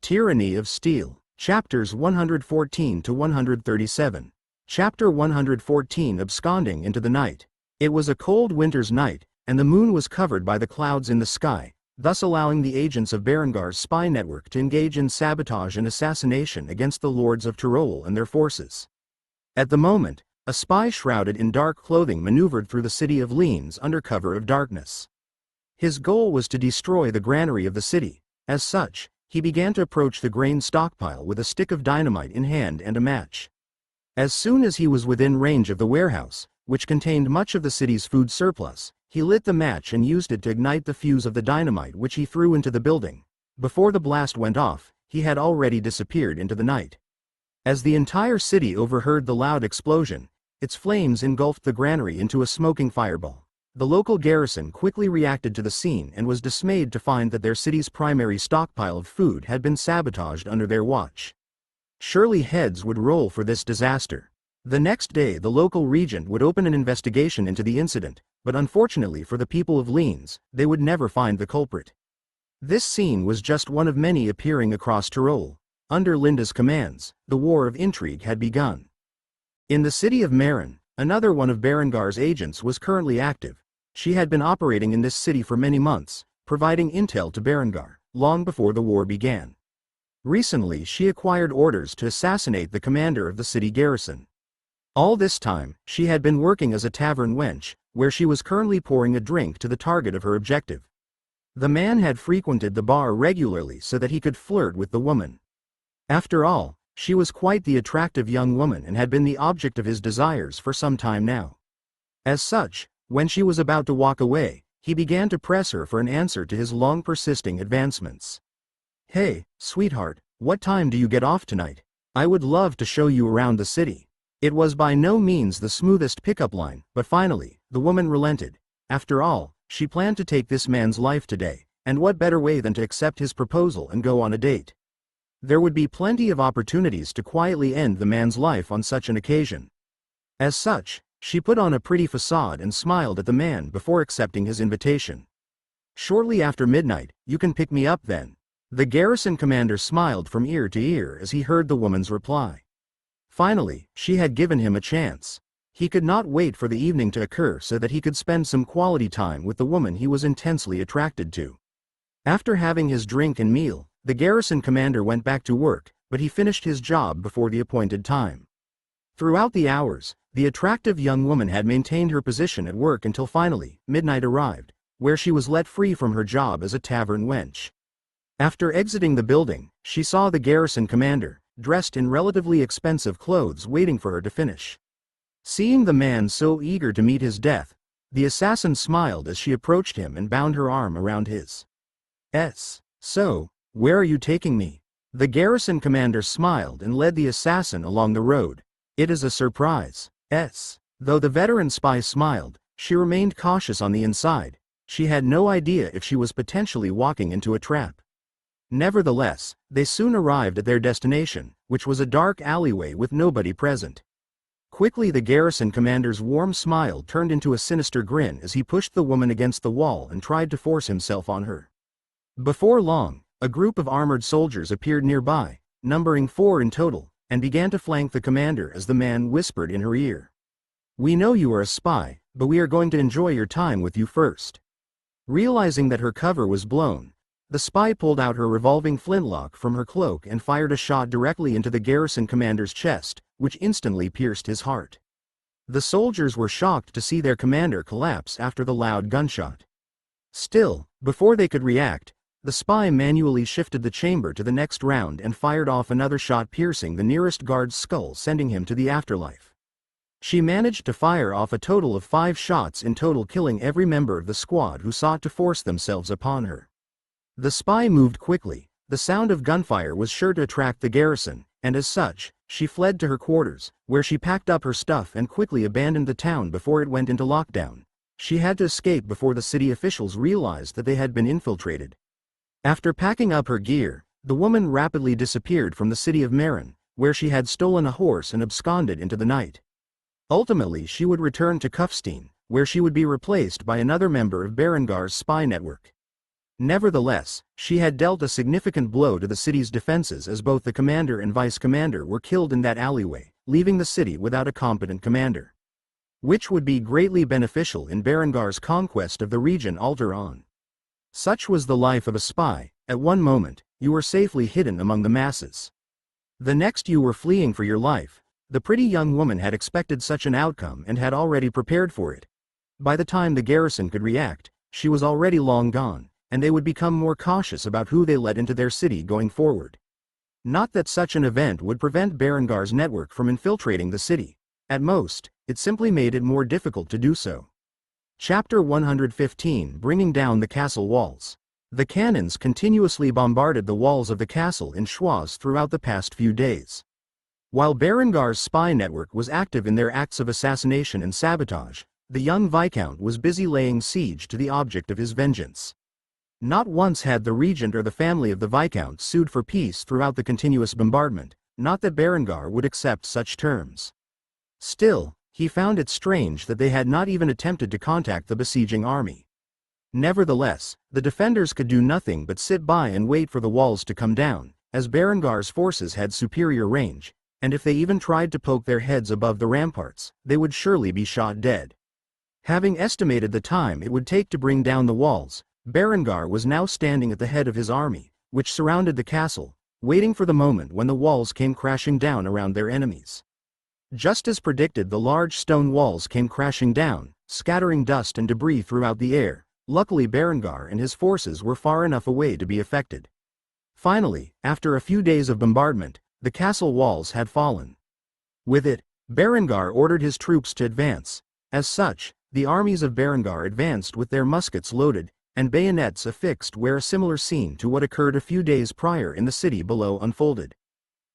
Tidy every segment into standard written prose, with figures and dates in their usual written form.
Tyranny of Steel. Chapters 114 to 137. Chapter 114 Absconding into the Night. It was a cold winter's night, and the moon was covered by the clouds in the sky, thus allowing the agents of Berengar's spy network to engage in sabotage and assassination against the lords of Tyrol and their forces. At the moment, a spy shrouded in dark clothing maneuvered through the city of Liens under cover of darkness. His goal was to destroy the granary of the city. As such, he began to approach the grain stockpile with a stick of dynamite in hand and a match. As soon as he was within range of the warehouse, which contained much of the city's food surplus, he lit the match and used it to ignite the fuse of the dynamite which he threw into the building. Before the blast went off, he had already disappeared into the night. As the entire city overheard the loud explosion, its flames engulfed the granary into a smoking fireball. The local garrison quickly reacted to the scene and was dismayed to find that their city's primary stockpile of food had been sabotaged under their watch. Surely heads would roll for this disaster. The next day the local regent would open an investigation into the incident, but unfortunately for the people of Liens, they would never find the culprit. This scene was just one of many appearing across Tyrol. Under Linda's commands, the war of intrigue had begun. In the city of Marin, another one of Berengar's agents was currently active. She had been operating in this city for many months, providing intel to Berengar, long before the war began. Recently she acquired orders to assassinate the commander of the city garrison. All this time, she had been working as a tavern wench, where she was currently pouring a drink to the target of her objective. The man had frequented the bar regularly so that he could flirt with the woman. After all, she was quite the attractive young woman and had been the object of his desires for some time now. As such, when she was about to walk away, he began to press her for an answer to his long-persisting advancements. "Hey, sweetheart, what time do you get off tonight? I would love to show you around the city." It was by no means the smoothest pickup line, but finally, the woman relented. After all, she planned to take this man's life today, and what better way than to accept his proposal and go on a date? There would be plenty of opportunities to quietly end the man's life on such an occasion. As such, she put on a pretty facade and smiled at the man before accepting his invitation. "Shortly after midnight, you can pick me up then." The garrison commander smiled from ear to ear as he heard the woman's reply. Finally, she had given him a chance. He could not wait for the evening to occur so that he could spend some quality time with the woman he was intensely attracted to. After having his drink and meal, the garrison commander went back to work, but he finished his job before the appointed time. Throughout the hours, the attractive young woman had maintained her position at work until finally, midnight arrived, where she was let free from her job as a tavern wench. After exiting the building, she saw the garrison commander, dressed in relatively expensive clothes, waiting for her to finish. Seeing the man so eager to meet his death, the assassin smiled as she approached him and bound her arm around his. "So, where are you taking me?" The garrison commander smiled and led the assassin along the road. "It is a surprise." Though the veteran spy smiled, she remained cautious on the inside. She had no idea if she was potentially walking into a trap. Nevertheless, they soon arrived at their destination, which was a dark alleyway with nobody present. Quickly the garrison commander's warm smile turned into a sinister grin as he pushed the woman against the wall and tried to force himself on her. Before long, a group of armored soldiers appeared nearby, numbering 4 in total, and began to flank the commander as the man whispered in her ear. "We know you are a spy, but we are going to enjoy your time with you first." Realizing that her cover was blown, the spy pulled out her revolving flintlock from her cloak and fired a shot directly into the garrison commander's chest, which instantly pierced his heart. The soldiers were shocked to see their commander collapse after the loud gunshot. Still, before they could react, the spy manually shifted the chamber to the next round and fired off another shot, piercing the nearest guard's skull, sending him to the afterlife. She managed to fire off a total of 5 shots in total, killing every member of the squad who sought to force themselves upon her. The spy moved quickly. The sound of gunfire was sure to attract the garrison, and as such, she fled to her quarters, where she packed up her stuff and quickly abandoned the town before it went into lockdown. She had to escape before the city officials realized that they had been infiltrated. After packing up her gear, the woman rapidly disappeared from the city of Marin, where she had stolen a horse and absconded into the night. Ultimately she would return to Kufstein, where she would be replaced by another member of Berengar's spy network. Nevertheless, she had dealt a significant blow to the city's defenses as both the commander and vice-commander were killed in that alleyway, leaving the city without a competent commander. Which would be greatly beneficial in Berengar's conquest of the region later on. Such was the life of a spy. At one moment, you were safely hidden among the masses. The next you were fleeing for your life. The pretty young woman had expected such an outcome and had already prepared for it. By the time the garrison could react, she was already long gone, and they would become more cautious about who they let into their city going forward. Not that such an event would prevent Berengar's network from infiltrating the city. At most, it simply made it more difficult to do so. Chapter 115: Bringing down the castle walls. The cannons continuously bombarded the walls of the castle in Schwaz throughout the past few days. While Berengar's spy network was active in their acts of assassination and sabotage, the young Viscount was busy laying siege to the object of his vengeance. Not once had the Regent or the family of the Viscount sued for peace throughout the continuous bombardment, not that Berengar would accept such terms. Still, he found it strange that they had not even attempted to contact the besieging army. Nevertheless, the defenders could do nothing but sit by and wait for the walls to come down, as Berengar's forces had superior range, and if they even tried to poke their heads above the ramparts, they would surely be shot dead. Having estimated the time it would take to bring down the walls, Berengar was now standing at the head of his army, which surrounded the castle, waiting for the moment when the walls came crashing down around their enemies. Just as predicted, the large stone walls came crashing down, scattering dust and debris throughout the air. Luckily Berengar and his forces were far enough away to be affected. Finally, after a few days of bombardment, the castle walls had fallen. With it, Berengar ordered his troops to advance. As such, the armies of Berengar advanced with their muskets loaded, and bayonets affixed where a similar scene to what occurred a few days prior in the city below unfolded.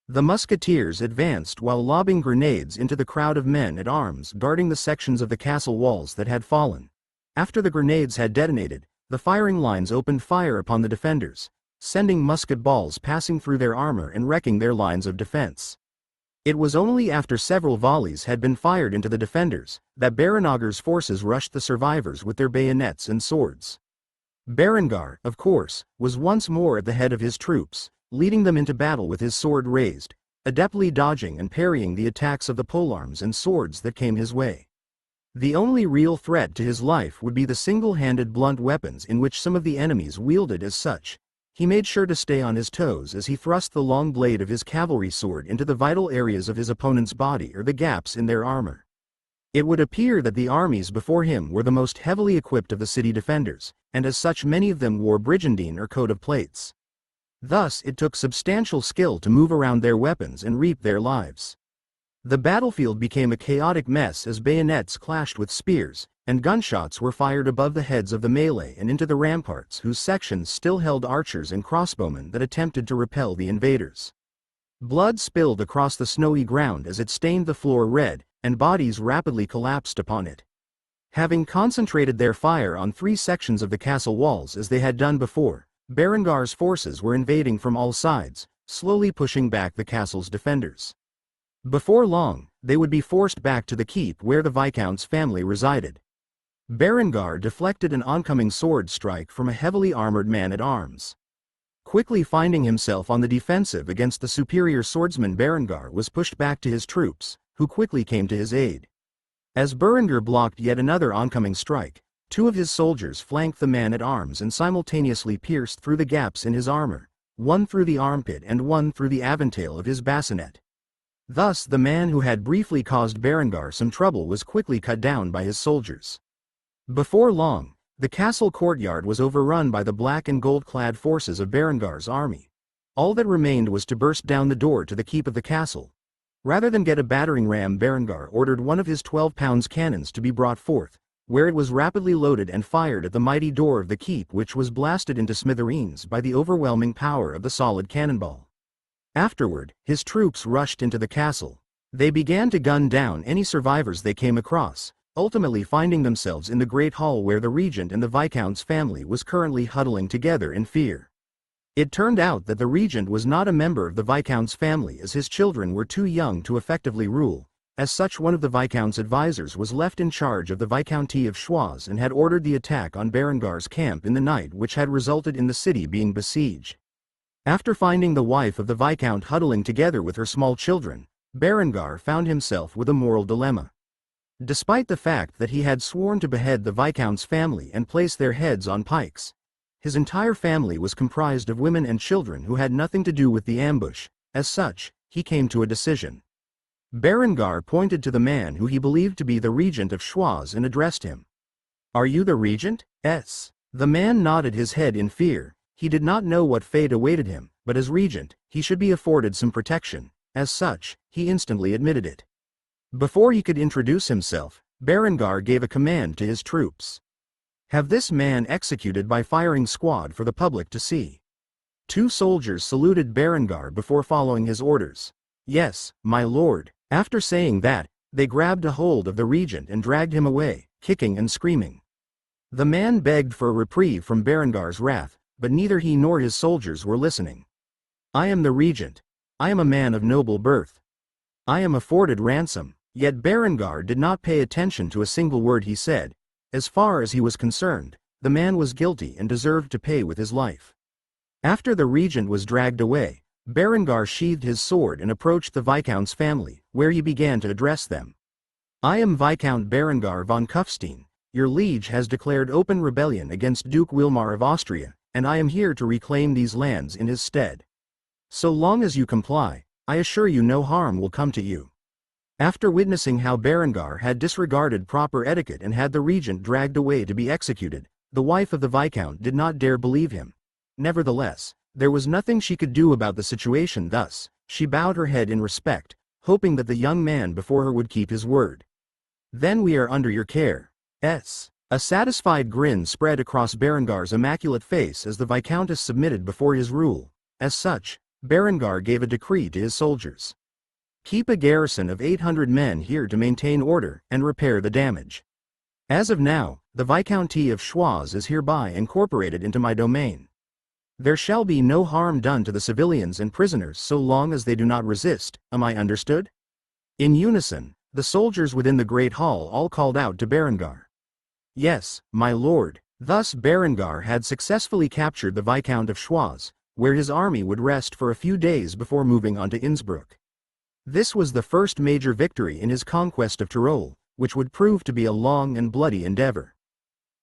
The musketeers advanced while lobbing grenades into the crowd of men at arms guarding the sections of the castle walls that had fallen. After the grenades had detonated, the firing lines opened fire upon the defenders, sending musket balls passing through their armor and wrecking their lines of defense. It was only after several volleys had been fired into the defenders that Berengar's forces rushed the survivors with their bayonets and swords. Berengar, of course, was once more at the head of his troops, leading them into battle with his sword raised, adeptly dodging and parrying the attacks of the polearms and swords that came his way. The only real threat to his life would be the single-handed blunt weapons in which some of the enemies wielded. As such, he made sure to stay on his toes as he thrust the long blade of his cavalry sword into the vital areas of his opponent's body or the gaps in their armor. It would appear that the armies before him were the most heavily equipped of the city defenders, and as such many of them wore brigandine or coat of plates. Thus it took substantial skill to move around their weapons and reap their lives. The battlefield became a chaotic mess as bayonets clashed with spears, and gunshots were fired above the heads of the melee and into the ramparts whose sections still held archers and crossbowmen that attempted to repel the invaders. Blood spilled across the snowy ground as it stained the floor red, and bodies rapidly collapsed upon it. Having concentrated their fire on 3 sections of the castle walls as they had done before, Berengar's forces were invading from all sides, slowly pushing back the castle's defenders. Before long, they would be forced back to the keep where the Viscount's family resided. Berengar deflected an oncoming sword strike from a heavily armored man-at-arms. Quickly finding himself on the defensive against the superior swordsman, Berengar was pushed back to his troops, who quickly came to his aid. As Berengar blocked yet another oncoming strike, 2 of his soldiers flanked the man-at-arms and simultaneously pierced through the gaps in his armor, one through the armpit and one through the aventail of his bassinet. Thus the man who had briefly caused Berengar some trouble was quickly cut down by his soldiers. Before long, the castle courtyard was overrun by the black and gold-clad forces of Berengar's army. All that remained was to burst down the door to the keep of the castle. Rather than get a battering ram, Berengar ordered one of his 12-pound cannons to be brought forth, where it was rapidly loaded and fired at the mighty door of the keep, which was blasted into smithereens by the overwhelming power of the solid cannonball. Afterward, his troops rushed into the castle. They began to gun down any survivors they came across, ultimately finding themselves in the great hall where the Regent and the Viscount's family was currently huddling together in fear. It turned out that the Regent was not a member of the Viscount's family as his children were too young to effectively rule, As such, one of the Viscount's advisors was left in charge of the Viscounty of Schwaz and had ordered the attack on Berengar's camp in the night, which had resulted in the city being besieged. After finding the wife of the Viscount huddling together with her small children, Berengar found himself with a moral dilemma. Despite the fact that he had sworn to behead the Viscount's family and place their heads on pikes, his entire family was comprised of women and children who had nothing to do with the ambush. As such, he came to a decision. Berengar pointed to the man who he believed to be the Regent of Schwaz and addressed him. "Are you the Regent?" "Yes." The man nodded his head in fear. He did not know what fate awaited him, but as Regent, he should be afforded some protection. As such, he instantly admitted it. Before he could introduce himself, Berengar gave a command to his troops. "Have this man executed by firing squad for the public to see." 2 soldiers saluted Berengar before following his orders. "Yes, my lord." After saying that, they grabbed a hold of the Regent and dragged him away, kicking and screaming. The man begged for a reprieve from Berengar's wrath, but neither he nor his soldiers were listening. "I am the Regent. I am a man of noble birth. I am afforded ransom." Yet Berengar did not pay attention to a single word he said. As far as he was concerned, the man was guilty and deserved to pay with his life. After the Regent was dragged away, Berengar sheathed his sword and approached the Viscount's family, where he began to address them. "I am Viscount Berengar von Kufstein. Your liege has declared open rebellion against Duke Wilmar of Austria, and I am here to reclaim these lands in his stead. So long as you comply, I assure you no harm will come to you." After witnessing how Berengar had disregarded proper etiquette and had the Regent dragged away to be executed, the wife of the Viscount did not dare believe him. Nevertheless, there was nothing she could do about the situation. Thus, she bowed her head in respect, hoping that the young man before her would keep his word. "Then we are under your care." "S." A satisfied grin spread across Berengar's immaculate face as the Viscountess submitted before his rule. As such, Berengar gave a decree to his soldiers. "Keep a garrison of 800 men here to maintain order and repair the damage. As of now, the Viscounty of Schwaz is hereby incorporated into my domain. There shall be no harm done to the civilians and prisoners so long as they do not resist. Am I understood?" In unison, the soldiers within the great hall all called out to Berengar. "Yes, my lord." Thus Berengar had successfully captured the Viscount of Schwaz, where his army would rest for a few days before moving on to Innsbruck. This was the first major victory in his conquest of Tyrol, which would prove to be a long and bloody endeavor.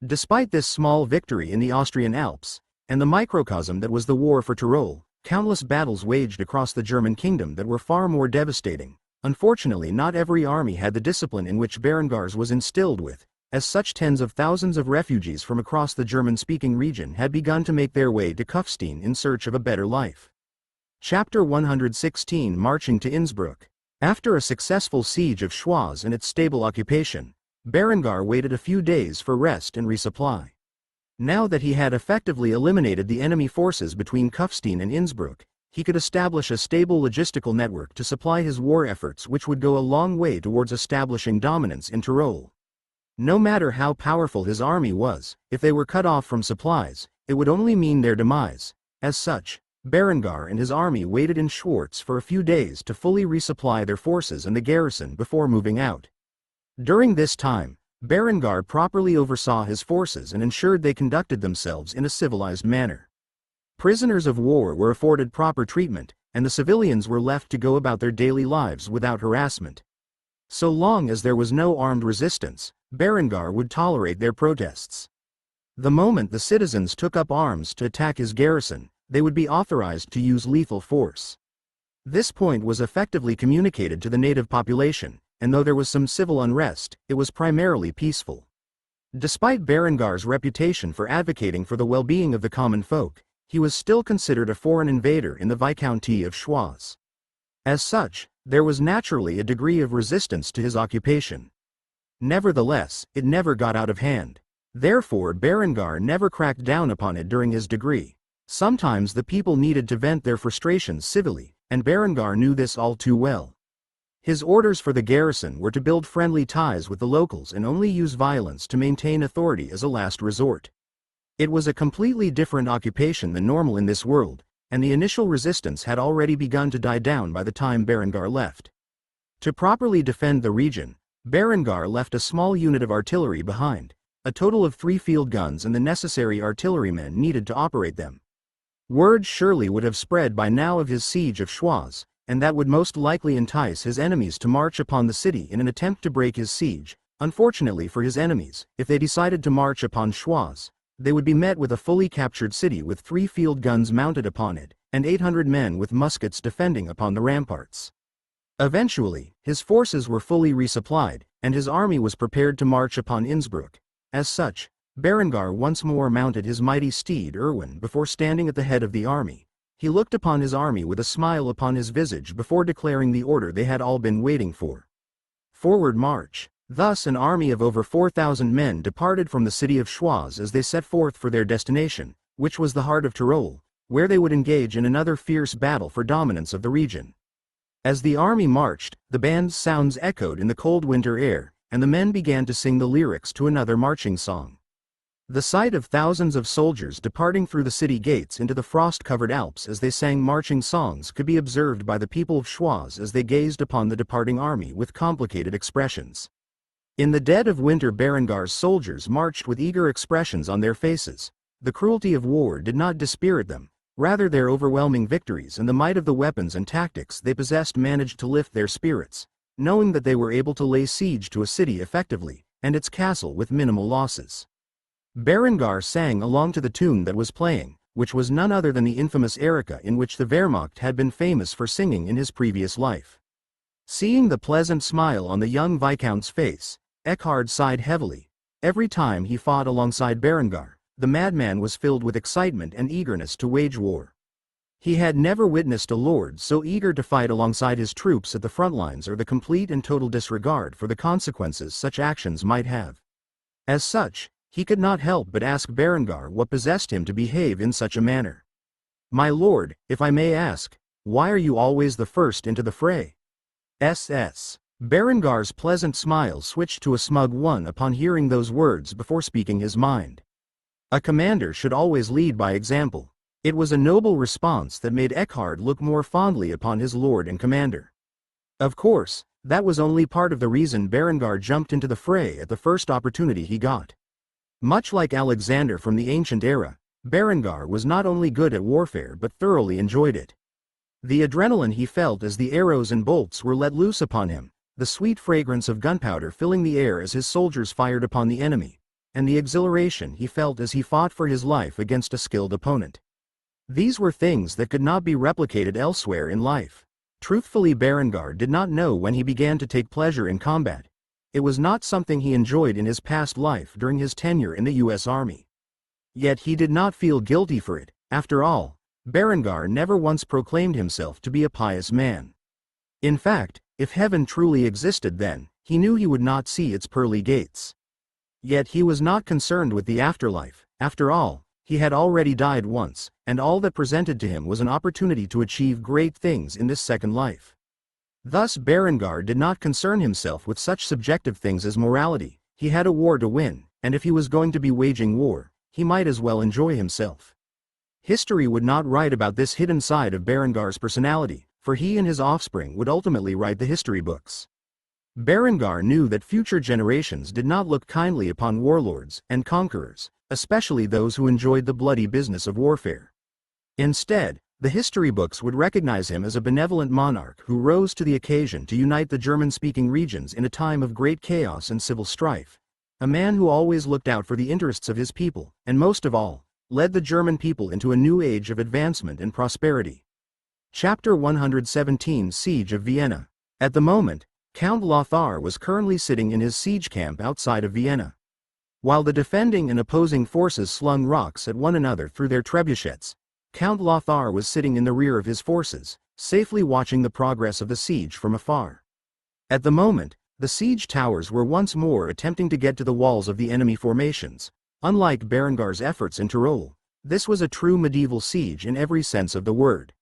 Despite this small victory in the Austrian Alps, and the microcosm that was the war for Tyrol, countless battles waged across the German kingdom that were far more devastating. Unfortunately, not every army had the discipline in which Berengar's was instilled with. As such, tens of thousands of refugees from across the German-speaking region had begun to make their way to Kufstein in search of a better life. Chapter 116, Marching to Innsbruck. After a successful siege of Schwaz and its stable occupation, Berengar waited a few days for rest and resupply. Now that he had effectively eliminated the enemy forces between Kufstein and Innsbruck, he could establish a stable logistical network to supply his war efforts, which would go a long way towards establishing dominance in Tyrol. No matter how powerful his army was, if they were cut off from supplies, it would only mean their demise. As such, Berengar and his army waited in Schwarz for a few days to fully resupply their forces and the garrison before moving out. During this time, Berengar properly oversaw his forces and ensured they conducted themselves in a civilized manner. Prisoners of war were afforded proper treatment, and the civilians were left to go about their daily lives without harassment. So long as there was no armed resistance, Berengar would tolerate their protests. The moment the citizens took up arms to attack his garrison, they would be authorized to use lethal force. This point was effectively communicated to the native population, and though there was some civil unrest, it was primarily peaceful. Despite Berengar's reputation for advocating for the well-being of the common folk, he was still considered a foreign invader in the Viscounty of Schwaz. As such, there was naturally a degree of resistance to his occupation. Nevertheless, it never got out of hand. Therefore, Berengar never cracked down upon it during his degree. Sometimes the people needed to vent their frustrations civilly, and Berengar knew this all too well. His orders for the garrison were to build friendly ties with the locals and only use violence to maintain authority as a last resort. It was a completely different occupation than normal in this world, and the initial resistance had already begun to die down by the time Berengar left. To properly defend the region, Berengar left a small unit of artillery behind, a total of 3 field guns and the necessary artillerymen needed to operate them. Word surely would have spread by now of his siege of Schwaz, and that would most likely entice his enemies to march upon the city in an attempt to break his siege. Unfortunately for his enemies, if they decided to march upon Schwaz, they would be met with a fully captured city with 3 field guns mounted upon it, and 800 men with muskets defending upon the ramparts. Eventually, his forces were fully resupplied, and his army was prepared to march upon Innsbruck. As such, Berengar once more mounted his mighty steed Erwin before standing at the head of the army. He looked upon his army with a smile upon his visage before declaring the order they had all been waiting for. Forward march! Thus an army of over 4,000 men departed from the city of Schwaz as they set forth for their destination, which was the heart of Tyrol, where they would engage in another fierce battle for dominance of the region. As the army marched, the band's sounds echoed in the cold winter air, and the men began to sing the lyrics to another marching song. The sight of thousands of soldiers departing through the city gates into the frost-covered Alps as they sang marching songs could be observed by the people of Schwaz as they gazed upon the departing army with complicated expressions. In the dead of winter, Berengar's soldiers marched with eager expressions on their faces. The cruelty of war did not dispirit them, rather their overwhelming victories and the might of the weapons and tactics they possessed managed to lift their spirits, knowing that they were able to lay siege to a city effectively, and its castle with minimal losses. Berengar sang along to the tune that was playing, which was none other than the infamous Erika in which the Wehrmacht had been famous for singing in his previous life. Seeing the pleasant smile on the young Viscount's face, Eckhard sighed heavily. Every time he fought alongside Berengar, the madman was filled with excitement and eagerness to wage war. He had never witnessed a lord so eager to fight alongside his troops at the front lines or the complete and total disregard for the consequences such actions might have. As such, he could not help but ask Berengar what possessed him to behave in such a manner. "My lord, if I may ask, why are you always the first into the fray?" SS. Berengar's pleasant smile switched to a smug one upon hearing those words before speaking his mind. A commander should always lead by example. It was a noble response that made Eckhard look more fondly upon his lord and commander. Of course, that was only part of the reason Berengar jumped into the fray at the first opportunity he got. Much like Alexander from the ancient era, Berengar was not only good at warfare but thoroughly enjoyed it. The adrenaline he felt as the arrows and bolts were let loose upon him, the sweet fragrance of gunpowder filling the air as his soldiers fired upon the enemy, and the exhilaration he felt as he fought for his life against a skilled opponent. These were things that could not be replicated elsewhere in life. Truthfully, Berengar did not know when he began to take pleasure in combat. It was not something he enjoyed in his past life during his tenure in the U.S. Army. Yet he did not feel guilty for it. After all, Berengar never once proclaimed himself to be a pious man. In fact, if heaven truly existed then, he knew he would not see its pearly gates. Yet he was not concerned with the afterlife. After all, he had already died once, and all that presented to him was an opportunity to achieve great things in this second life. Thus Berengar did not concern himself with such subjective things as morality. He had a war to win, and if he was going to be waging war, he might as well enjoy himself. History would not write about this hidden side of Berengar's personality, for he and his offspring would ultimately write the history books. Berengar knew that future generations did not look kindly upon warlords and conquerors, especially those who enjoyed the bloody business of warfare. Instead, the history books would recognize him as a benevolent monarch who rose to the occasion to unite the German-speaking regions in a time of great chaos and civil strife, a man who always looked out for the interests of his people, and most of all, led the German people into a new age of advancement and prosperity. Chapter 117 Siege of Vienna. At the moment, Count Lothar was currently sitting in his siege camp outside of Vienna. While the defending and opposing forces slung rocks at one another through their trebuchets, Count Lothar was sitting in the rear of his forces, safely watching the progress of the siege from afar. At the moment, the siege towers were once more attempting to get to the walls of the enemy formations. Unlike Berengar's efforts in Tyrol, this was a true medieval siege in every sense of the word.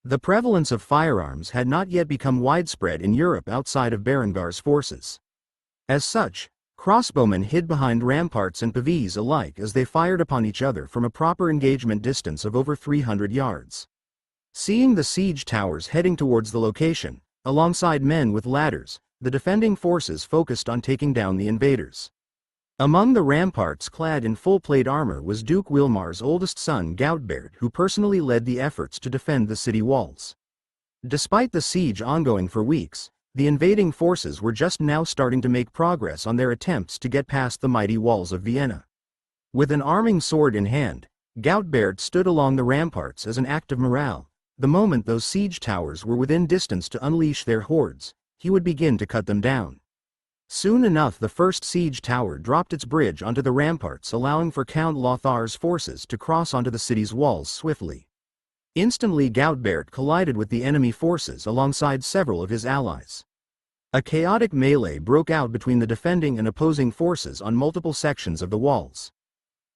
The prevalence of firearms had not yet become widespread in Europe outside of Berengar's forces. As such, crossbowmen hid behind ramparts and pavés alike as they fired upon each other from a proper engagement distance of over 300 yards. Seeing the siege towers heading towards the location, Alongside men with ladders, the defending forces focused on taking down the invaders. Among the ramparts clad in full plate armor was Duke Wilmar's oldest son Goutbert, who personally led the efforts to defend the city walls. Despite the siege ongoing for weeks, the invading forces were just now starting to make progress on their attempts to get past the mighty walls of Vienna. With an arming sword in hand, Goutbert stood along the ramparts as an act of morale. The moment those siege towers were within distance to unleash their hordes, he would begin to cut them down. Soon enough the first siege tower dropped its bridge onto the ramparts, allowing for Count Lothar's forces to cross onto the city's walls swiftly. Instantly Goutbert collided with the enemy forces alongside several of his allies. A chaotic melee broke out between the defending and opposing forces on multiple sections of the walls.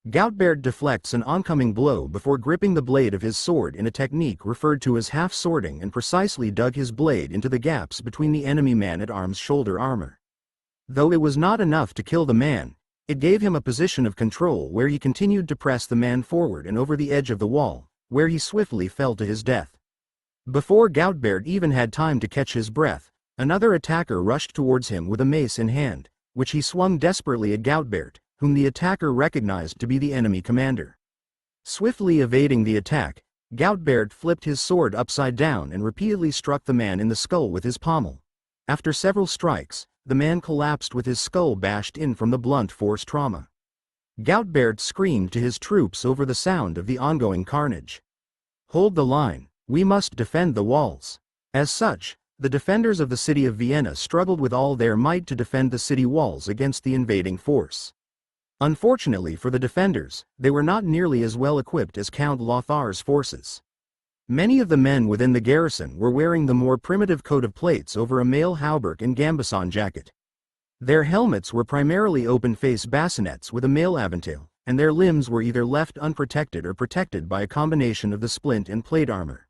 Goutbert deflects an oncoming blow before gripping the blade of his sword in a technique referred to as half-swording, and precisely dug his blade into the gaps between the enemy man-at-arms' shoulder armor. Though it was not enough to kill the man, it gave him a position of control where he continued to press the man forward and over the edge of the wall, where he swiftly fell to his death. Before Goutbert even had time to catch his breath, another attacker rushed towards him with a mace in hand, which he swung desperately at Goutbert, whom the attacker recognized to be the enemy commander. Swiftly evading the attack, Goutbert flipped his sword upside down and repeatedly struck the man in the skull with his pommel. After several strikes, the man collapsed with his skull bashed in from the blunt force trauma. Goutbert screamed to his troops over the sound of the ongoing carnage. "Hold the line, we must defend the walls." As such, the defenders of the city of Vienna struggled with all their might to defend the city walls against the invading force. Unfortunately for the defenders, they were not nearly as well equipped as Count Lothar's forces. Many of the men within the garrison were wearing the more primitive coat of plates over a mail hauberk and gambeson jacket. Their helmets were primarily open-face bassinets with a mail aventail, and their limbs were either left unprotected or protected by a combination of the splint and plate armor.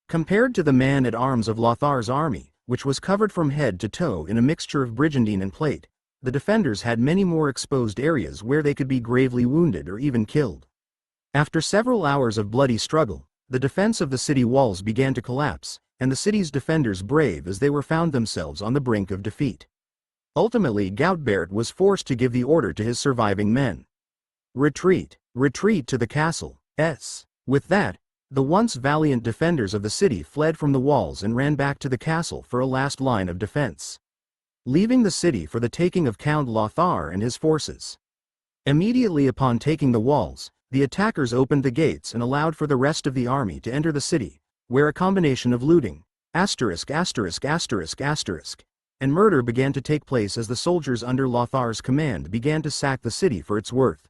Compared to the man-at-arms of Lothar's army, which was covered from head to toe in a mixture of brigandine and plate, the defenders had many more exposed areas where they could be gravely wounded or even killed. After several hours of bloody struggle, the defense of the city walls began to collapse, and the city's defenders brave as they were found themselves on the brink of defeat. Ultimately Goutbert was forced to give the order to his surviving men. Retreat, retreat to the castle. With that, the once valiant defenders of the city fled from the walls and ran back to the castle for a last line of defense, leaving the city for the taking of Count Lothar and his forces. Immediately upon taking the walls, the attackers opened the gates and allowed for the rest of the army to enter the city, where a combination of looting, and murder began to take place as the soldiers under Lothar's command began to sack the city for its worth.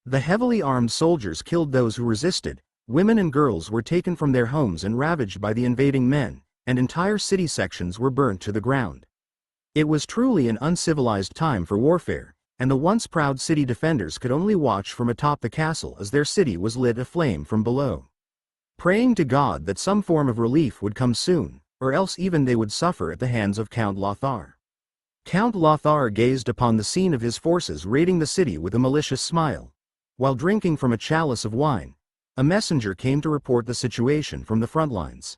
The heavily armed soldiers killed those who resisted, women and girls were taken from their homes and ravaged by the invading men, and entire city sections were burnt to the ground. It was truly an uncivilized time for warfare, and the once proud city defenders could only watch from atop the castle as their city was lit aflame from below, praying to God that some form of relief would come soon, or else even they would suffer at the hands of Count Lothar. Count Lothar gazed upon the scene of his forces raiding the city with a malicious smile. While drinking from a chalice of wine, a messenger came to report the situation from the front lines.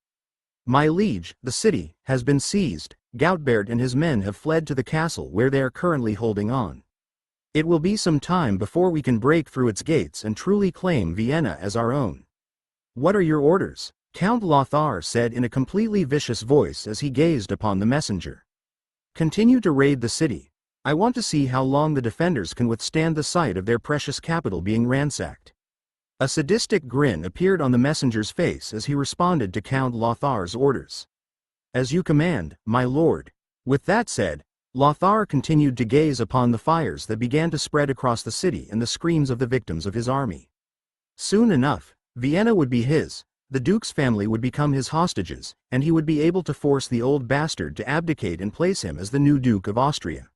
"My liege, the city has been seized. Goutbert and his men have fled to the castle where they are currently holding on. It will be some time before we can break through its gates and truly claim Vienna as our own." "What are your orders?" Count Lothar said in a completely vicious voice as he gazed upon the messenger. "Continue to raid the city. I want to see how long the defenders can withstand the sight of their precious capital being ransacked." A sadistic grin appeared on the messenger's face as he responded to Count Lothar's orders. "As you command, my lord." With that said, Lothar continued to gaze upon the fires that began to spread across the city and the screams of the victims of his army. Soon enough, Vienna would be his, the Duke's family would become his hostages, and he would be able to force the old bastard to abdicate and place him as the new Duke of Austria.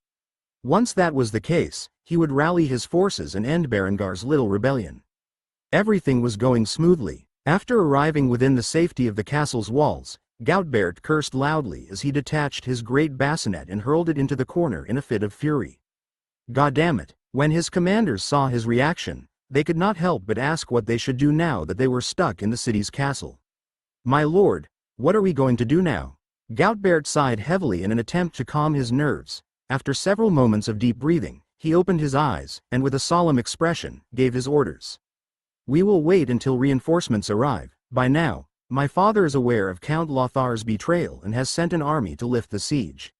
Once that was the case, he would rally his forces and end Berengar's little rebellion. Everything was going smoothly. After arriving within the safety of the castle's walls, Goutbert cursed loudly as he detached his great bassinet and hurled it into the corner in a fit of fury. Goddammit! When his commanders saw his reaction, they could not help but ask what they should do now that they were stuck in the city's castle. "My lord, what are we going to do now?" Goutbert sighed heavily in an attempt to calm his nerves. After several moments of deep breathing, he opened his eyes, and with a solemn expression, gave his orders. "We will wait until reinforcements arrive. By now, my father is aware of Count Lothar's betrayal and has sent an army to lift the siege.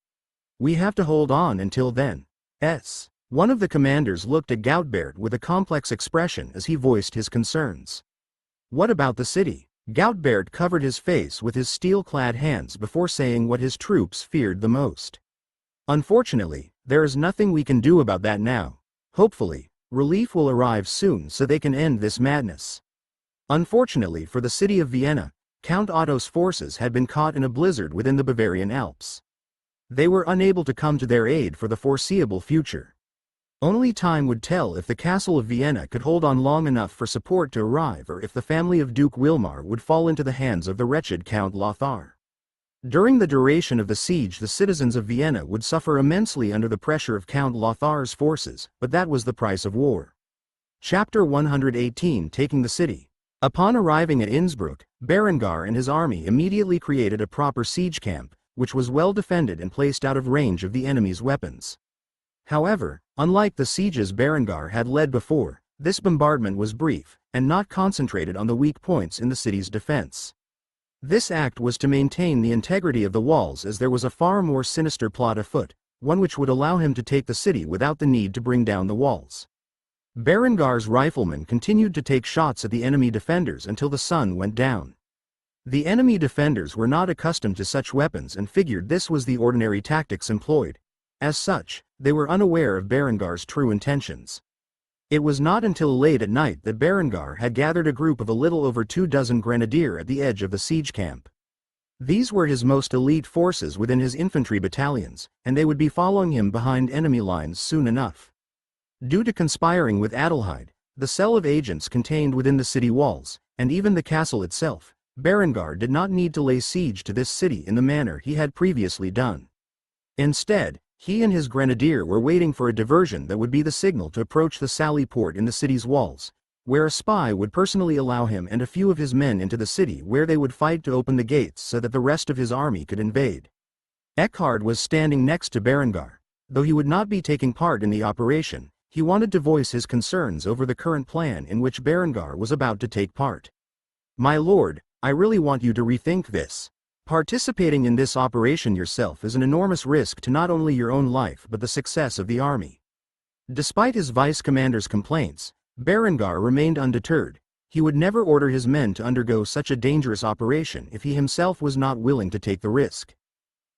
We have to hold on until then." One of the commanders looked at Goutbert with a complex expression as he voiced his concerns. "What about the city?" Goutbert covered his face with his steel-clad hands before saying what his troops feared the most. "Unfortunately, there is nothing we can do about that now. Hopefully, relief will arrive soon so they can end this madness." Unfortunately for the city of Vienna, Count Otto's forces had been caught in a blizzard within the Bavarian Alps. They were unable to come to their aid for the foreseeable future. Only time would tell if the castle of Vienna could hold on long enough for support to arrive, or if the family of Duke Wilmar would fall into the hands of the wretched Count Lothar. During the duration of the siege, the citizens of Vienna would suffer immensely under the pressure of Count Lothar's forces, but that was the price of war. Chapter 118, Taking the City. Upon arriving at Innsbruck, Berengar and his army immediately created a proper siege camp, which was well defended and placed out of range of the enemy's weapons. However, unlike the sieges Berengar had led before, this bombardment was brief, and not concentrated on the weak points in the city's defense. This act was to maintain the integrity of the walls, as there was a far more sinister plot afoot, one which would allow him to take the city without the need to bring down the walls. Berengar's riflemen continued to take shots at the enemy defenders until the sun went down. The enemy defenders were not accustomed to such weapons and figured this was the ordinary tactics employed. As such, they were unaware of Berengar's true intentions. It was not until late at night that Berengar had gathered a group of a little over 24 grenadier at the edge of the siege camp. These were his most elite forces within his infantry battalions, and they would be following him behind enemy lines soon enough. Due to conspiring with Adelheid, the cell of agents contained within the city walls, and even the castle itself, Berengar did not need to lay siege to this city in the manner he had previously done. Instead, he and his grenadier were waiting for a diversion that would be the signal to approach the sally port in the city's walls, where a spy would personally allow him and a few of his men into the city, where they would fight to open the gates so that the rest of his army could invade. Eckhard was standing next to Berengar. Though he would not be taking part in the operation, he wanted to voice his concerns over the current plan in which Berengar was about to take part. "My lord, I really want you to rethink this. Participating in this operation yourself is an enormous risk to not only your own life but the success of the army." Despite his vice commander's complaints, Berengar remained undeterred. He would never order his men to undergo such a dangerous operation if he himself was not willing to take the risk.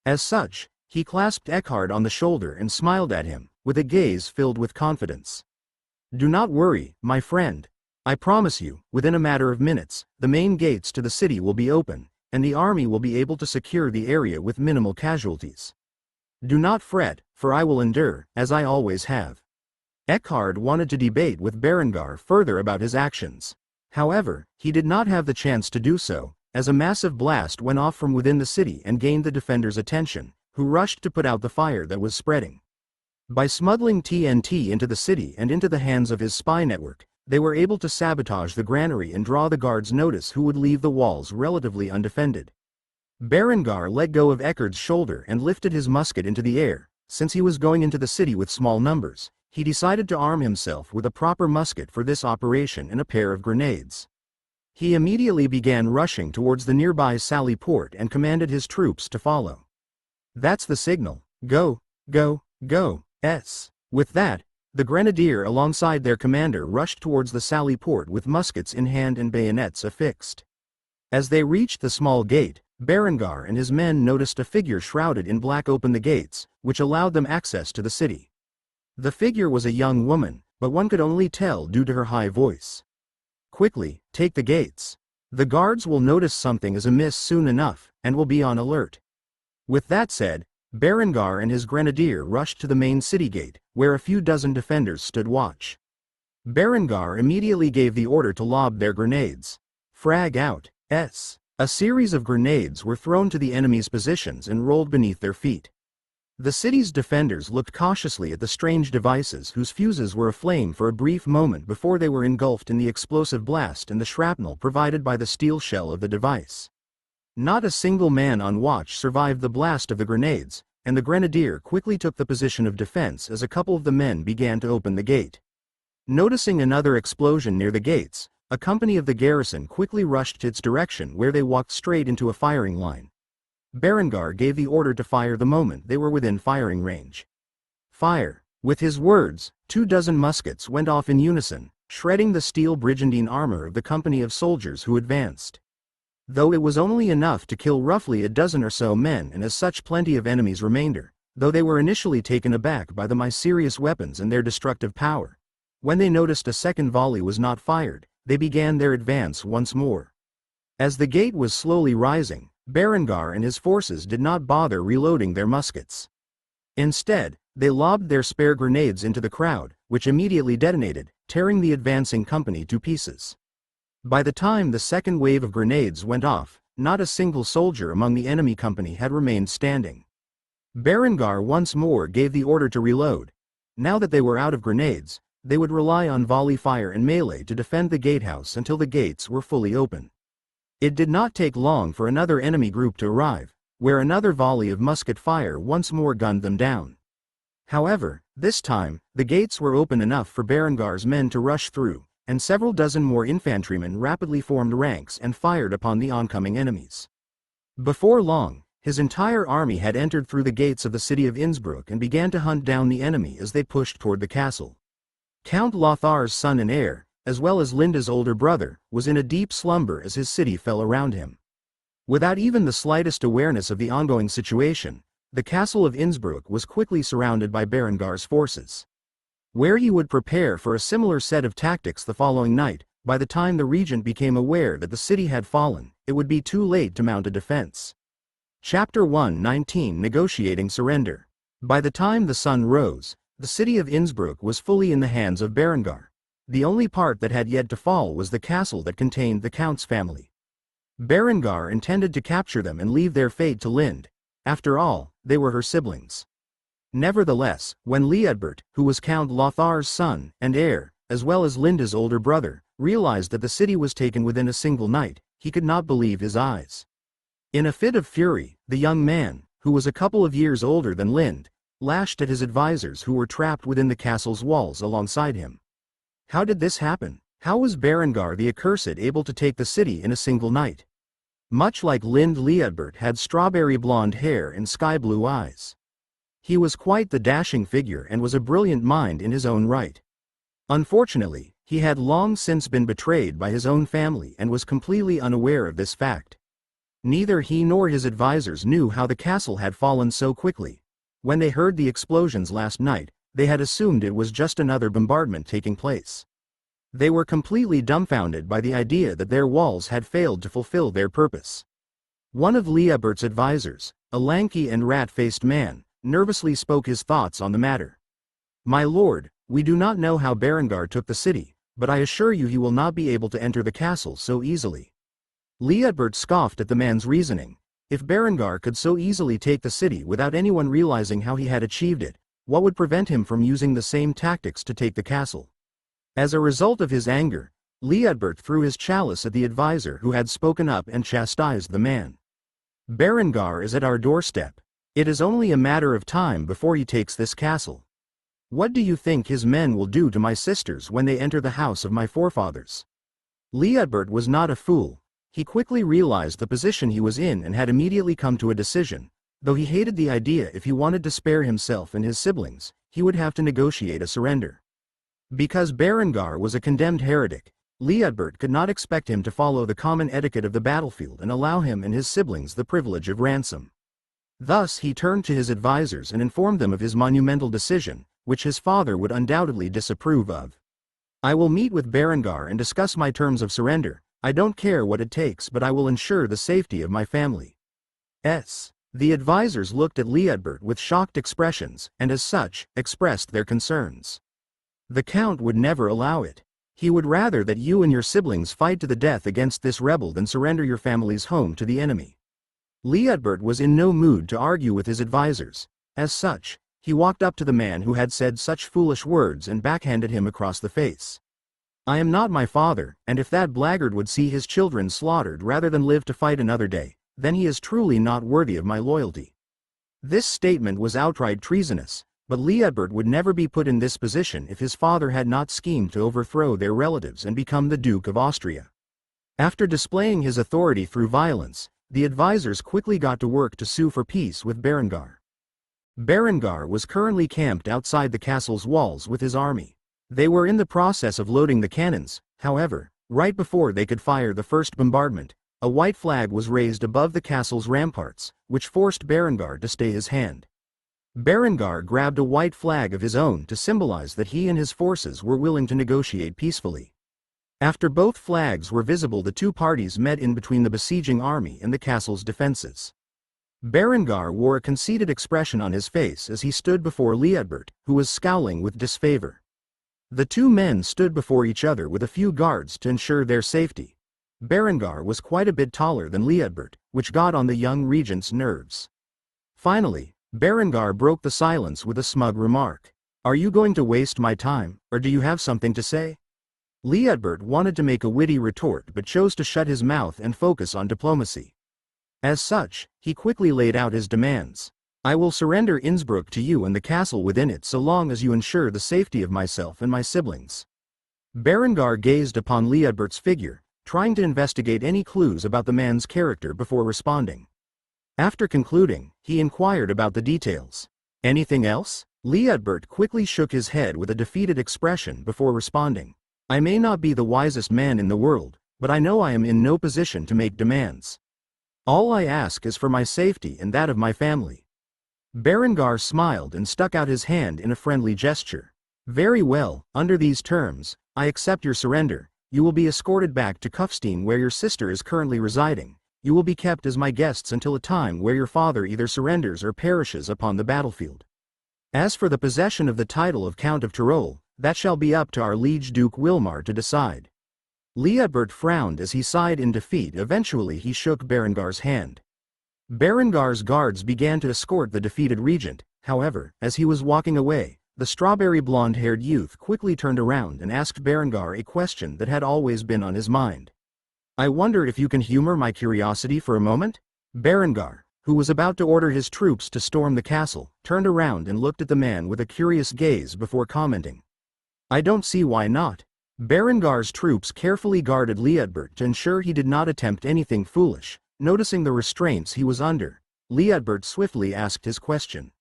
As such, he clasped Eckhard on the shoulder and smiled at him, with a gaze filled with confidence. "Do not worry, my friend. I promise you, within a matter of minutes, the main gates to the city will be open, and the army will be able to secure the area with minimal casualties. Do not fret, for I will endure, as I always have." Eckhard wanted to debate with Berengar further about his actions. However, he did not have the chance to do so, as a massive blast went off from within the city and gained the defenders' attention, who rushed to put out the fire that was spreading. By smuggling TNT into the city and into the hands of his spy network, they were able to sabotage the granary and draw the guards' notice, who would leave the walls relatively undefended. Berengar let go of Eckhard's shoulder and lifted his musket into the air. Since he was going into the city with small numbers, he decided to arm himself with a proper musket for this operation and a pair of grenades. He immediately began rushing towards the nearby sally port and commanded his troops to follow. "That's the signal. Go, go, go." With that, the grenadier alongside their commander rushed towards the sally port with muskets in hand and bayonets affixed. As they reached the small gate, Berengar and his men noticed a figure shrouded in black open the gates, which allowed them access to the city. The figure was a young woman, but one could only tell due to her high voice. "Quickly, take the gates. The guards will notice something is amiss soon enough, and will be on alert." With that said, Berengar and his grenadier rushed to the main city gate, where a few dozen defenders stood watch. Berengar immediately gave the order to lob their grenades. Frag out. A series of grenades were thrown to the enemy's positions and rolled beneath their feet. The city's defenders looked cautiously at the strange devices, whose fuses were aflame for a brief moment before they were engulfed in the explosive blast and the shrapnel provided by the steel shell of the device. Not a single man on watch survived the blast of the grenades, and the grenadier quickly took the position of defense as a couple of the men began to open the gate. Noticing another explosion near the gates, a company of the garrison quickly rushed to its direction, where they walked straight into a firing line. Berengar gave the order to fire the moment they were within firing range. Fire! With his words, 24 muskets went off in unison, shredding the steel Byzantine armor of the company of soldiers who advanced. Though it was only enough to kill roughly a dozen or so men, and as such plenty of enemies remainder, though they were initially taken aback by the mysterious weapons and their destructive power. When they noticed a second volley was not fired, they began their advance once more. As the gate was slowly rising, Berengar and his forces did not bother reloading their muskets. Instead, they lobbed their spare grenades into the crowd, which immediately detonated, tearing the advancing company to pieces. By the time the second wave of grenades went off, not a single soldier among the enemy company had remained standing. Berengar once more gave the order to reload. Now that they were out of grenades, they would rely on volley fire and melee to defend the gatehouse until the gates were fully open. It did not take long for another enemy group to arrive, where another volley of musket fire once more gunned them down. However, this time, the gates were open enough for Berengar's men to rush through, and several dozen more infantrymen rapidly formed ranks and fired upon the oncoming enemies. Before long, his entire army had entered through the gates of the city of Innsbruck and began to hunt down the enemy as they pushed toward the castle. Count Lothar's son and heir, as well as Linda's older brother, was in a deep slumber as his city fell around him. Without even the slightest awareness of the ongoing situation, the castle of Innsbruck was quickly surrounded by Berengar's forces. Where he would prepare for a similar set of tactics the following night, by the time the regent became aware that the city had fallen, it would be too late to mount a defense. Chapter 119 Negotiating Surrender. By the time the sun rose, the city of Innsbruck was fully in the hands of Berengar. The only part that had yet to fall was the castle that contained the count's family. Berengar intended to capture them and leave their fate to Lind. After all, they were her siblings. Nevertheless, when Liudbert, who was Count Lothar's son and heir, as well as Linda's older brother, realized that the city was taken within a single night, he could not believe his eyes. In a fit of fury, the young man, who was a couple of years older than Lind, lashed at his advisors who were trapped within the castle's walls alongside him. How did this happen? How was Berengar the Accursed able to take the city in a single night? Much like Lind, Liudbert had strawberry blonde hair and sky-blue eyes. He was quite the dashing figure and was a brilliant mind in his own right. Unfortunately, he had long since been betrayed by his own family and was completely unaware of this fact. Neither he nor his advisors knew how the castle had fallen so quickly. When they heard the explosions last night, they had assumed it was just another bombardment taking place. They were completely dumbfounded by the idea that their walls had failed to fulfill their purpose. One of Liudbert's advisors, a lanky and rat-faced man, nervously spoke his thoughts on the matter. "My lord, we do not know how Berengar took the city, but I assure you he will not be able to enter the castle so easily." Liudbert scoffed at the man's reasoning. If Berengar could so easily take the city without anyone realizing how he had achieved it, what would prevent him from using the same tactics to take the castle? As a result of his anger, Liudbert threw his chalice at the advisor who had spoken up and chastised the man. "Berengar is at our doorstep. It is only a matter of time before he takes this castle. What do you think his men will do to my sisters when they enter the house of my forefathers?" Liudbert was not a fool. He quickly realized the position he was in and had immediately come to a decision. Though he hated the idea, if he wanted to spare himself and his siblings, he would have to negotiate a surrender. Because Berengar was a condemned heretic, Liudbert could not expect him to follow the common etiquette of the battlefield and allow him and his siblings the privilege of ransom. Thus he turned to his advisors and informed them of his monumental decision, which his father would undoubtedly disapprove of. "I will meet with Berengar and discuss my terms of surrender. I don't care what it takes, but I will ensure the safety of my family." The advisors looked at Liudbert with shocked expressions, and as such, expressed their concerns. "The Count would never allow it. He would rather that you and your siblings fight to the death against this rebel than surrender your family's home to the enemy." Liudbert was in no mood to argue with his advisors. As such, he walked up to the man who had said such foolish words and backhanded him across the face. "I am not my father, and if that blackguard would see his children slaughtered rather than live to fight another day, then he is truly not worthy of my loyalty." This statement was outright treasonous, but Liudbert would never be put in this position if his father had not schemed to overthrow their relatives and become the Duke of Austria. After displaying his authority through violence, the advisors quickly got to work to sue for peace with Berengar. Berengar was currently camped outside the castle's walls with his army. They were in the process of loading the cannons. However, right before they could fire the first bombardment, a white flag was raised above the castle's ramparts, which forced Berengar to stay his hand. Berengar grabbed a white flag of his own to symbolize that he and his forces were willing to negotiate peacefully. After both flags were visible, the two parties met in between the besieging army and the castle's defenses. Berengar wore a conceited expression on his face as he stood before Liudbert, who was scowling with disfavor. The two men stood before each other with a few guards to ensure their safety. Berengar was quite a bit taller than Liudbert, which got on the young regent's nerves. Finally, Berengar broke the silence with a smug remark. "Are you going to waste my time, or do you have something to say?" Liudbert wanted to make a witty retort but chose to shut his mouth and focus on diplomacy. As such, he quickly laid out his demands. "I will surrender Innsbruck to you and the castle within it so long as you ensure the safety of myself and my siblings." Berengar gazed upon Liudbert's figure, trying to investigate any clues about the man's character before responding. After concluding, he inquired about the details. "Anything else?" Liudbert quickly shook his head with a defeated expression before responding. "I may not be the wisest man in the world, but I know I am in no position to make demands. All I ask is for my safety and that of my family." Berengar smiled and stuck out his hand in a friendly gesture. "Very well, under these terms, I accept your surrender. You will be escorted back to Kufstein where your sister is currently residing. You will be kept as my guests until a time where your father either surrenders or perishes upon the battlefield. As for the possession of the title of Count of Tyrol, that shall be up to our liege Duke Wilmar to decide." Liudbert frowned as he sighed in defeat. Eventually he shook Berengar's hand. Berengar's guards began to escort the defeated regent. However, as he was walking away, the strawberry blonde-haired youth quickly turned around and asked Berengar a question that had always been on his mind. "I wonder if you can humor my curiosity for a moment?" Berengar, who was about to order his troops to storm the castle, turned around and looked at the man with a curious gaze before commenting. "I don't see why not." Berengar's troops carefully guarded Liudbert to ensure he did not attempt anything foolish. Noticing the restraints he was under, Liudbert swiftly asked his question.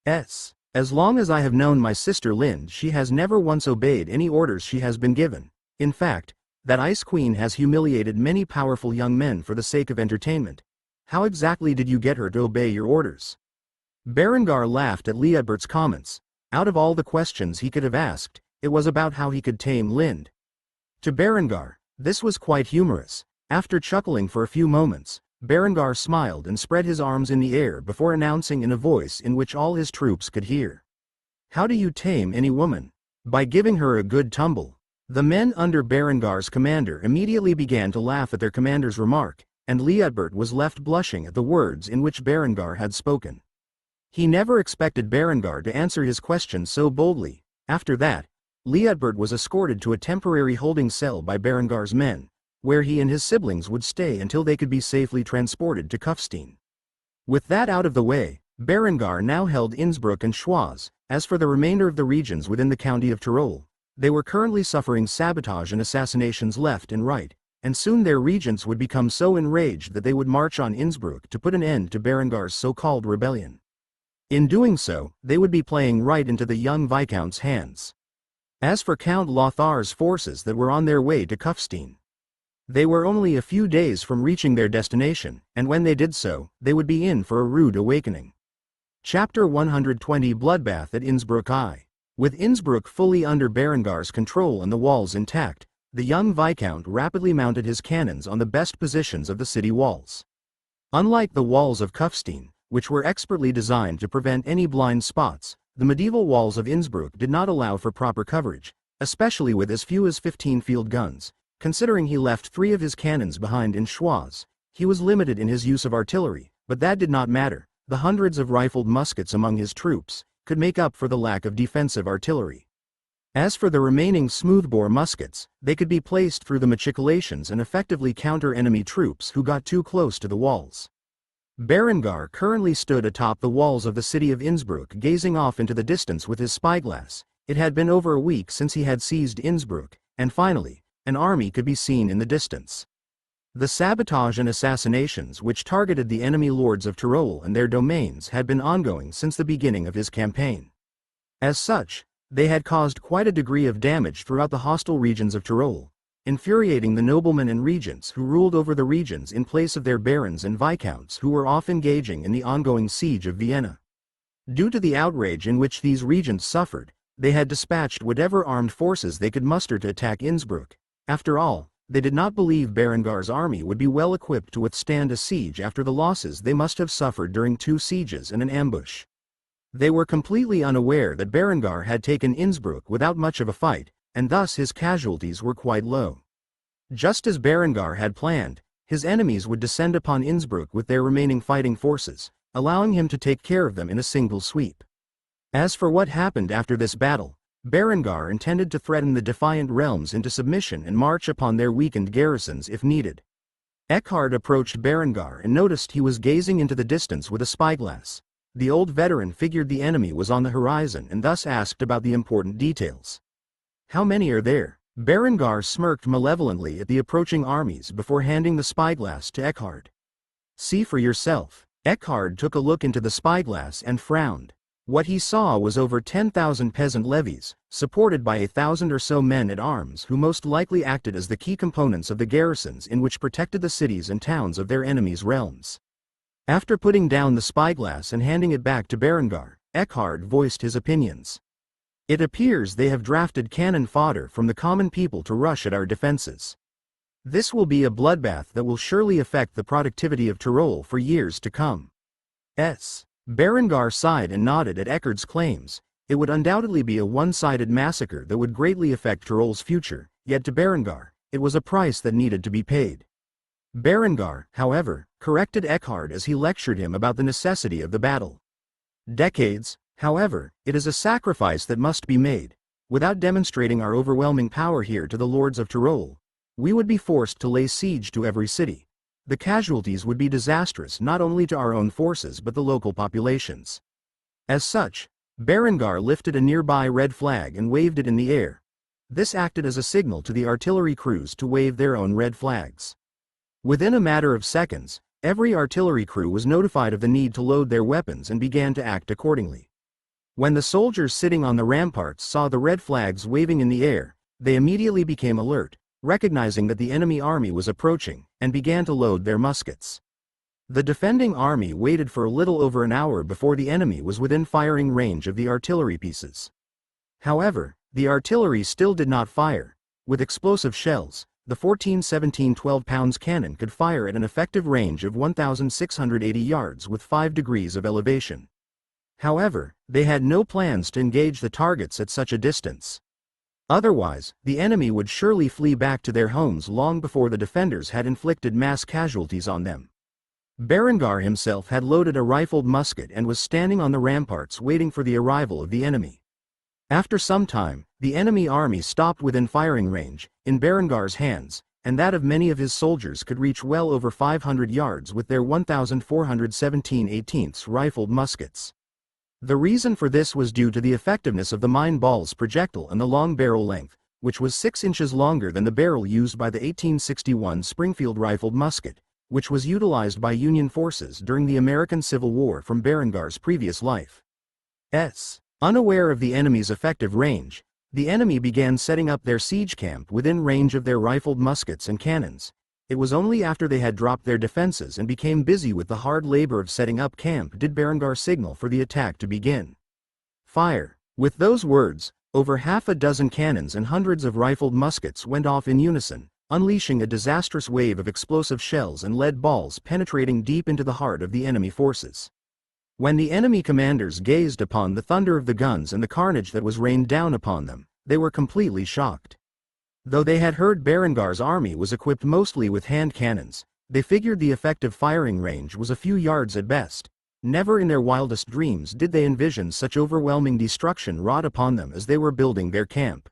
"As long as I have known my sister Lind, she has never once obeyed any orders she has been given. In fact, that Ice Queen has humiliated many powerful young men for the sake of entertainment. How exactly did you get her to obey your orders?" Berengar laughed at Liudbert's comments. Out of all the questions he could have asked, it was about how he could tame Lind. To Berengar, this was quite humorous. After chuckling for a few moments, Berengar smiled and spread his arms in the air before announcing in a voice in which all his troops could hear. "How do you tame any woman?" "By giving her a good tumble." The men under Berengar's commander immediately began to laugh at their commander's remark, and Liudbert was left blushing at the words in which Berengar had spoken. He never expected Berengar to answer his question so boldly. After that, Liudbert was escorted to a temporary holding cell by Berengar's men, where he and his siblings would stay until they could be safely transported to Kufstein. With that out of the way, Berengar now held Innsbruck and Schwaz. As for the remainder of the regions within the county of Tyrol, they were currently suffering sabotage and assassinations left and right, and soon their regents would become so enraged that they would march on Innsbruck to put an end to Berengar's so-called rebellion. In doing so, they would be playing right into the young Viscount's hands. As for Count Lothar's forces that were on their way to Kufstein, they were only a few days from reaching their destination, and when they did so, they would be in for a rude awakening. Chapter 120 Bloodbath at Innsbruck I. With Innsbruck fully under Berengar's control and the walls intact, the young Viscount rapidly mounted his cannons on the best positions of the city walls. Unlike the walls of Kufstein, which were expertly designed to prevent any blind spots, the medieval walls of Innsbruck did not allow for proper coverage, especially with as few as 15 field guns. Considering he left 3 of his cannons behind in Schwaz, he was limited in his use of artillery, but that did not matter. The hundreds of rifled muskets among his troops could make up for the lack of defensive artillery. As for the remaining smoothbore muskets, they could be placed through the machicolations and effectively counter enemy troops who got too close to the walls. Berengar currently stood atop the walls of the city of Innsbruck, gazing off into the distance with his spyglass. It had been over a week since he had seized Innsbruck, and finally, an army could be seen in the distance. The sabotage and assassinations which targeted the enemy lords of Tyrol and their domains had been ongoing since the beginning of his campaign. As such, they had caused quite a degree of damage throughout the hostile regions of Tyrol, infuriating the noblemen and regents who ruled over the regions in place of their barons and viscounts who were off engaging in the ongoing siege of Vienna. Due to the outrage in which these regents suffered, they had dispatched whatever armed forces they could muster to attack Innsbruck. After all, they did not believe Berengar's army would be well equipped to withstand a siege after the losses they must have suffered during 2 sieges and an ambush. They were completely unaware that Berengar had taken Innsbruck without much of a fight, and thus his casualties were quite low. Just as Berengar had planned, his enemies would descend upon Innsbruck with their remaining fighting forces, allowing him to take care of them in a single sweep. As for what happened after this battle, Berengar intended to threaten the defiant realms into submission and march upon their weakened garrisons if needed. Eckhard approached Berengar and noticed he was gazing into the distance with a spyglass. The old veteran figured the enemy was on the horizon and thus asked about the important details. "How many are there?" Berengar smirked malevolently at the approaching armies before handing the spyglass to Eckhard. "See for yourself." Eckhard took a look into the spyglass and frowned. What he saw was over 10,000 peasant levies, supported by 1,000 or so men-at-arms who most likely acted as the key components of the garrisons in which protected the cities and towns of their enemies' realms. After putting down the spyglass and handing it back to Berengar, Eckhard voiced his opinions. "It appears they have drafted cannon fodder from the common people to rush at our defenses. This will be a bloodbath that will surely affect the productivity of Tyrol for years to come." Berengar sighed and nodded at Eckhard's claims. It would undoubtedly be a one-sided massacre that would greatly affect Tyrol's future, yet to Berengar, it was a price that needed to be paid. Berengar, however, corrected Eckhard as he lectured him about the necessity of the battle. "Decades, however, it is a sacrifice that must be made. Without demonstrating our overwhelming power here to the lords of Tyrol, we would be forced to lay siege to every city. The casualties would be disastrous not only to our own forces but the local populations." As such, Berengar lifted a nearby red flag and waved it in the air. This acted as a signal to the artillery crews to wave their own red flags. Within a matter of seconds, every artillery crew was notified of the need to load their weapons and began to act accordingly. When the soldiers sitting on the ramparts saw the red flags waving in the air, they immediately became alert, recognizing that the enemy army was approaching, and began to load their muskets. The defending army waited for a little over an hour before the enemy was within firing range of the artillery pieces. However, the artillery still did not fire. With explosive shells, the 14-17 12-pounds cannon could fire at an effective range of 1,680 yards with 5 degrees of elevation. However, they had no plans to engage the targets at such a distance. Otherwise, the enemy would surely flee back to their homes long before the defenders had inflicted mass casualties on them. Berengar himself had loaded a rifled musket and was standing on the ramparts waiting for the arrival of the enemy. After some time, the enemy army stopped within firing range, in Berengar's hands, and that of many of his soldiers could reach well over 500 yards with their 1,417 18th rifled muskets. The reason for this was due to the effectiveness of the mine ball's projectile and the long barrel length, which was 6 inches longer than the barrel used by the 1861 Springfield rifled musket, which was utilized by Union forces during the American Civil War from Berengar's previous life. Unaware of the enemy's effective range, the enemy began setting up their siege camp within range of their rifled muskets and cannons. It was only after they had dropped their defenses and became busy with the hard labor of setting up camp did Berengar signal for the attack to begin. "Fire!" With those words, over half a dozen cannons and hundreds of rifled muskets went off in unison, unleashing a disastrous wave of explosive shells and lead balls penetrating deep into the heart of the enemy forces. When the enemy commanders gazed upon the thunder of the guns and the carnage that was rained down upon them, they were completely shocked. Though they had heard Berengar's army was equipped mostly with hand cannons, they figured the effective firing range was a few yards at best. Never in their wildest dreams did they envision such overwhelming destruction wrought upon them as they were building their camp.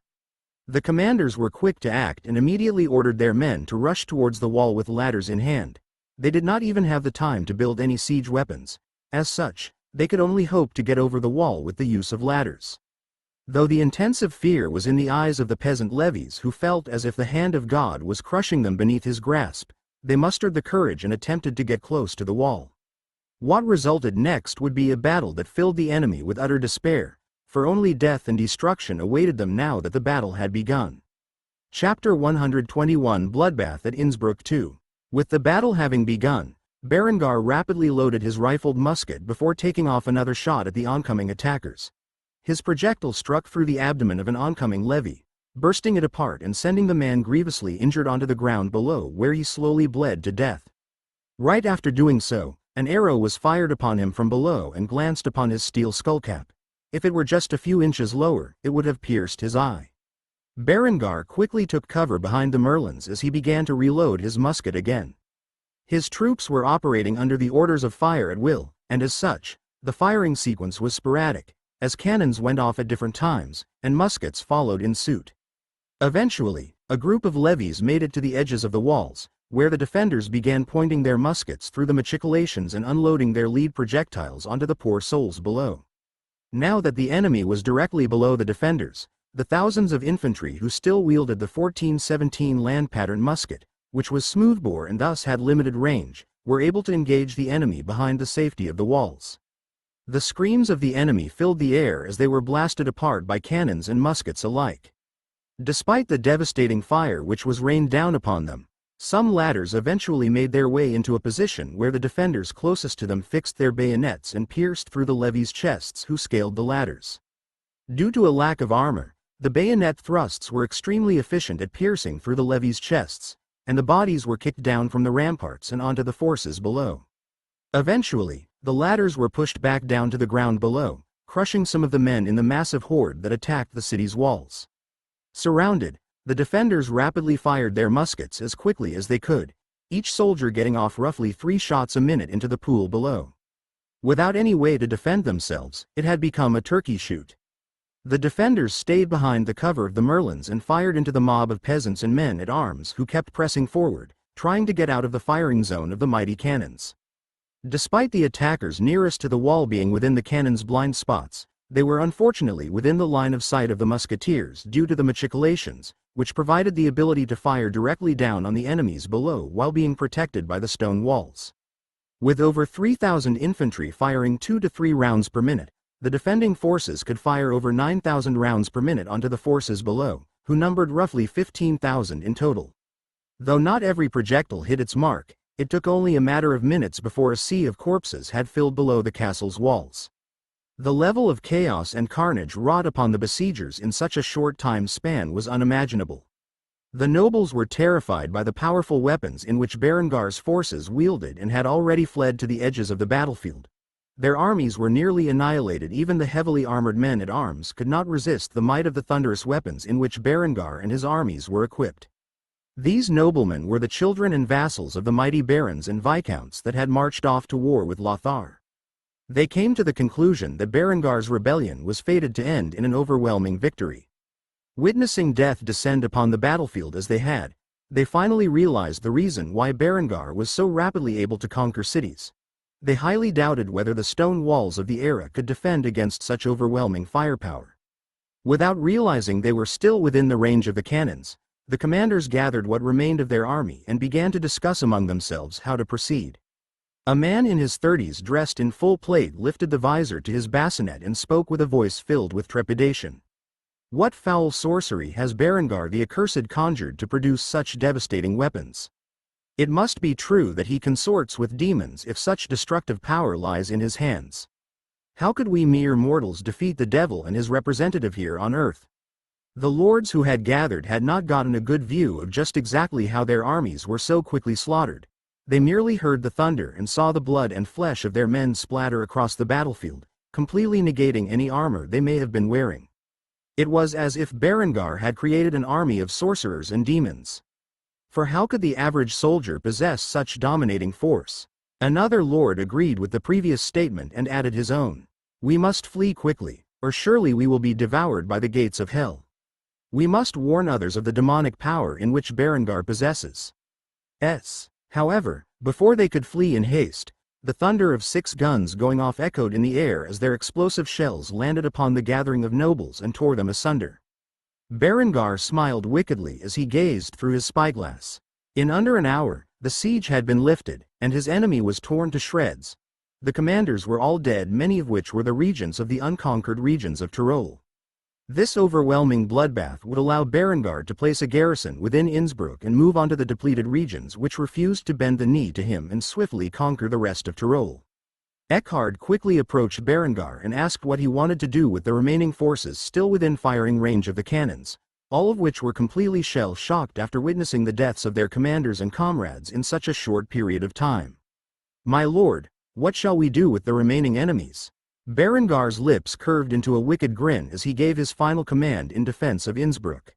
The commanders were quick to act and immediately ordered their men to rush towards the wall with ladders in hand. They did not even have the time to build any siege weapons. As such, they could only hope to get over the wall with the use of ladders. Though the intensive fear was in the eyes of the peasant levies who felt as if the hand of God was crushing them beneath his grasp, they mustered the courage and attempted to get close to the wall. What resulted next would be a battle that filled the enemy with utter despair, for only death and destruction awaited them now that the battle had begun. Chapter 121 Bloodbath at Innsbruck II. With the battle having begun, Berengar rapidly loaded his rifled musket before taking off another shot at the oncoming attackers. His projectile struck through the abdomen of an oncoming levy, bursting it apart and sending the man grievously injured onto the ground below, where he slowly bled to death. Right after doing so, an arrow was fired upon him from below and glanced upon his steel skullcap. If it were just a few inches lower, it would have pierced his eye. Berengar quickly took cover behind the merlins as he began to reload his musket again. His troops were operating under the orders of fire at will, and as such, the firing sequence was sporadic, as cannons went off at different times, and muskets followed in suit. Eventually, a group of levies made it to the edges of the walls, where the defenders began pointing their muskets through the machicolations and unloading their lead projectiles onto the poor souls below. Now that the enemy was directly below the defenders, the thousands of infantry who still wielded the 1417 land pattern musket, which was smoothbore and thus had limited range, were able to engage the enemy behind the safety of the walls. The screams of the enemy filled the air as they were blasted apart by cannons and muskets alike. Despite the devastating fire which was rained down upon them, some ladders eventually made their way into a position where the defenders closest to them fixed their bayonets and pierced through the levies' chests who scaled the ladders. Due to a lack of armor, the bayonet thrusts were extremely efficient at piercing through the levies' chests, and the bodies were kicked down from the ramparts and onto the forces below. Eventually, the ladders were pushed back down to the ground below, crushing some of the men in the massive horde that attacked the city's walls. Surrounded, the defenders rapidly fired their muskets as quickly as they could, each soldier getting off roughly 3 shots a minute into the pool below. Without any way to defend themselves, it had become a turkey shoot. The defenders stayed behind the cover of the merlins and fired into the mob of peasants and men at arms who kept pressing forward, trying to get out of the firing zone of the mighty cannons. Despite the attackers nearest to the wall being within the cannons' blind spots, they were unfortunately within the line of sight of the musketeers due to the machicolations, which provided the ability to fire directly down on the enemies below while being protected by the stone walls. With over 3,000 infantry firing 2 to 3 rounds per minute, the defending forces could fire over 9,000 rounds per minute onto the forces below, who numbered roughly 15,000 in total. Though not every projectile hit its mark, it took only a matter of minutes before a sea of corpses had filled below the castle's walls. The level of chaos and carnage wrought upon the besiegers in such a short time span was unimaginable. The nobles were terrified by the powerful weapons in which Berengar's forces wielded and had already fled to the edges of the battlefield. Their armies were nearly annihilated. Even the heavily armored men at arms could not resist the might of the thunderous weapons in which Berengar and his armies were equipped. These noblemen were the children and vassals of the mighty barons and viscounts that had marched off to war with Lothar. They came to the conclusion that Berengar's rebellion was fated to end in an overwhelming victory. Witnessing death descend upon the battlefield as they had, they finally realized the reason why Berengar was so rapidly able to conquer cities. They highly doubted whether the stone walls of the era could defend against such overwhelming firepower. Without realizing they were still within the range of the cannons, the commanders gathered what remained of their army and began to discuss among themselves how to proceed. A man in his 30s dressed in full plate lifted the visor to his bassinet and spoke with a voice filled with trepidation. What foul sorcery has Berengar the Accursed conjured to produce such devastating weapons? It must be true that he consorts with demons if such destructive power lies in his hands. How could we mere mortals defeat the devil and his representative here on earth? The lords who had gathered had not gotten a good view of just exactly how their armies were so quickly slaughtered. They merely heard the thunder and saw the blood and flesh of their men splatter across the battlefield, completely negating any armor they may have been wearing. It was as if Berengar had created an army of sorcerers and demons. For how could the average soldier possess such dominating force? Another lord agreed with the previous statement and added his own. We must flee quickly, or surely we will be devoured by the gates of hell. We must warn others of the demonic power in which Berengar possesses. However, before they could flee in haste, the thunder of 6 guns going off echoed in the air as their explosive shells landed upon the gathering of nobles and tore them asunder. Berengar smiled wickedly as he gazed through his spyglass. In under an hour, the siege had been lifted, and his enemy was torn to shreds. The commanders were all dead, many of which were the regents of the unconquered regions of Tyrol. This overwhelming bloodbath would allow Berengar to place a garrison within Innsbruck and move on to the depleted regions which refused to bend the knee to him and swiftly conquer the rest of Tyrol. Eckhard quickly approached Berengar and asked what he wanted to do with the remaining forces still within firing range of the cannons, all of which were completely shell-shocked after witnessing the deaths of their commanders and comrades in such a short period of time. "My lord, what shall we do with the remaining enemies?" Berengar's lips curved into a wicked grin as he gave his final command in defense of Innsbruck.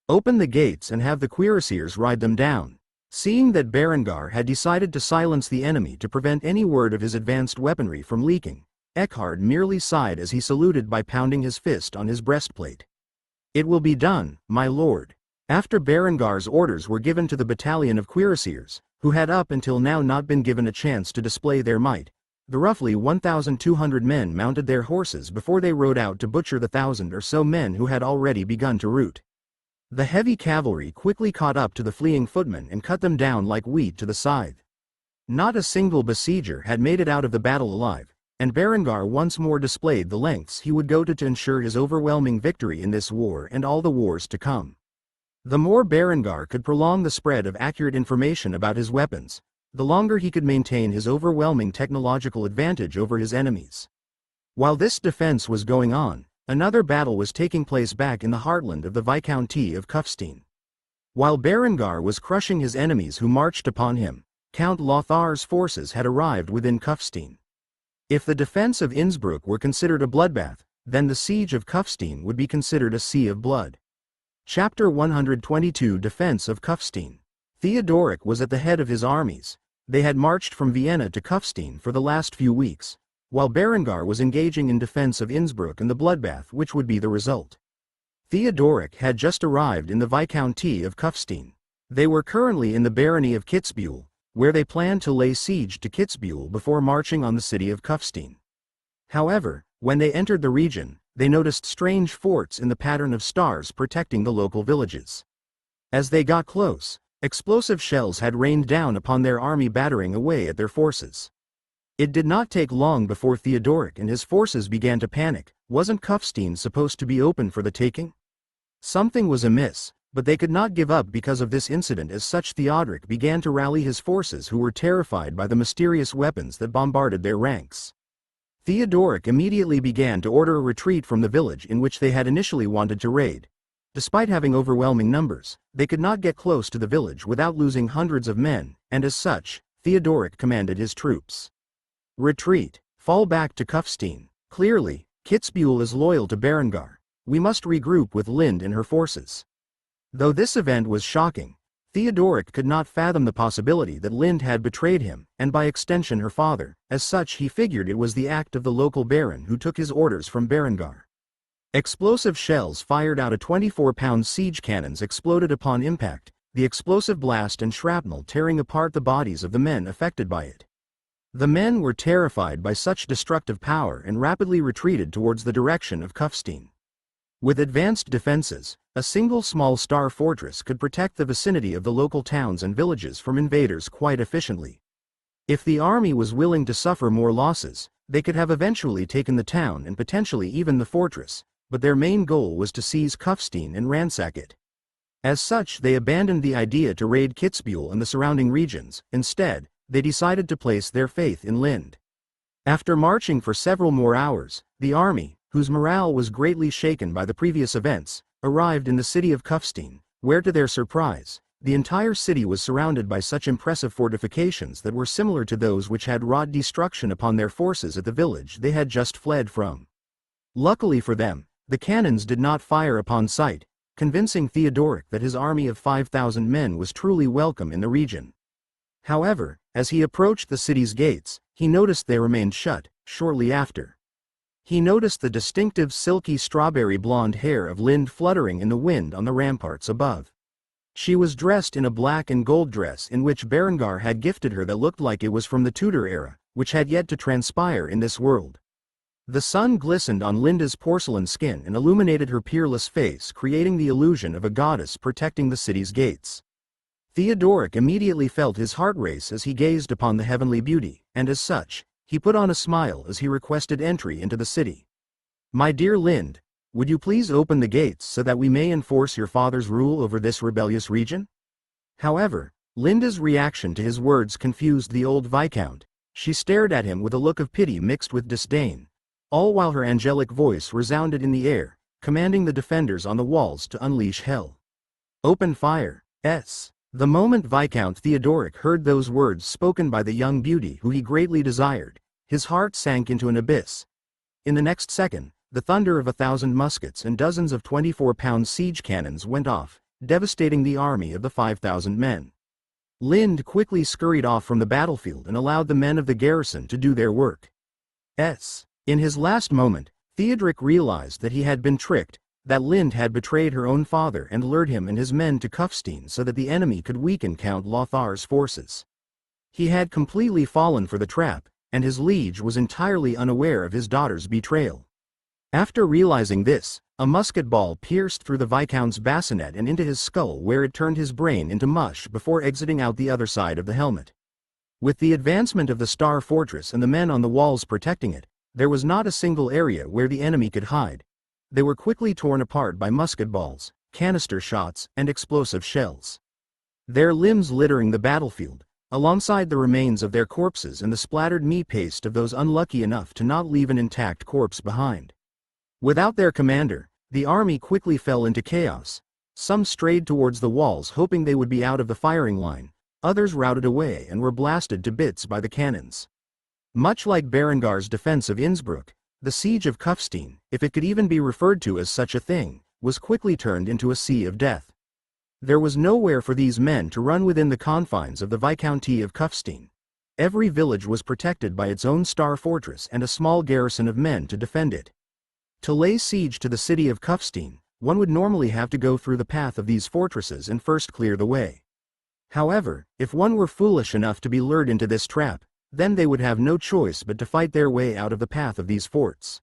Open the gates and have the cuirassiers ride them down. Seeing that Berengar had decided to silence the enemy to prevent any word of his advanced weaponry from leaking, Eckhard merely sighed as he saluted by pounding his fist on his breastplate. "It will be done, my lord." After Berengar's orders were given to the battalion of cuirassiers, who had up until now not been given a chance to display their might, the roughly 1,200 men mounted their horses before they rode out to butcher the 1,000 or so men who had already begun to rout. The heavy cavalry quickly caught up to the fleeing footmen and cut them down like wheat to the scythe. Not a single besieger had made it out of the battle alive, and Berengar once more displayed the lengths he would go to ensure his overwhelming victory in this war and all the wars to come. The more Berengar could prolong the spread of accurate information about his weapons, the longer he could maintain his overwhelming technological advantage over his enemies. While this defense was going on, another battle was taking place back in the heartland of the Viscounty of Kufstein. While Berengar was crushing his enemies who marched upon him, Count Lothar's forces had arrived within Kufstein. If the defense of Innsbruck were considered a bloodbath, then the siege of Kufstein would be considered a sea of blood. Chapter 122 Defense of Kufstein. Theodoric was at the head of his armies. They had marched from Vienna to Kufstein for the last few weeks, while Berengar was engaging in defense of Innsbruck and the bloodbath which would be the result. Theodoric had just arrived in the Viscounty of Kufstein. They were currently in the Barony of Kitzbühel, where they planned to lay siege to Kitzbühel before marching on the city of Kufstein. However, when they entered the region, they noticed strange forts in the pattern of stars protecting the local villages. As they got close, explosive shells had rained down upon their army, battering away at their forces. It did not take long before Theodoric and his forces began to panic. Wasn't Kufstein supposed to be open for the taking? Something was amiss, but they could not give up because of this incident. As such, Theodoric began to rally his forces, who were terrified by the mysterious weapons that bombarded their ranks. Theodoric immediately began to order a retreat from the village in which they had initially wanted to raid. Despite having overwhelming numbers, they could not get close to the village without losing hundreds of men, and as such, Theodoric commanded his troops. "Retreat. Fall back to Kufstein. Clearly, Kitzbühel is loyal to Berengar. We must regroup with Lind and her forces." Though this event was shocking, Theodoric could not fathom the possibility that Lind had betrayed him, and by extension her father. As such, he figured it was the act of the local baron who took his orders from Berengar. Explosive shells fired out of 24-pound siege cannons exploded upon impact, the explosive blast and shrapnel tearing apart the bodies of the men affected by it. The men were terrified by such destructive power and rapidly retreated towards the direction of Kufstein. With advanced defenses, a single small star fortress could protect the vicinity of the local towns and villages from invaders quite efficiently. If the army was willing to suffer more losses, they could have eventually taken the town and potentially even the fortress, but their main goal was to seize Kufstein and ransack it. As such, they abandoned the idea to raid Kitzbühel and the surrounding regions. Instead, they decided to place their faith in Lind. After marching for several more hours, the army, whose morale was greatly shaken by the previous events, arrived in the city of Kufstein, where to their surprise, the entire city was surrounded by such impressive fortifications that were similar to those which had wrought destruction upon their forces at the village they had just fled from. Luckily for them, the cannons did not fire upon sight, convincing Theodoric that his army of 5,000 men was truly welcome in the region. However, As he approached the city's gates, he noticed they remained shut. Shortly after, he noticed the distinctive silky strawberry blonde hair of Lind fluttering in the wind on the ramparts above. She was dressed in a black and gold dress in which Berengar had gifted her that looked like it was from the Tudor era, which had yet to transpire in this world. The sun glistened on Linda's porcelain skin and illuminated her peerless face, creating the illusion of a goddess protecting the city's gates. Theodoric immediately felt his heart race as he gazed upon the heavenly beauty, and as such, he put on a smile as he requested entry into the city. "My dear Lind, would you please open the gates so that we may enforce your father's rule over this rebellious region?" However, Linda's reaction to his words confused the old Viscount. She stared at him with a look of pity mixed with disdain, all while her angelic voice resounded in the air, commanding the defenders on the walls to unleash hell. "Open fire, S." The moment Viscount Theodoric heard those words spoken by the young beauty who he greatly desired, his heart sank into an abyss. In the next second, the thunder of 1,000 muskets and dozens of 24-pound siege cannons went off, devastating the army of the 5,000 men. Lind quickly scurried off from the battlefield and allowed the men of the garrison to do their work. In his last moment, Theodoric realized that he had been tricked, that Lind had betrayed her own father and lured him and his men to Kufstein so that the enemy could weaken Count Lothar's forces. He had completely fallen for the trap, and his liege was entirely unaware of his daughter's betrayal. After realizing this, a musket ball pierced through the Viscount's bassinet and into his skull, where it turned his brain into mush before exiting out the other side of the helmet. With the advancement of the Star Fortress and the men on the walls protecting it, there was not a single area where the enemy could hide. They were quickly torn apart by musket balls, canister shots, and explosive shells. Their limbs littering the battlefield, alongside the remains of their corpses and the splattered meat paste of those unlucky enough to not leave an intact corpse behind. Without their commander, the army quickly fell into chaos. Some strayed towards the walls hoping they would be out of the firing line, others routed away and were blasted to bits by the cannons. Much like Berengar's defense of Innsbruck, the siege of Kufstein, if it could even be referred to as such a thing, was quickly turned into a sea of death. There was nowhere for these men to run within the confines of the Viscounty of Kufstein. Every village was protected by its own star fortress and a small garrison of men to defend it. To lay siege to the city of Kufstein, one would normally have to go through the path of these fortresses and first clear the way. However, if one were foolish enough to be lured into this trap, then they would have no choice but to fight their way out of the path of these forts.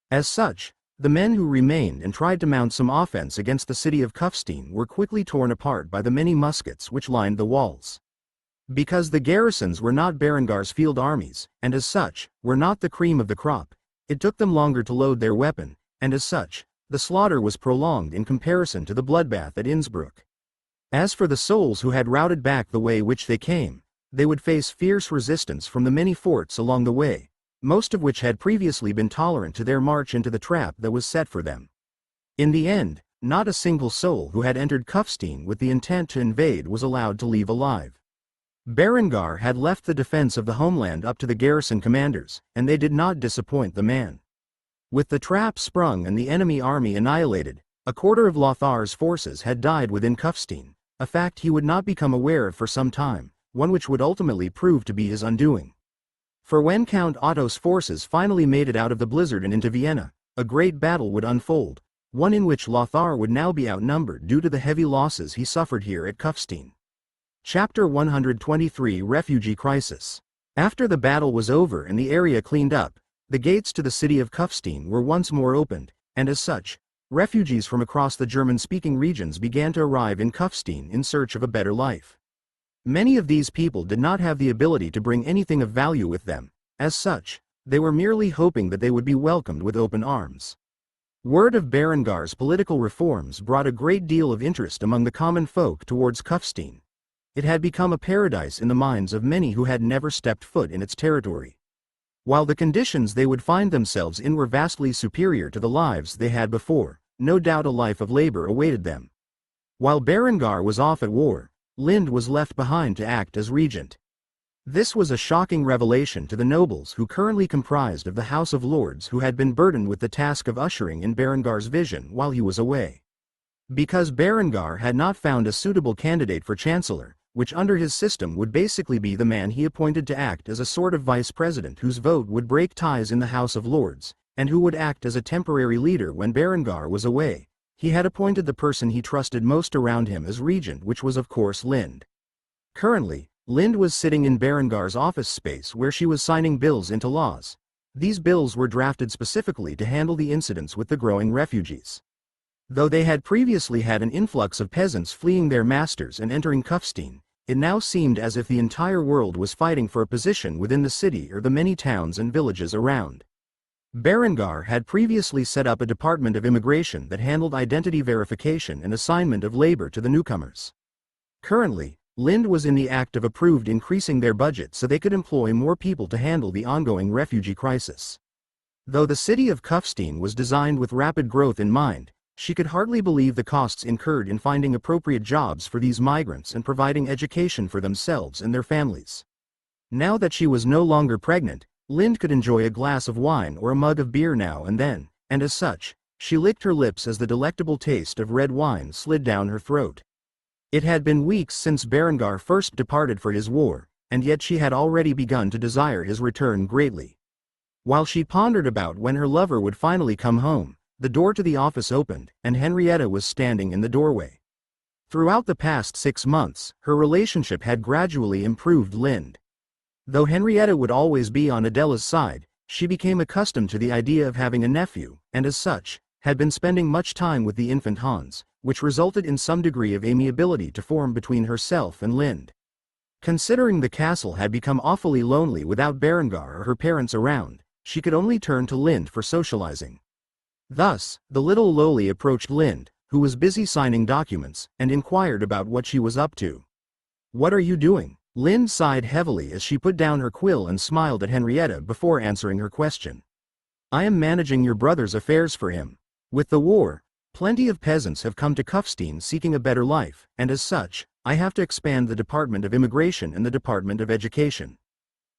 As such, the men who remained and tried to mount some offense against the city of Kufstein were quickly torn apart by the many muskets which lined the walls. Because the garrisons were not Berengar's field armies, and as such, were not the cream of the crop, it took them longer to load their weapon, and as such, the slaughter was prolonged in comparison to the bloodbath at Innsbruck. As for the souls who had routed back the way which they came, they would face fierce resistance from the many forts along the way, most of which had previously been tolerant to their march into the trap that was set for them. In the end, not a single soul who had entered Kufstein with the intent to invade was allowed to leave alive. Berengar had left the defense of the homeland up to the garrison commanders, and they did not disappoint the man. With the trap sprung and the enemy army annihilated, a quarter of Lothar's forces had died within Kufstein, a fact he would not become aware of for some time, one which would ultimately prove to be his undoing. For when Count Otto's forces finally made it out of the blizzard and into Vienna, a great battle would unfold, one in which Lothar would now be outnumbered due to the heavy losses he suffered here at Kufstein. Chapter 123 Refugee Crisis. After the battle was over and the area cleaned up, the gates to the city of Kufstein were once more opened, and as such, refugees from across the German-speaking regions began to arrive in Kufstein in search of a better life. Many of these people did not have the ability to bring anything of value with them. As such, they were merely hoping that they would be welcomed with open arms. Word of Berengar's political reforms brought a great deal of interest among the common folk towards Kufstein. It had become a paradise in the minds of many who had never stepped foot in its territory. While the conditions they would find themselves in were vastly superior to the lives they had before, no doubt a life of labor awaited them. While Berengar was off at war, Lind was left behind to act as regent. This was a shocking revelation to the nobles who currently comprised of the House of Lords who had been burdened with the task of ushering in Berengar's vision while he was away. Because Berengar had not found a suitable candidate for chancellor, which under his system would basically be the man he appointed to act as a sort of vice president whose vote would break ties in the House of Lords, and who would act as a temporary leader when Berengar was away. He had appointed the person he trusted most around him as regent, which was of course Lind. Currently, Lind was sitting in Berengar's office space where she was signing bills into laws. These bills were drafted specifically to handle the incidents with the growing refugees. Though they had previously had an influx of peasants fleeing their masters and entering Kufstein, it now seemed as if the entire world was fighting for a position within the city or the many towns and villages around. Berengar had previously set up a department of immigration that handled identity verification and assignment of labor to the newcomers. Currently, Lind was in the act of increasing their budget so they could employ more people to handle the ongoing refugee crisis. Though the city of Kufstein was designed with rapid growth in mind, she could hardly believe the costs incurred in finding appropriate jobs for these migrants and providing education for themselves and their families. Now that she was no longer pregnant, Lind could enjoy a glass of wine or a mug of beer now and then, and as such, she licked her lips as the delectable taste of red wine slid down her throat. It had been weeks since Berengar first departed for his war, and yet she had already begun to desire his return greatly. While she pondered about when her lover would finally come home, the door to the office opened, and Henrietta was standing in the doorway. Throughout the past 6 months, her relationship had gradually improved Lind. Though Henrietta would always be on Adela's side, she became accustomed to the idea of having a nephew, and as such, had been spending much time with the infant Hans, which resulted in some degree of amiability to form between herself and Lind. Considering the castle had become awfully lonely without Berengar or her parents around, she could only turn to Lind for socializing. Thus, the little lowly approached Lind, who was busy signing documents, and inquired about what she was up to. "What are you doing?" Lind sighed heavily as she put down her quill and smiled at Henrietta before answering her question. "I am managing your brother's affairs for him. With the war, plenty of peasants have come to Kufstein seeking a better life, and as such, I have to expand the Department of Immigration and the Department of Education.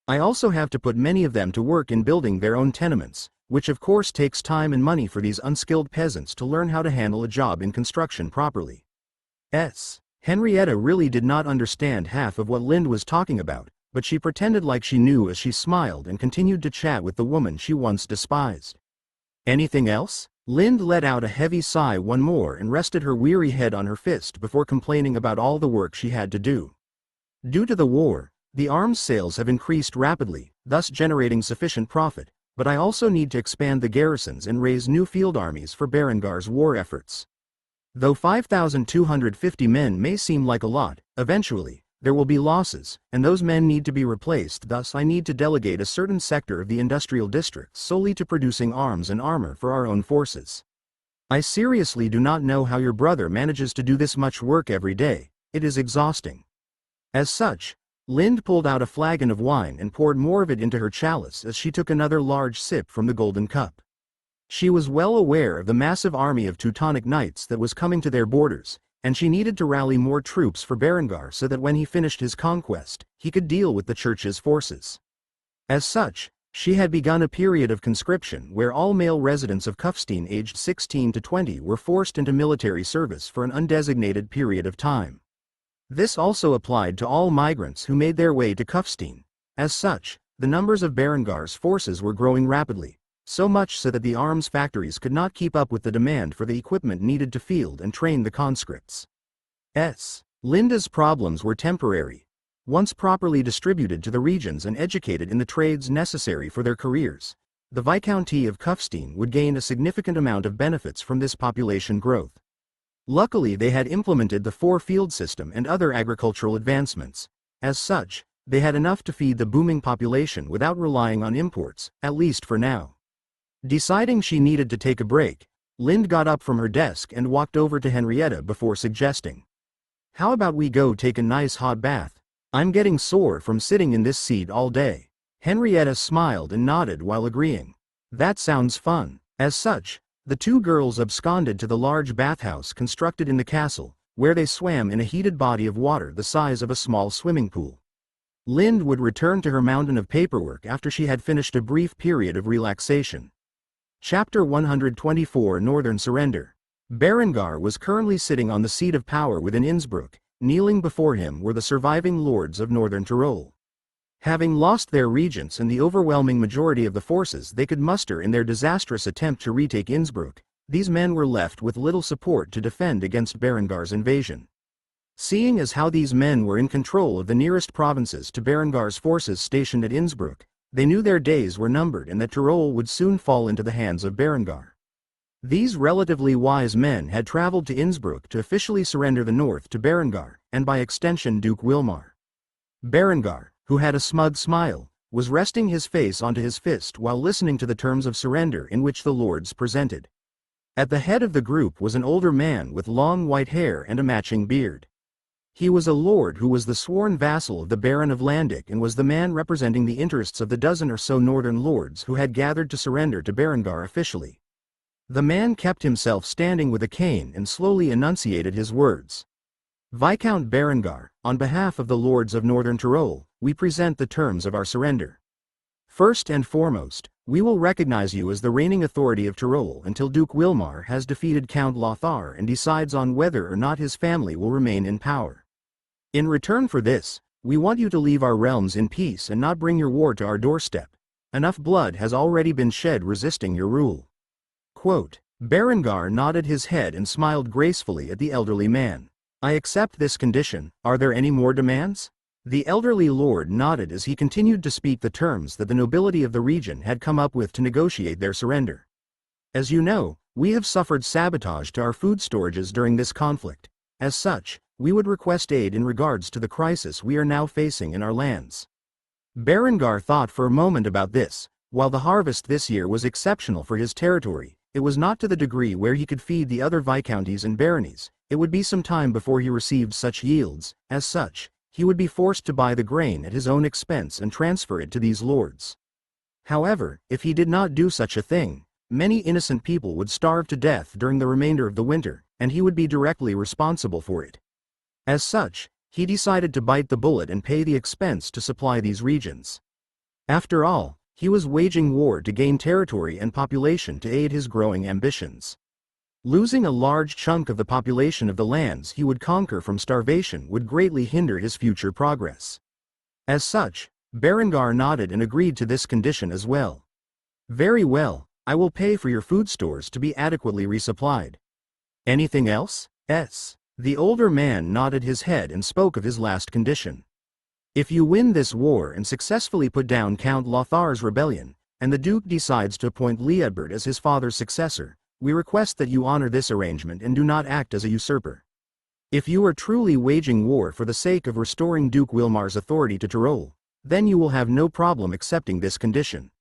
I also have to put many of them to work in building their own tenements, which of course takes time and money for these unskilled peasants to learn how to handle a job in construction properly." Henrietta really did not understand half of what Lind was talking about, but she pretended like she knew as she smiled and continued to chat with the woman she once despised. "Anything else?" Lind let out a heavy sigh one more and rested her weary head on her fist before complaining about all the work she had to do. Due to the war, the arms sales have increased rapidly, thus generating sufficient profit, but I also need to expand the garrisons and raise new field armies for Berengar's war efforts. Though 5,250 men may seem like a lot, eventually, there will be losses, and those men need to be replaced. Thus I need to delegate a certain sector of the industrial district solely to producing arms and armor for our own forces. I seriously do not know how your brother manages to do this much work every day. It is exhausting." As such, Lind pulled out a flagon of wine and poured more of it into her chalice as she took another large sip from the golden cup. She was well aware of the massive army of Teutonic knights that was coming to their borders, and she needed to rally more troops for Berengar so that when he finished his conquest, he could deal with the church's forces. As such, she had begun a period of conscription where all male residents of Kufstein aged 16 to 20 were forced into military service for an undesignated period of time. This also applied to all migrants who made their way to Kufstein. As such, the numbers of Berengar's forces were growing rapidly, so much so that the arms factories could not keep up with the demand for the equipment needed to field and train the conscripts. Linda's problems were temporary. Once properly distributed to the regions and educated in the trades necessary for their careers, the Viscounty of Kufstein would gain a significant amount of benefits from this population growth. Luckily they had implemented the 4-field system and other agricultural advancements. As such, they had enough to feed the booming population without relying on imports, at least for now. Deciding she needed to take a break, Lind got up from her desk and walked over to Henrietta before suggesting, "How about we go take a nice hot bath? I'm getting sore from sitting in this seat all day." Henrietta smiled and nodded while agreeing. "That sounds fun." As such, the two girls absconded to the large bathhouse constructed in the castle, where they swam in a heated body of water the size of a small swimming pool. Lind would return to her mountain of paperwork after she had finished a brief period of relaxation. Chapter 124 Northern Surrender. Berengar was currently sitting on the seat of power within Innsbruck, kneeling before him were the surviving lords of northern Tyrol. Having lost their regents and the overwhelming majority of the forces they could muster in their disastrous attempt to retake Innsbruck, these men were left with little support to defend against Berengar's invasion. Seeing as how these men were in control of the nearest provinces to Berengar's forces stationed at Innsbruck, they knew their days were numbered and that Tyrol would soon fall into the hands of Berengar. These relatively wise men had traveled to Innsbruck to officially surrender the north to Berengar, and by extension Duke Wilmar. Berengar, who had a smug smile, was resting his face onto his fist while listening to the terms of surrender in which the lords presented. At the head of the group was an older man with long white hair and a matching beard. He was a lord who was the sworn vassal of the Baron of Landic and was the man representing the interests of the dozen or so northern lords who had gathered to surrender to Berengar officially. The man kept himself standing with a cane and slowly enunciated his words. Viscount Berengar, on behalf of the lords of northern Tyrol, we present the terms of our surrender. First and foremost, we will recognize you as the reigning authority of Tyrol until Duke Wilmar has defeated Count Lothar and decides on whether or not his family will remain in power. In return for this, we want you to leave our realms in peace and not bring your war to our doorstep. Enough blood has already been shed resisting your rule. Quote, Berengar nodded his head and smiled gracefully at the elderly man. I accept this condition. Are there any more demands? The elderly lord nodded as he continued to speak the terms that the nobility of the region had come up with to negotiate their surrender. As you know, we have suffered sabotage to our food storages during this conflict. As such, we would request aid in regards to the crisis we are now facing in our lands. Berengar thought for a moment about this. While the harvest this year was exceptional for his territory, it was not to the degree where he could feed the other viscounties and baronies. It would be some time before he received such yields. As such, he would be forced to buy the grain at his own expense and transfer it to these lords. However, if he did not do such a thing, many innocent people would starve to death during the remainder of the winter, and he would be directly responsible for it. As such, he decided to bite the bullet and pay the expense to supply these regions. After all, he was waging war to gain territory and population to aid his growing ambitions. Losing a large chunk of the population of the lands he would conquer from starvation would greatly hinder his future progress. As such, Berengar nodded and agreed to this condition as well. Very well, I will pay for your food stores to be adequately resupplied. Anything else? Yes. The older man nodded his head and spoke of his last condition. If you win this war and successfully put down Count Lothar's rebellion, and the Duke decides to appoint Leodbert as his father's successor, we request that you honor this arrangement and do not act as a usurper. If you are truly waging war for the sake of restoring Duke Wilmar's authority to Tyrol, then you will have no problem accepting this condition.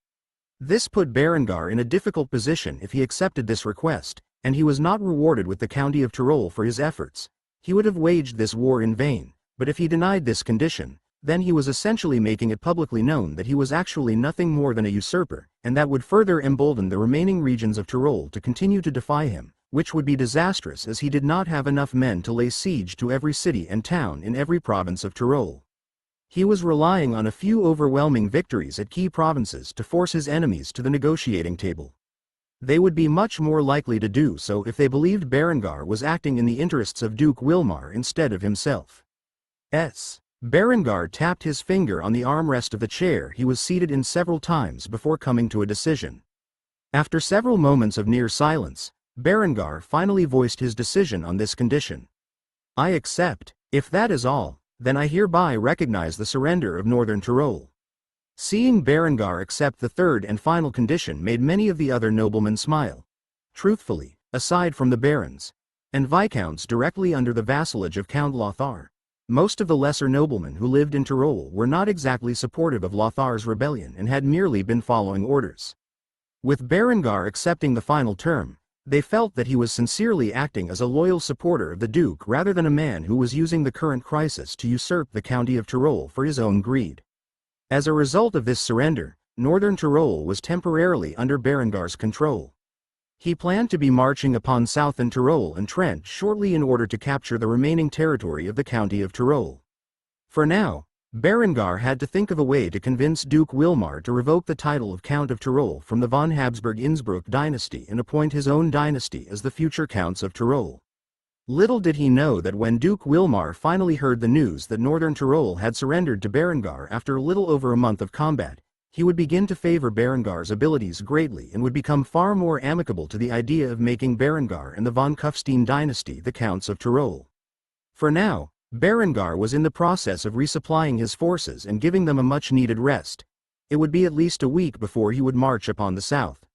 This put Berengar in a difficult position if he accepted this request, and he was not rewarded with the county of Tyrol for his efforts. He would have waged this war in vain, but if he denied this condition, then he was essentially making it publicly known that he was actually nothing more than a usurper, and that would further embolden the remaining regions of Tyrol to continue to defy him, which would be disastrous as he did not have enough men to lay siege to every city and town in every province of Tyrol. He was relying on a few overwhelming victories at key provinces to force his enemies to the negotiating table. They would be much more likely to do so if they believed Berengar was acting in the interests of Duke Wilmar instead of himself. Berengar tapped his finger on the armrest of the chair he was seated in several times before coming to a decision. After several moments of near silence, Berengar finally voiced his decision on this condition. I accept. If that is all, then I hereby recognize the surrender of Northern Tyrol. Seeing Berengar accept the third and final condition made many of the other noblemen smile. Truthfully, aside from the barons and viscounts directly under the vassalage of Count Lothar, most of the lesser noblemen who lived in Tyrol were not exactly supportive of Lothar's rebellion and had merely been following orders. With Berengar accepting the final term, they felt that he was sincerely acting as a loyal supporter of the Duke rather than a man who was using the current crisis to usurp the county of Tyrol for his own greed. As a result of this surrender, Northern Tyrol was temporarily under Berengar's control. He planned to be marching upon Southern Tyrol and Trent shortly in order to capture the remaining territory of the county of Tyrol. For now, Berengar had to think of a way to convince Duke Wilmar to revoke the title of Count of Tyrol from the von Habsburg-Innsbruck dynasty and appoint his own dynasty as the future counts of Tyrol. Little did he know that when Duke Wilmar finally heard the news that northern Tyrol had surrendered to Berengar after a little over a month of combat, he would begin to favor Berengar's abilities greatly and would become far more amicable to the idea of making Berengar and the von Kufstein dynasty the Counts of Tyrol. For now, Berengar was in the process of resupplying his forces and giving them a much-needed rest. It would be at least a week before he would march upon the south.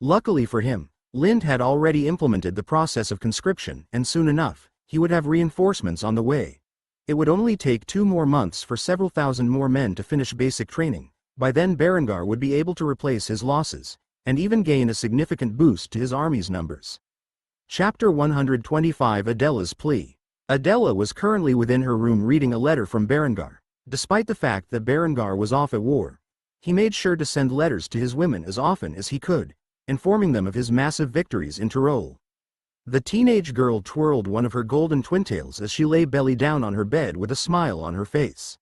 Luckily for him, Lind had already implemented the process of conscription, and soon enough, he would have reinforcements on the way. It would only take 2 more months for several thousand more men to finish basic training. By then Berengar would be able to replace his losses, and even gain a significant boost to his army's numbers. Chapter 125 Adela's Plea. Adela was currently within her room reading a letter from Berengar. Despite the fact that Berengar was off at war, he made sure to send letters to his women as often as he could, informing them of his massive victories in Tyrol. The teenage girl twirled one of her golden twintails as she lay belly down on her bed with a smile on her face.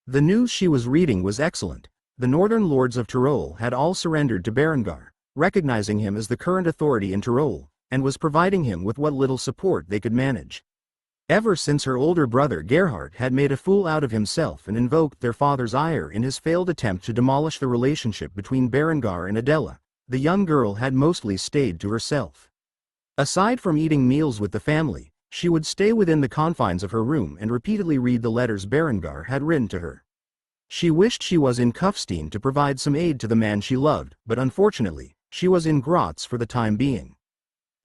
The news she was reading was excellent. The northern lords of Tyrol had all surrendered to Berengar, recognizing him as the current authority in Tyrol, and was providing him with what little support they could manage. Ever since her older brother Gerhard had made a fool out of himself and invoked their father's ire in his failed attempt to demolish the relationship between Berengar and Adela, the young girl had mostly stayed to herself. Aside from eating meals with the family, she would stay within the confines of her room and repeatedly read the letters Berengar had written to her. She wished she was in Kufstein to provide some aid to the man she loved, but unfortunately, she was in Graz for the time being.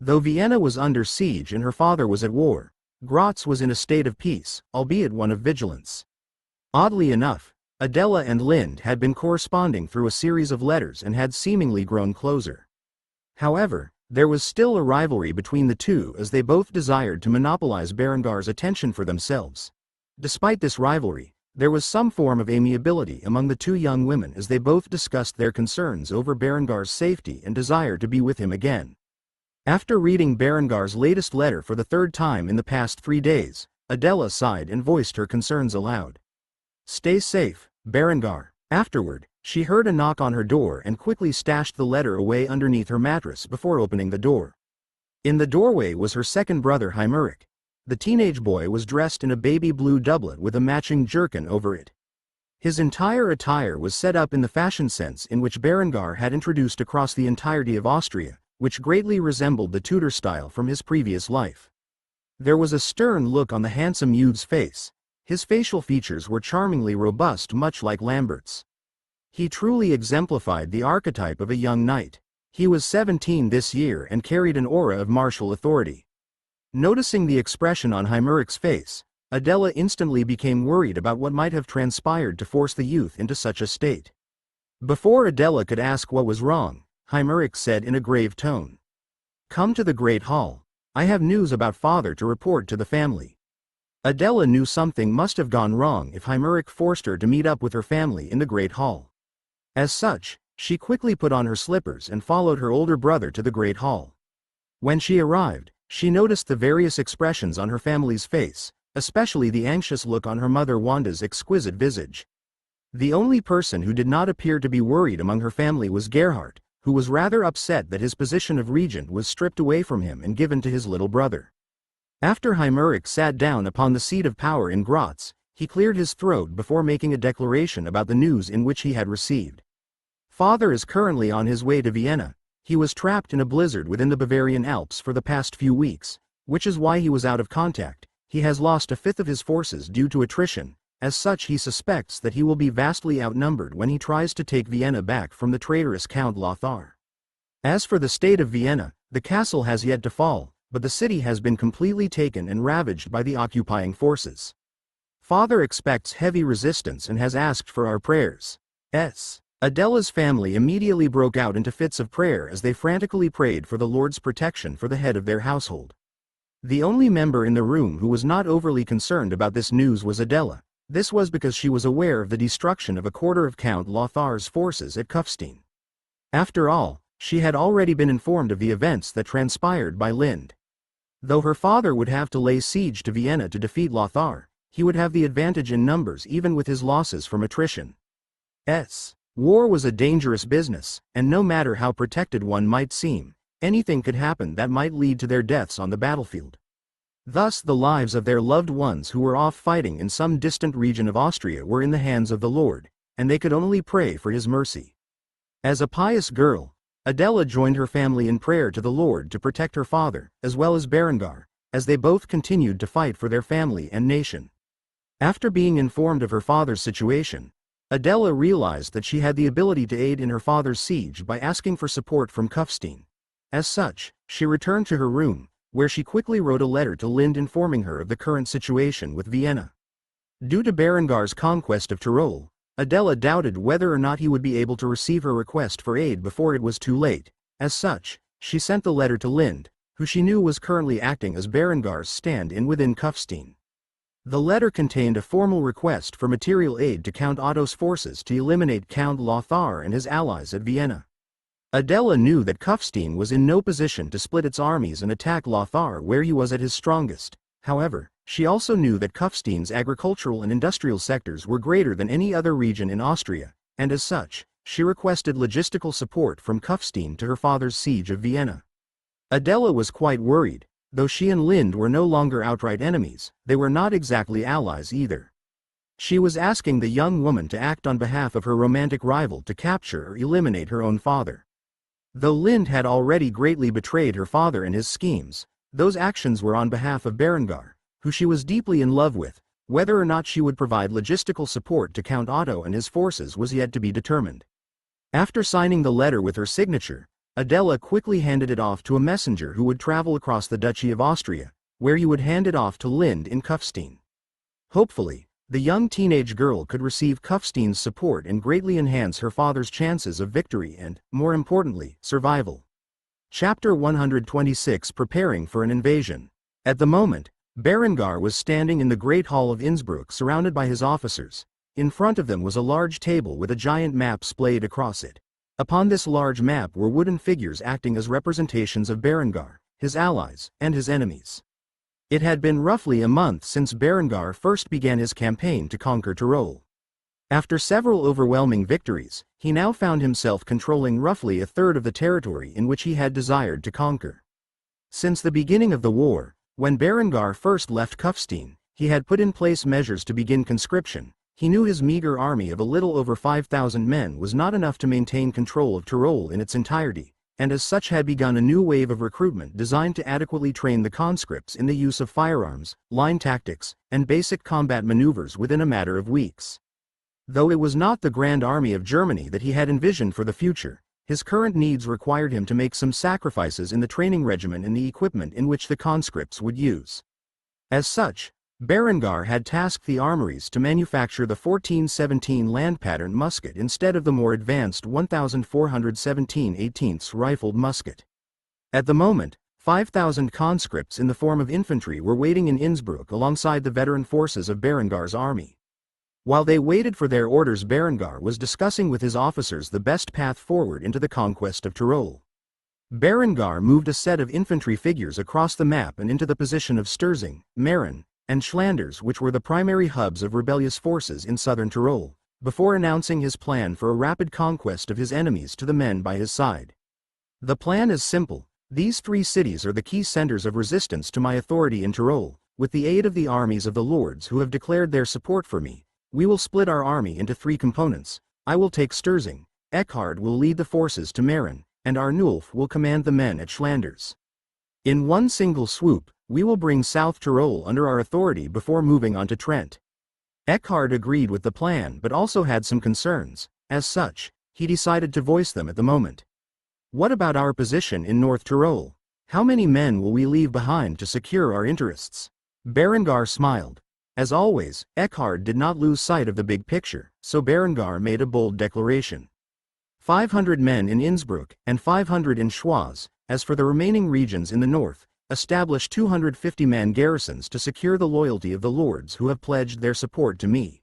Though Vienna was under siege and her father was at war, Graz was in a state of peace, albeit one of vigilance. Oddly enough, Adela and Lind had been corresponding through a series of letters and had seemingly grown closer. However, there was still a rivalry between the two as they both desired to monopolize Berengar's attention for themselves. Despite this rivalry, there was some form of amiability among the two young women as they both discussed their concerns over Berengar's safety and desire to be with him again. After reading Berengar's latest letter for the 3rd time in the past 3 days, Adela sighed and voiced her concerns aloud. "Stay safe, Berengar." Afterward, she heard a knock on her door and quickly stashed the letter away underneath her mattress before opening the door. In the doorway was her second brother Heimeric. The teenage boy was dressed in a baby blue doublet with a matching jerkin over it. His entire attire was set up in the fashion sense in which Berengar had introduced across the entirety of Austria, which greatly resembled the Tudor style from his previous life. There was a stern look on the handsome youth's face. His facial features were charmingly robust, much like Lambert's. He truly exemplified the archetype of a young knight. He was 17 this year and carried an aura of martial authority. Noticing the expression on Heimeric's face, Adela instantly became worried about what might have transpired to force the youth into such a state. Before Adela could ask what was wrong, Heimeric said in a grave tone, "Come to the Great Hall. I have news about father to report to the family." Adela knew something must have gone wrong if Heimeric forced her to meet up with her family in the Great Hall. As such, she quickly put on her slippers and followed her older brother to the Great Hall. When she arrived, she noticed the various expressions on her family's face, especially the anxious look on her mother Wanda's exquisite visage. The only person who did not appear to be worried among her family was Gerhard, who was rather upset that his position of regent was stripped away from him and given to his little brother. After Heimeric sat down upon the seat of power in Graz, he cleared his throat before making a declaration about the news in which he had received. Father is currently on his way to Vienna. He was trapped in a blizzard within the Bavarian Alps for the past few weeks, which is why he was out of contact. He has lost 1/5 of his forces due to attrition. As such, he suspects that he will be vastly outnumbered when he tries to take Vienna back from the traitorous Count Lothar. As for the state of Vienna, the castle has yet to fall, but the city has been completely taken and ravaged by the occupying forces. Father expects heavy resistance and has asked for our prayers. Adela's family immediately broke out into fits of prayer as they frantically prayed for the Lord's protection for the head of their household. The only member in the room who was not overly concerned about this news was Adela. This was because she was aware of the destruction of a quarter of Count Lothar's forces at Kufstein. After all, she had already been informed of the events that transpired by Lind. Though her father would have to lay siege to Vienna to defeat Lothar, he would have the advantage in numbers even with his losses from attrition. War was a dangerous business, and no matter how protected one might seem, anything could happen that might lead to their deaths on the battlefield. Thus the lives of their loved ones who were off fighting in some distant region of Austria were in the hands of the Lord, and they could only pray for his mercy. As a pious girl, Adela joined her family in prayer to the Lord to protect her father, as well as Berengar, as they both continued to fight for their family and nation. After being informed of her father's situation, Adela realized that she had the ability to aid in her father's siege by asking for support from Kufstein. As such, she returned to her room, where she quickly wrote a letter to Lind informing her of the current situation with Vienna. Due to Berengar's conquest of Tyrol, Adela doubted whether or not he would be able to receive her request for aid before it was too late. As such, she sent the letter to Lind, who she knew was currently acting as Berengar's stand-in within Kufstein. The letter contained a formal request for material aid to Count Otto's forces to eliminate Count Lothar and his allies at Vienna. Adela knew that Kufstein was in no position to split its armies and attack Lothar where he was at his strongest. However, she also knew that Kufstein's agricultural and industrial sectors were greater than any other region in Austria, and as such, she requested logistical support from Kufstein to her father's siege of Vienna. Adela was quite worried. Though she and Lind were no longer outright enemies, they were not exactly allies either. She was asking the young woman to act on behalf of her romantic rival to capture or eliminate her own father. Though Lind had already greatly betrayed her father and his schemes, those actions were on behalf of Berengar, who she was deeply in love with. Whether or not she would provide logistical support to Count Otto and his forces was yet to be determined. After signing the letter with her signature, Adela quickly handed it off to a messenger who would travel across the Duchy of Austria, where he would hand it off to Lind in Kufstein. Hopefully, the young teenage girl could receive Kufstein's support and greatly enhance her father's chances of victory and, more importantly, survival. Chapter 126 Preparing for an Invasion. At the moment, Berengar was standing in the Great Hall of Innsbruck surrounded by his officers. In front of them was a large table with a giant map splayed across it. Upon this large map were wooden figures acting as representations of Berengar, his allies, and his enemies. It had been roughly a month since Berengar first began his campaign to conquer Tyrol. After several overwhelming victories, he now found himself controlling roughly a third of the territory in which he had desired to conquer. Since the beginning of the war, when Berengar first left Kufstein, he had put in place measures to begin conscription. He knew his meager army of a little over 5,000 men was not enough to maintain control of Tyrol in its entirety, and as such had begun a new wave of recruitment designed to adequately train the conscripts in the use of firearms, line tactics, and basic combat maneuvers within a matter of weeks. Though it was not the Grand Army of Germany that he had envisioned for the future, his current needs required him to make some sacrifices in the training regimen and the equipment in which the conscripts would use. As such, Berengar had tasked the armories to manufacture the 1417 land pattern musket instead of the more advanced 1417 18th rifled musket. At the moment, 5,000 conscripts in the form of infantry were waiting in Innsbruck alongside the veteran forces of Berengar's army. While they waited for their orders, Berengar was discussing with his officers the best path forward into the conquest of Tyrol. Berengar moved a set of infantry figures across the map and into the position of Sturzing, Meren, and Schlanders, which were the primary hubs of rebellious forces in southern Tyrol, before announcing his plan for a rapid conquest of his enemies to the men by his side. The plan is simple. These three cities are the key centers of resistance to my authority in Tyrol. With the aid of the armies of the lords who have declared their support for me, we will split our army into three components. I will take Sturzing, Eckhard will lead the forces to Meren, and Arnulf will command the men at Schlanders. In one single swoop, we will bring South Tyrol under our authority before moving on to Trent. Eckhard agreed with the plan but also had some concerns. As such, he decided to voice them at the moment. What about our position in North Tyrol? How many men will we leave behind to secure our interests? Berengar smiled. As always, Eckhard did not lose sight of the big picture, so Berengar made a bold declaration. 500 men in Innsbruck and 500 in Schwaz. As for the remaining regions in the north, establish 250-man garrisons to secure the loyalty of the lords who have pledged their support to me.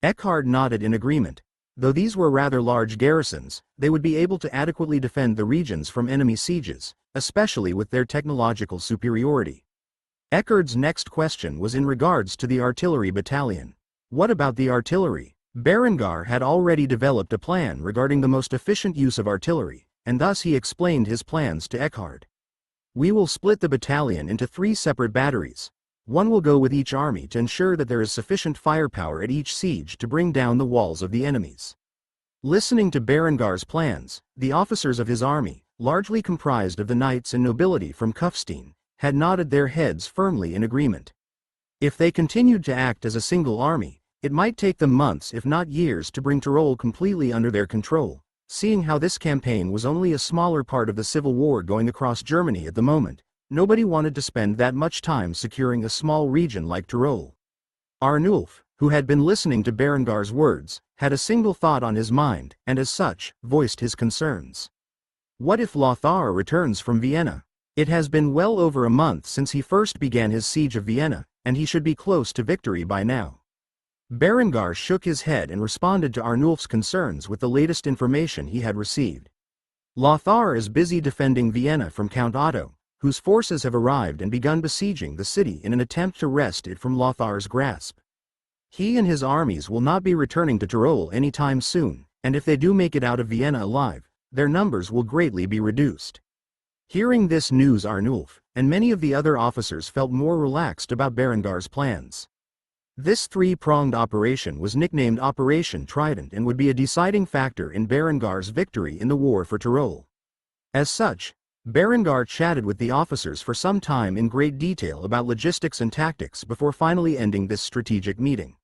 Eckhard nodded in agreement. Though these were rather large garrisons, they would be able to adequately defend the regions from enemy sieges, especially with their technological superiority. Eckhard's next question was in regards to the artillery battalion. What about the artillery? Berengar had already developed a plan regarding the most efficient use of artillery, and thus he explained his plans to Eckhard. We will split the battalion into 3 separate batteries. One will go with each army to ensure that there is sufficient firepower at each siege to bring down the walls of the enemies. Listening to Berengar's plans, the officers of his army, largely comprised of the knights and nobility from Kufstein, had nodded their heads firmly in agreement. If they continued to act as a single army, it might take them months if not years to bring Tyrol completely under their control, seeing how this campaign was only a smaller part of the civil war going across Germany at the moment. Nobody wanted to spend that much time securing a small region like Tyrol. Arnulf, who had been listening to Berengar's words, had a single thought on his mind, and as such, voiced his concerns. What if Lothar returns from Vienna? It has been well over a month since he first began his siege of Vienna, and he should be close to victory by now. Berengar shook his head and responded to Arnulf's concerns with the latest information he had received. Lothar is busy defending Vienna from Count Otto, whose forces have arrived and begun besieging the city in an attempt to wrest it from Lothar's grasp. He and his armies will not be returning to Tyrol anytime soon, and if they do make it out of Vienna alive, their numbers will greatly be reduced. Hearing this news, Arnulf, and many of the other officers felt more relaxed about Berengar's plans. This 3-pronged operation was nicknamed Operation Trident and would be a deciding factor in Berengar's victory in the war for Tyrol. As such, Berengar chatted with the officers for some time in great detail about logistics and tactics before finally ending this strategic meeting.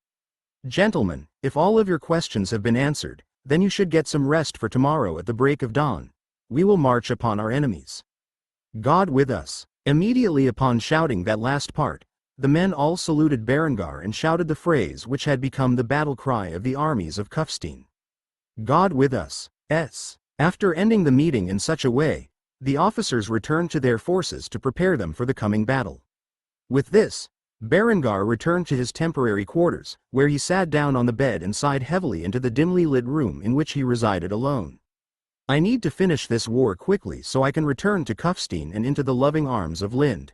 Gentlemen, if all of your questions have been answered, then you should get some rest for tomorrow at the break of dawn. We will march upon our enemies. God with us. Immediately upon shouting that last part, the men all saluted Berengar and shouted the phrase which had become the battle cry of the armies of Kufstein. God with us. After ending the meeting in such a way, the officers returned to their forces to prepare them for the coming battle. With this, Berengar returned to his temporary quarters, where he sat down on the bed and sighed heavily into the dimly lit room in which he resided alone. I need to finish this war quickly so I can return to Kufstein and into the loving arms of Lind.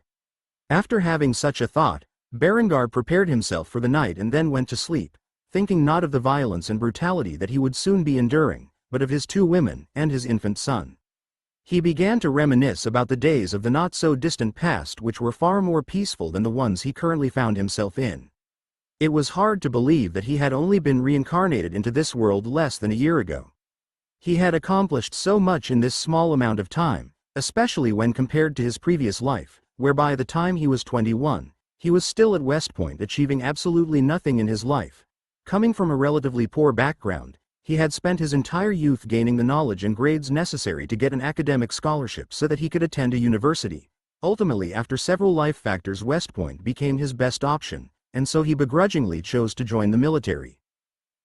After having such a thought, Berengar prepared himself for the night and then went to sleep, thinking not of the violence and brutality that he would soon be enduring, but of his 2 women and his infant son. He began to reminisce about the days of the not-so-distant past which were far more peaceful than the ones he currently found himself in. It was hard to believe that he had only been reincarnated into this world less than a year ago. He had accomplished so much in this small amount of time, especially when compared to his previous life, where by the time he was 21, he was still at Westpoint achieving absolutely nothing in his life. Coming from a relatively poor background, he had spent his entire youth gaining the knowledge and grades necessary to get an academic scholarship so that he could attend a university. Ultimately, after several life factors, Westpoint became his best option, and so he begrudgingly chose to join the military.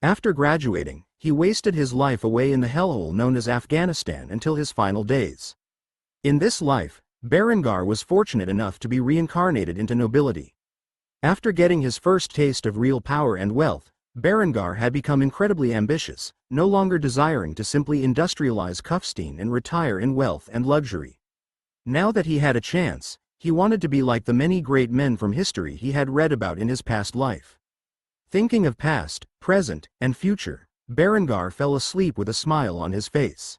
After graduating, he wasted his life away in the hellhole known as Afghanistan until his final days. In this life, Berengar was fortunate enough to be reincarnated into nobility. After getting his first taste of real power and wealth, Berengar had become incredibly ambitious, no longer desiring to simply industrialize Kufstein and retire in wealth and luxury. Now that he had a chance, he wanted to be like the many great men from history he had read about in his past life. Thinking of past, present, and future, Berengar fell asleep with a smile on his face.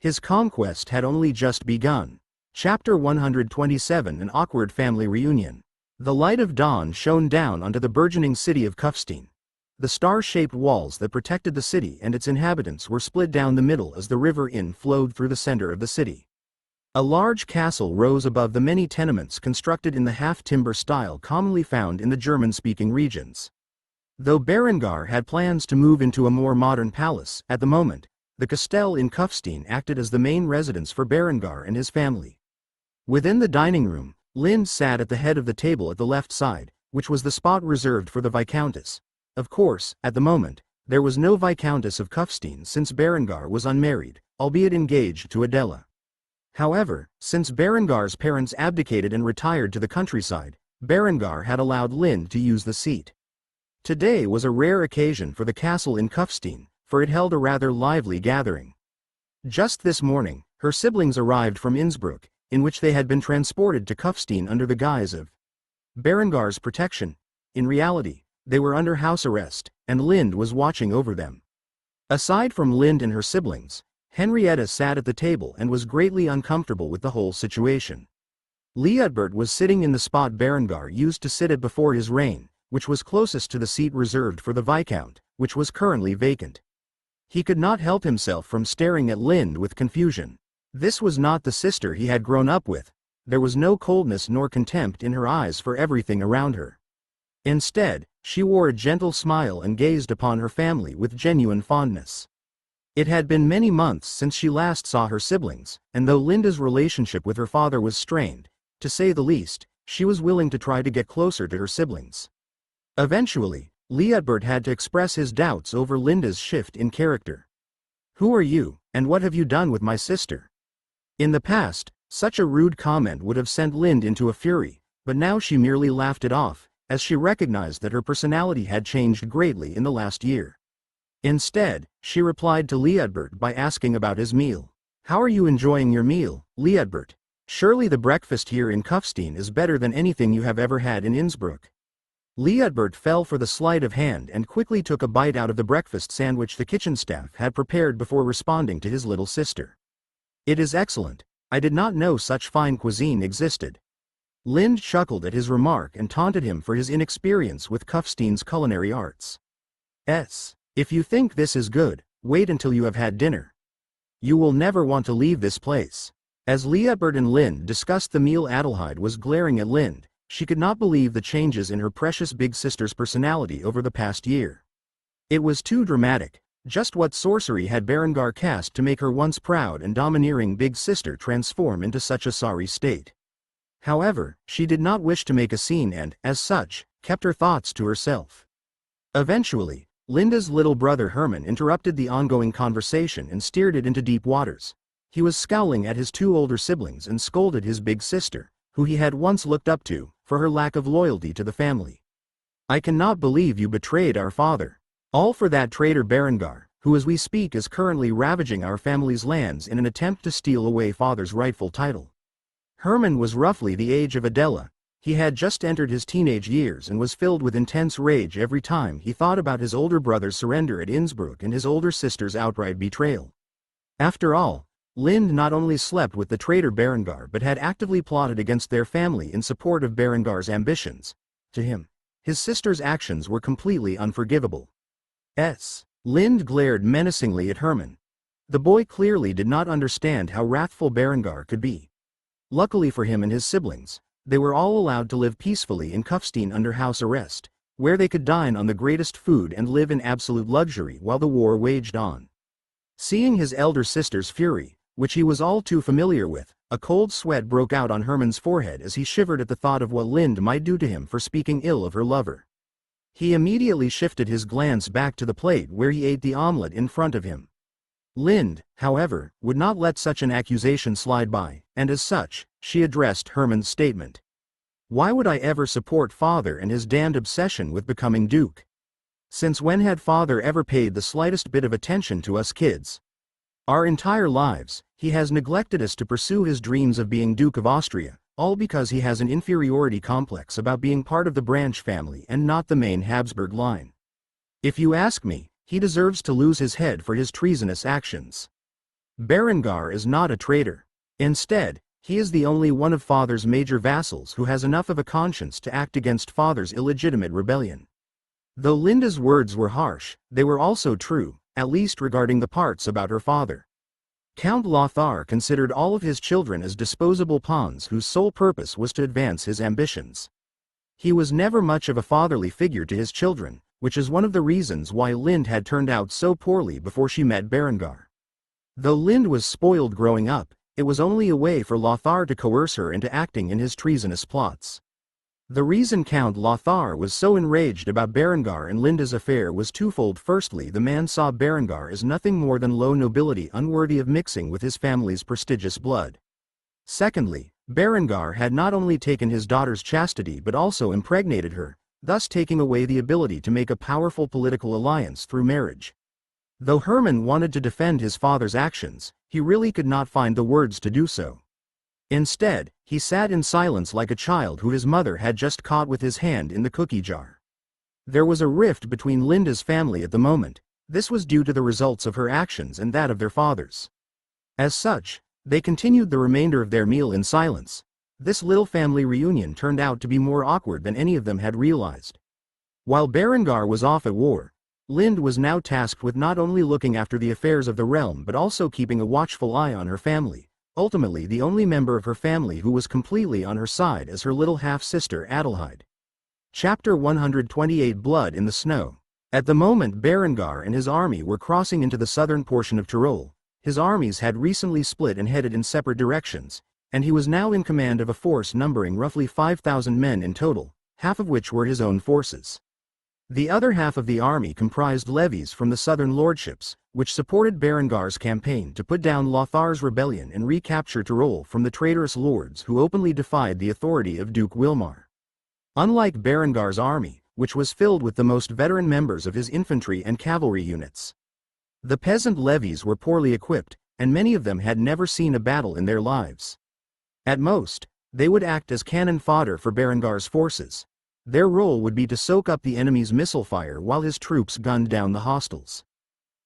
His conquest had only just begun. Chapter 127: An Awkward Family Reunion. The light of dawn shone down onto the burgeoning city of Kufstein. The star-shaped walls that protected the city and its inhabitants were split down the middle as the river Inn flowed through the center of the city. A large castle rose above the many tenements constructed in the half-timber style commonly found in the German-speaking regions. Though Berengar had plans to move into a more modern palace, at the moment, the Castell in Kufstein acted as the main residence for Berengar and his family. Within the dining room, Lind sat at the head of the table at the left side, which was the spot reserved for the Viscountess. Of course, at the moment, there was no Viscountess of Kufstein since Berengar was unmarried, albeit engaged to Adela. However, since Berengar's parents abdicated and retired to the countryside, Berengar had allowed Lind to use the seat. Today was a rare occasion for the castle in Kufstein, for it held a rather lively gathering. Just this morning, her siblings arrived from Innsbruck, in which they had been transported to Kufstein under the guise of Berengar's protection. In reality, they were under house arrest, and Lind was watching over them. Aside from Lind and her siblings, Henrietta sat at the table and was greatly uncomfortable with the whole situation. Liutbert was sitting in the spot Berengar used to sit at before his reign, which was closest to the seat reserved for the Viscount, which was currently vacant. He could not help himself from staring at Lind with confusion. This was not the sister he had grown up with. There was no coldness nor contempt in her eyes for everything around her. Instead, she wore a gentle smile and gazed upon her family with genuine fondness. It had been many months since she last saw her siblings, and though Linda's relationship with her father was strained, to say the least, she was willing to try to get closer to her siblings. Eventually, Liutbert had to express his doubts over Linda's shift in character. "Who are you, and what have you done with my sister?" In the past, such a rude comment would have sent Lind into a fury, but now she merely laughed it off, as she recognized that her personality had changed greatly in the last year. Instead, she replied to Liutbert by asking about his meal. "How are you enjoying your meal, Liutbert? Surely the breakfast here in Kufstein is better than anything you have ever had in Innsbruck." Liutbert fell for the sleight of hand and quickly took a bite out of the breakfast sandwich the kitchen staff had prepared before responding to his little sister. "It is excellent. I did not know such fine cuisine existed." Lind chuckled at his remark and taunted him for his inexperience with Kufstein's culinary arts. If you think this is good, wait until you have had dinner. You will never want to leave this place." As Liutbert and Lind discussed the meal, Adelheid was glaring at Lind. She could not believe the changes in her precious big sister's personality over the past year. It was too dramatic. Just what sorcery had Berengar cast to make her once proud and domineering big sister transform into such a sorry state? However, she did not wish to make a scene and, as such, kept her thoughts to herself. Eventually, Linda's little brother Hermann interrupted the ongoing conversation and steered it into deep waters. He was scowling at his two older siblings and scolded his big sister, who he had once looked up to, for her lack of loyalty to the family. "I cannot believe you betrayed our father. All for that traitor Berengar, who as we speak is currently ravaging our family's lands in an attempt to steal away father's rightful title." Hermann was roughly the age of Adela. He had just entered his teenage years and was filled with intense rage every time he thought about his older brother's surrender at Innsbruck and his older sister's outright betrayal. After all, Lind not only slept with the traitor Berengar but had actively plotted against their family in support of Berengar's ambitions. To him, his sister's actions were completely unforgivable. Lind glared menacingly at Hermann. The boy clearly did not understand how wrathful Berengar could be. Luckily for him and his siblings, they were all allowed to live peacefully in Kufstein under house arrest, where they could dine on the greatest food and live in absolute luxury while the war waged on. Seeing his elder sister's fury, which he was all too familiar with, a cold sweat broke out on Hermann's forehead as he shivered at the thought of what Lind might do to him for speaking ill of her lover. He immediately shifted his glance back to the plate where he ate the omelette in front of him. Lind, however, would not let such an accusation slide by, and as such, she addressed Hermann's statement. "Why would I ever support father and his damned obsession with becoming duke? Since when had father ever paid the slightest bit of attention to us kids? Our entire lives, he has neglected us to pursue his dreams of being Duke of Austria, all because he has an inferiority complex about being part of the branch family and not the main Habsburg line. If you ask me, he deserves to lose his head for his treasonous actions. Berengar is not a traitor. Instead, he is the only one of father's major vassals who has enough of a conscience to act against father's illegitimate rebellion." Though Linda's words were harsh, they were also true, at least regarding the parts about her father. Count Lothar considered all of his children as disposable pawns whose sole purpose was to advance his ambitions. He was never much of a fatherly figure to his children, which is one of the reasons why Lind had turned out so poorly before she met Berengar. Though Lind was spoiled growing up, it was only a way for Lothar to coerce her into acting in his treasonous plots. The reason Count Lothar was so enraged about Berengar and Linda's affair was twofold. Firstly, the man saw Berengar as nothing more than low nobility unworthy of mixing with his family's prestigious blood. Secondly, Berengar had not only taken his daughter's chastity but also impregnated her, thus taking away the ability to make a powerful political alliance through marriage. Though Hermann wanted to defend his father's actions, he really could not find the words to do so. Instead, he sat in silence like a child who his mother had just caught with his hand in the cookie jar. There was a rift between Linda's family at the moment. This was due to the results of her actions and that of their fathers. As such, they continued the remainder of their meal in silence. This little family reunion turned out to be more awkward than any of them had realized. While Berengar was off at war, Lind was now tasked with not only looking after the affairs of the realm but also keeping a watchful eye on her family, ultimately the only member of her family who was completely on her side as her little half-sister Adelheid. Chapter 128 Blood in the Snow. At the moment Berengar and his army were crossing into the southern portion of Tyrol, his armies had recently split and headed in separate directions, and he was now in command of a force numbering roughly 5,000 men in total, half of which were his own forces. The other half of the army comprised levies from the southern lordships, which supported Berengar's campaign to put down Lothar's rebellion and recapture Tyrol from the traitorous lords who openly defied the authority of Duke Wilmar. Unlike Berengar's army, which was filled with the most veteran members of his infantry and cavalry units, the peasant levies were poorly equipped, and many of them had never seen a battle in their lives. At most, they would act as cannon fodder for Berengar's forces. Their role would be to soak up the enemy's missile fire while his troops gunned down the hostiles.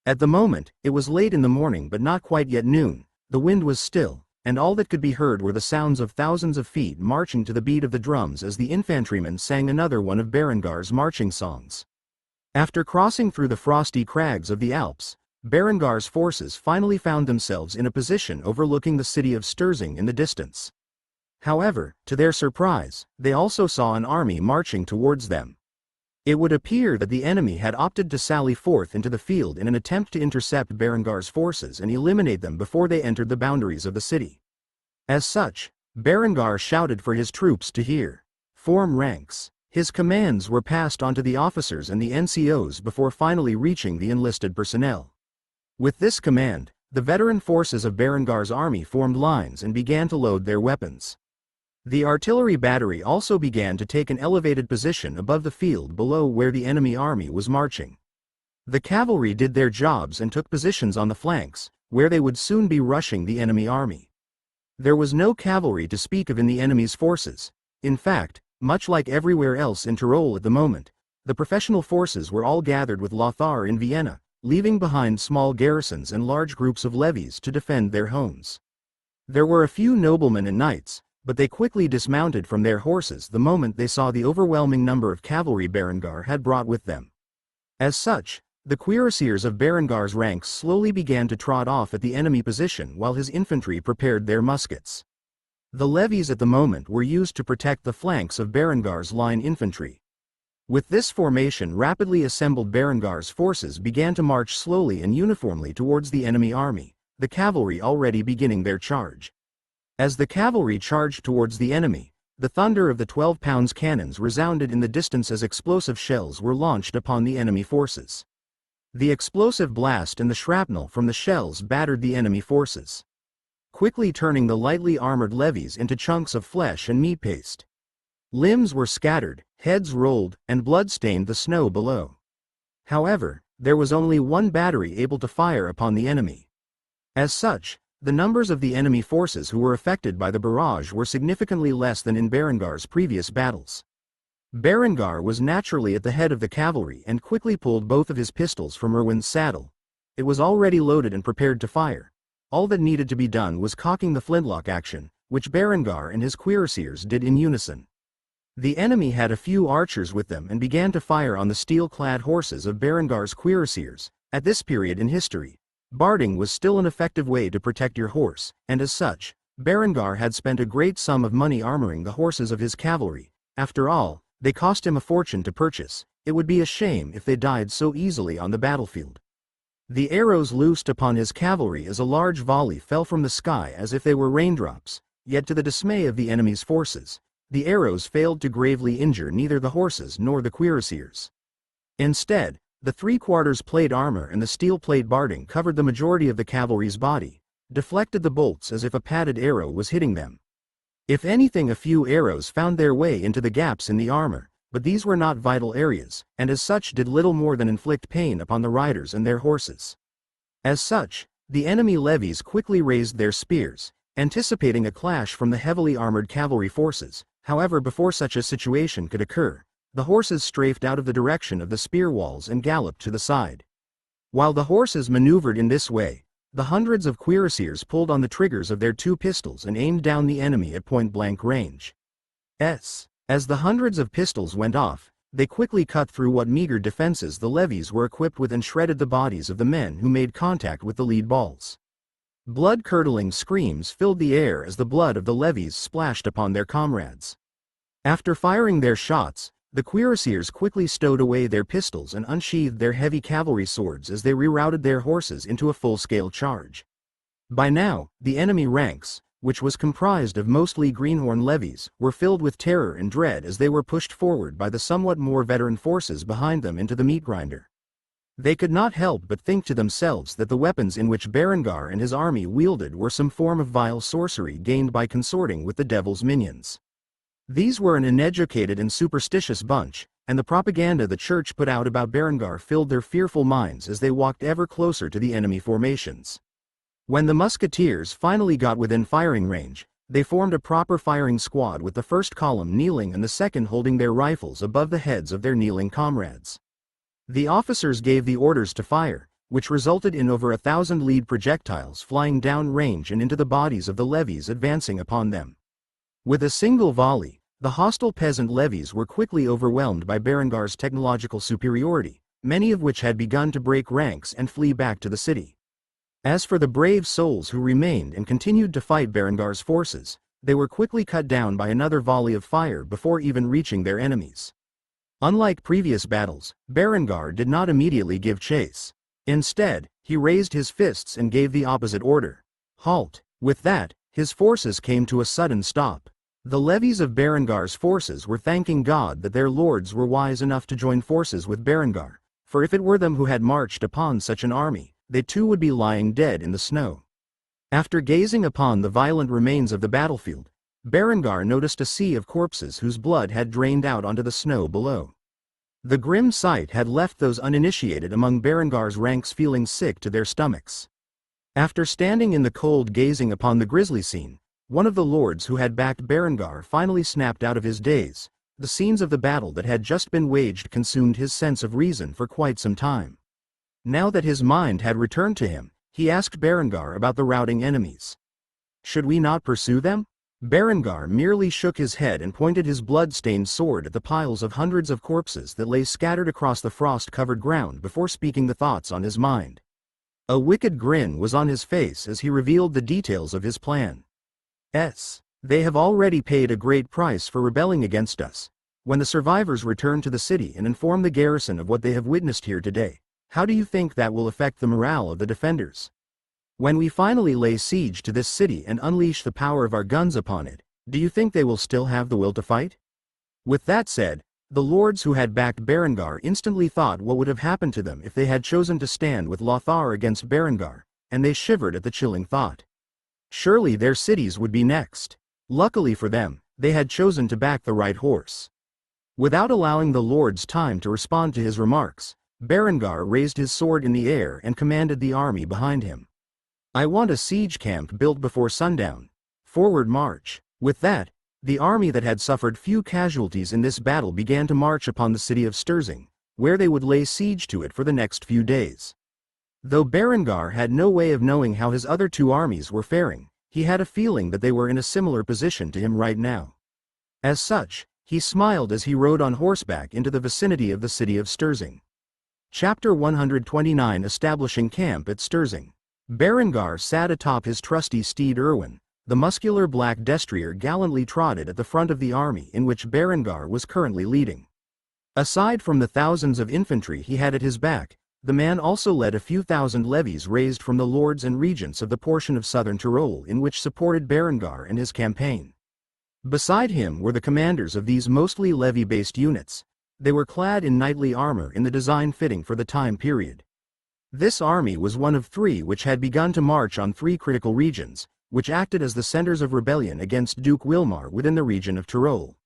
At the moment, it was late in the morning but not quite yet noon, the wind was still, and all that could be heard were the sounds of thousands of feet marching to the beat of the drums as the infantrymen sang another one of Berengar's marching songs. After crossing through the frosty crags of the Alps, Berengar's forces finally found themselves in a position overlooking the city of Sturzing in the distance. However, to their surprise, they also saw an army marching towards them. It would appear that the enemy had opted to sally forth into the field in an attempt to intercept Berengar's forces and eliminate them before they entered the boundaries of the city. As such, Berengar shouted for his troops to hear, "Form ranks." His commands were passed on to the officers and the NCOs before finally reaching the enlisted personnel. With this command, the veteran forces of Berengar's army formed lines and began to load their weapons. The artillery battery also began to take an elevated position above the field below where the enemy army was marching. The cavalry did their jobs and took positions on the flanks, where they would soon be rushing the enemy army. There was no cavalry to speak of in the enemy's forces. In fact, much like everywhere else in Tyrol at the moment, the professional forces were all gathered with Lothar in Vienna, leaving behind small garrisons and large groups of levies to defend their homes. There were a few noblemen and knights, but they quickly dismounted from their horses the moment they saw the overwhelming number of cavalry Berengar had brought with them. As such, the cuirassiers of Berengar's ranks slowly began to trot off at the enemy position while his infantry prepared their muskets. The levies at the moment were used to protect the flanks of Berengar's line infantry. With this formation, rapidly assembled Berengar's forces began to march slowly and uniformly towards the enemy army, the cavalry already beginning their charge. As the cavalry charged towards the enemy, the thunder of the 12-pound cannons resounded in the distance as explosive shells were launched upon the enemy forces. The explosive blast and the shrapnel from the shells battered the enemy forces, quickly turning the lightly armored levies into chunks of flesh and meat paste. Limbs were scattered, heads rolled, and blood stained the snow below. However, there was only one battery able to fire upon the enemy. As such, the numbers of the enemy forces who were affected by the barrage were significantly less than in Berengar's previous battles. Berengar was naturally at the head of the cavalry and quickly pulled both of his pistols from Erwin's saddle. It was already loaded and prepared to fire. All that needed to be done was cocking the flintlock action, which Berengar and his cuirassiers did in unison. The enemy had a few archers with them and began to fire on the steel-clad horses of Berengar's cuirassiers. At this period in history, barding was still an effective way to protect your horse, and as such, Berengar had spent a great sum of money armoring the horses of his cavalry. After all, they cost him a fortune to purchase. It would be a shame if they died so easily on the battlefield. The arrows loosed upon his cavalry as a large volley fell from the sky as if they were raindrops, yet to the dismay of the enemy's forces, the arrows failed to gravely injure neither the horses nor the cuirassiers. Instead, the three-quarters plate armor and the steel plate barding covered the majority of the cavalry's body, deflected the bolts as if a padded arrow was hitting them. If anything, a few arrows found their way into the gaps in the armor, but these were not vital areas, and as such did little more than inflict pain upon the riders and their horses. As such, the enemy levies quickly raised their spears, anticipating a clash from the heavily armored cavalry forces. However, before such a situation could occur, the horses strafed out of the direction of the spear walls and galloped to the side. While the horses maneuvered in this way, The hundreds of cuirassiers pulled on the triggers of their 2 pistols and aimed down the enemy at point-blank range. As the hundreds of pistols went off, they quickly cut through what meager defenses the levies were equipped with and shredded the bodies of the men who made contact with the lead balls. Blood-curdling screams filled the air as the blood of the levies splashed upon their comrades. After firing their shots, the cuirassiers quickly stowed away their pistols and unsheathed their heavy cavalry swords as they rerouted their horses into a full-scale charge. By now, the enemy ranks, which was comprised of mostly greenhorn levies, were filled with terror and dread as they were pushed forward by the somewhat more veteran forces behind them into the meat grinder. They could not help but think to themselves that the weapons in which Berengar and his army wielded were some form of vile sorcery gained by consorting with the devil's minions. These were an uneducated and superstitious bunch, and the propaganda the church put out about Berengar filled their fearful minds as they walked ever closer to the enemy formations. When the musketeers finally got within firing range, they formed a proper firing squad with the first column kneeling and the second holding their rifles above the heads of their kneeling comrades. The officers gave the orders to fire, which resulted in over 1,000 lead projectiles flying down range and into the bodies of the levies advancing upon them. With a single volley, the hostile peasant levies were quickly overwhelmed by Berengar's technological superiority, many of which had begun to break ranks and flee back to the city. As for the brave souls who remained and continued to fight Berengar's forces, they were quickly cut down by another volley of fire before even reaching their enemies. Unlike previous battles, Berengar did not immediately give chase. Instead, he raised his fists and gave the opposite order: halt. With that, his forces came to a sudden stop. The levies of Berengar's forces were thanking God that their lords were wise enough to join forces with Berengar, for if it were them who had marched upon such an army, they too would be lying dead in the snow. After gazing upon the violent remains of the battlefield, Berengar noticed a sea of corpses whose blood had drained out onto the snow below. The grim sight had left those uninitiated among Berengar's ranks feeling sick to their stomachs. After standing in the cold gazing upon the grisly scene, one of the lords who had backed Berengar finally snapped out of his daze. The scenes of the battle that had just been waged consumed his sense of reason for quite some time. Now that his mind had returned to him, he asked Berengar about the routing enemies. Should we not pursue them? Berengar merely shook his head and pointed his blood-stained sword at the piles of hundreds of corpses that lay scattered across the frost-covered ground before speaking the thoughts on his mind. A wicked grin was on his face as he revealed the details of his plan. They have already paid a great price for rebelling against us. When the survivors return to the city and inform the garrison of what they have witnessed here today, how do you think that will affect the morale of the defenders? When we finally lay siege to this city and unleash the power of our guns upon it, do you think they will still have the will to fight? With that said, the lords who had backed Berengar instantly thought what would have happened to them if they had chosen to stand with Lothar against Berengar, and they shivered at the chilling thought. Surely their cities would be next. Luckily for them, they had chosen to back the right horse. Without allowing the lords time to respond to his remarks, Berengar raised his sword in the air and commanded the army behind him. I want a siege camp built before sundown. Forward march. With that, the army that had suffered few casualties in this battle began to march upon the city of Sturzing, where they would lay siege to it for the next few days. Though Berengar had no way of knowing how his other 2 armies were faring, he had a feeling that they were in a similar position to him right now. As such, he smiled as he rode on horseback into the vicinity of the city of Sturzing. Chapter 129: Establishing Camp at Sturzing. Berengar sat atop his trusty steed Erwin. The muscular black destrier gallantly trotted at the front of the army in which Berengar was currently leading. Aside from the thousands of infantry he had at his back, the man also led a few thousand levies raised from the lords and regents of the portion of southern Tyrol in which supported Berengar and his campaign. Beside him were the commanders of these mostly levy-based units. They were clad in knightly armor in the design fitting for the time period. This army was one of 3 which had begun to march on 3 critical regions, which acted as the centers of rebellion against Duke Wilmar within the region of Tyrol.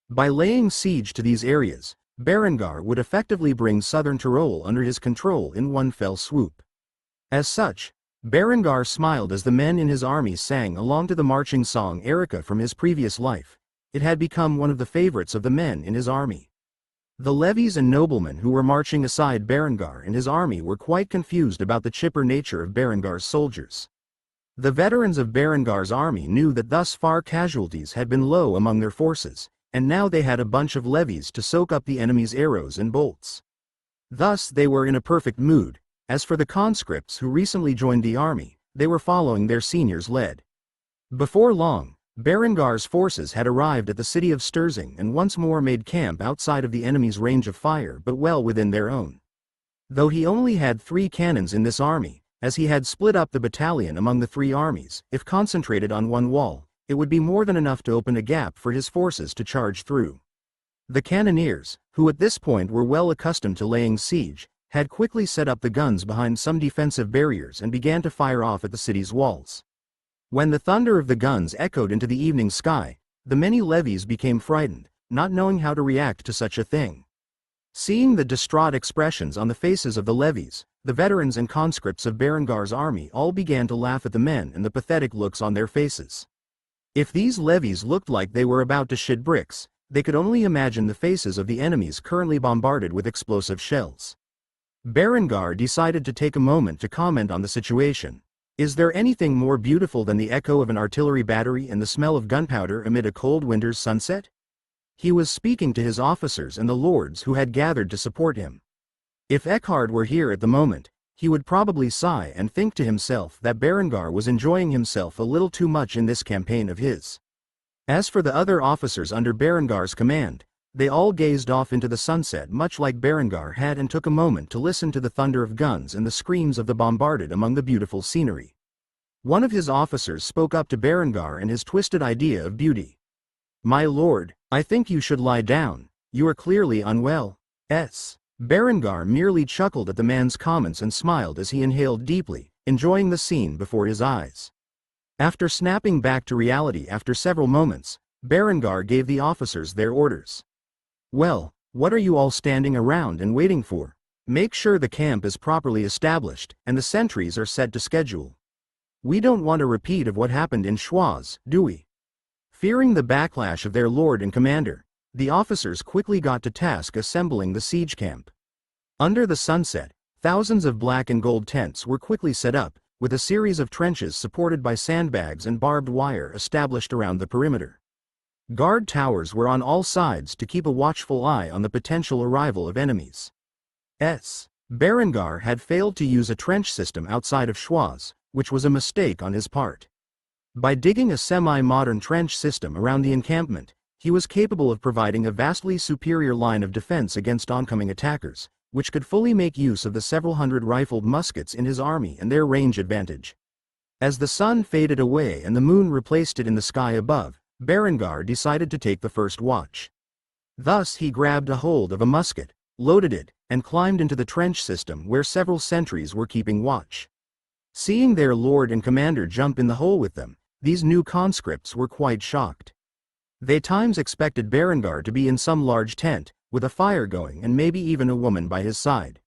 By laying siege to these areas, Berengar would effectively bring southern Tyrol under his control in one fell swoop. As such, Berengar smiled as the men in his army sang along to the marching song Erica from his previous life. It had become one of the favorites of the men in his army. The levies and noblemen who were marching aside Berengar and his army were quite confused about the chipper nature of Berengar's soldiers. The veterans of Berengar's army knew that thus far casualties had been low among their forces, and now they had a bunch of levies to soak up the enemy's arrows and bolts. Thus they were in a perfect mood. As for the conscripts who recently joined the army, they were following their seniors' lead. Before long, Berengar's forces had arrived at the city of Sturzing and once more made camp outside of the enemy's range of fire but well within their own. Though he only had 3 cannons in this army, as he had split up the battalion among the 3 armies, if concentrated on one wall, it would be more than enough to open a gap for his forces to charge through. The cannoneers, who at this point were well accustomed to laying siege, had quickly set up the guns behind some defensive barriers and began to fire off at the city's walls. When the thunder of the guns echoed into the evening sky, the many levies became frightened, not knowing how to react to such a thing. Seeing the distraught expressions on the faces of the levies, the veterans and conscripts of Berengar's army all began to laugh at the men and the pathetic looks on their faces. If these levies looked like they were about to shit bricks, they could only imagine the faces of the enemies currently bombarded with explosive shells. Berengar decided to take a moment to comment on the situation. Is there anything more beautiful than the echo of an artillery battery and the smell of gunpowder amid a cold winter's sunset? He was speaking to his officers and the lords who had gathered to support him. If Eckhard were here at the moment, he would probably sigh and think to himself that Berengar was enjoying himself a little too much in this campaign of his. As for the other officers under Berengar's command, they all gazed off into the sunset much like Berengar had and took a moment to listen to the thunder of guns and the screams of the bombarded among the beautiful scenery. One of his officers spoke up to Berengar and his twisted idea of beauty. "My lord, I think you should lie down. You are clearly unwell." Berengar merely chuckled at the man's comments and smiled as he inhaled deeply, enjoying the scene before his eyes. After snapping back to reality after several moments, Berengar gave the officers their orders. "Well, what are you all standing around and waiting for? Make sure the camp is properly established and the sentries are set to schedule. We don't want a repeat of what happened in Schwaz, do we?" Fearing the backlash of their lord and commander, the officers quickly got to task assembling the siege camp. Under the sunset, thousands of black and gold tents were quickly set up, with a series of trenches supported by sandbags and barbed wire established around the perimeter. Guard towers were on all sides to keep a watchful eye on the potential arrival of enemies. Berengar had failed to use a trench system outside of Schwaz, which was a mistake on his part. By digging a semi-modern trench system around the encampment, he was capable of providing a vastly superior line of defense against oncoming attackers, which could fully make use of the several hundred rifled muskets in his army and their range advantage. As the sun faded away and the moon replaced it in the sky above, Berengar decided to take the first watch. Thus he grabbed a hold of a musket, loaded it, and climbed into the trench system where several sentries were keeping watch. Seeing their lord and commander jump in the hole with them, these new conscripts were quite shocked. They times expected Berengar to be in some large tent, with a fire going and maybe even a woman by his side.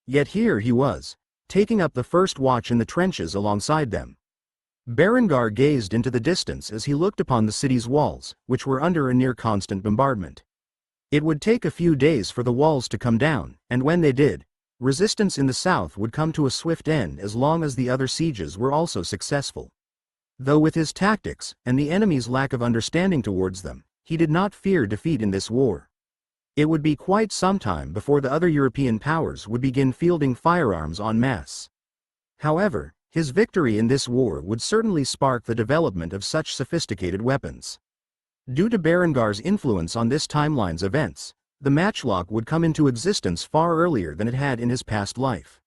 Yet here he was, taking up the first watch in the trenches alongside them. Berengar gazed into the distance as he looked upon the city's walls, which were under a near-constant bombardment. It would take a few days for the walls to come down, and when they did, resistance in the south would come to a swift end as long as the other sieges were also successful. Though with his tactics, and the enemy's lack of understanding towards them, he did not fear defeat in this war. It would be quite some time before the other European powers would begin fielding firearms en masse. However, his victory in this war would certainly spark the development of such sophisticated weapons. Due to Berengar's influence on this timeline's events, the matchlock would come into existence far earlier than it had in his past life.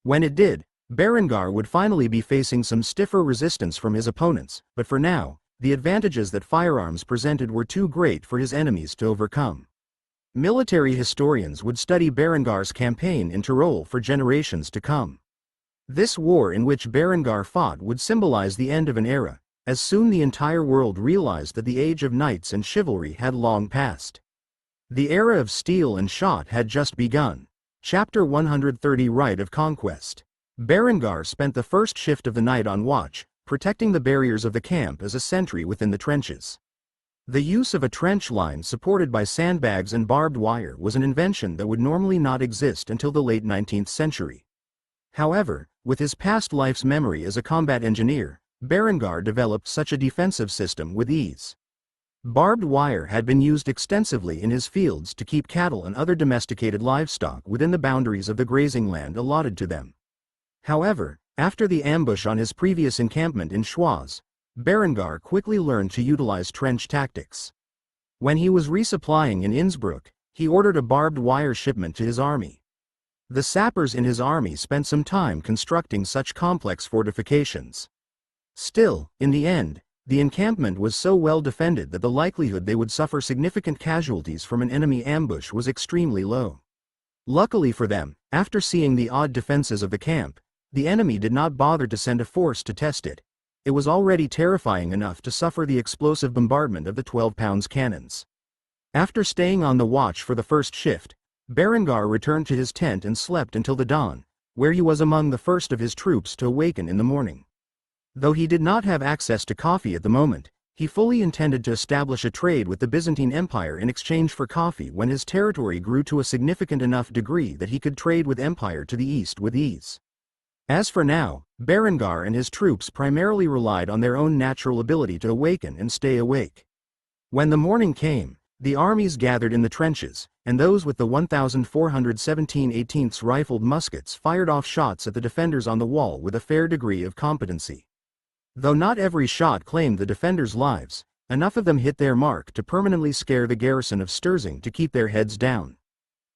When it did, Berengar would finally be facing some stiffer resistance from his opponents, but for now, the advantages that firearms presented were too great for his enemies to overcome. Military historians would study Berengar's campaign in Tyrol for generations to come. This war in which Berengar fought would symbolize the end of an era, as soon the entire world realized that the age of knights and chivalry had long passed. The era of steel and shot had just begun. Chapter 130 Rite of Conquest. Berengar spent the first shift of the night on watch, protecting the barriers of the camp as a sentry within the trenches. The use of a trench line supported by sandbags and barbed wire was an invention that would normally not exist until the late 19th century. However, with his past life's memory as a combat engineer, Berengar developed such a defensive system with ease. Barbed wire had been used extensively in his fields to keep cattle and other domesticated livestock within the boundaries of the grazing land allotted to them. However, after the ambush on his previous encampment in Schwaz, Berengar quickly learned to utilize trench tactics. When he was resupplying in Innsbruck, he ordered a barbed wire shipment to his army. The sappers in his army spent some time constructing such complex fortifications. Still, in the end, the encampment was so well defended that the likelihood they would suffer significant casualties from an enemy ambush was extremely low. Luckily for them, after seeing the odd defenses of the camp, the enemy did not bother to send a force to test it. It was already terrifying enough to suffer the explosive bombardment of the 12-pound cannons. After staying on the watch for the first shift, Berengar returned to his tent and slept until the dawn, where he was among the first of his troops to awaken in the morning. Though he did not have access to coffee at the moment, he fully intended to establish a trade with the Byzantine Empire in exchange for coffee when his territory grew to a significant enough degree that he could trade with Empire to the east with ease. As for now, Berengar and his troops primarily relied on their own natural ability to awaken and stay awake. When the morning came, the armies gathered in the trenches, and those with the 1,417 18th rifled muskets fired off shots at the defenders on the wall with a fair degree of competency. Though not every shot claimed the defenders' lives, enough of them hit their mark to permanently scare the garrison of Sturzing to keep their heads down.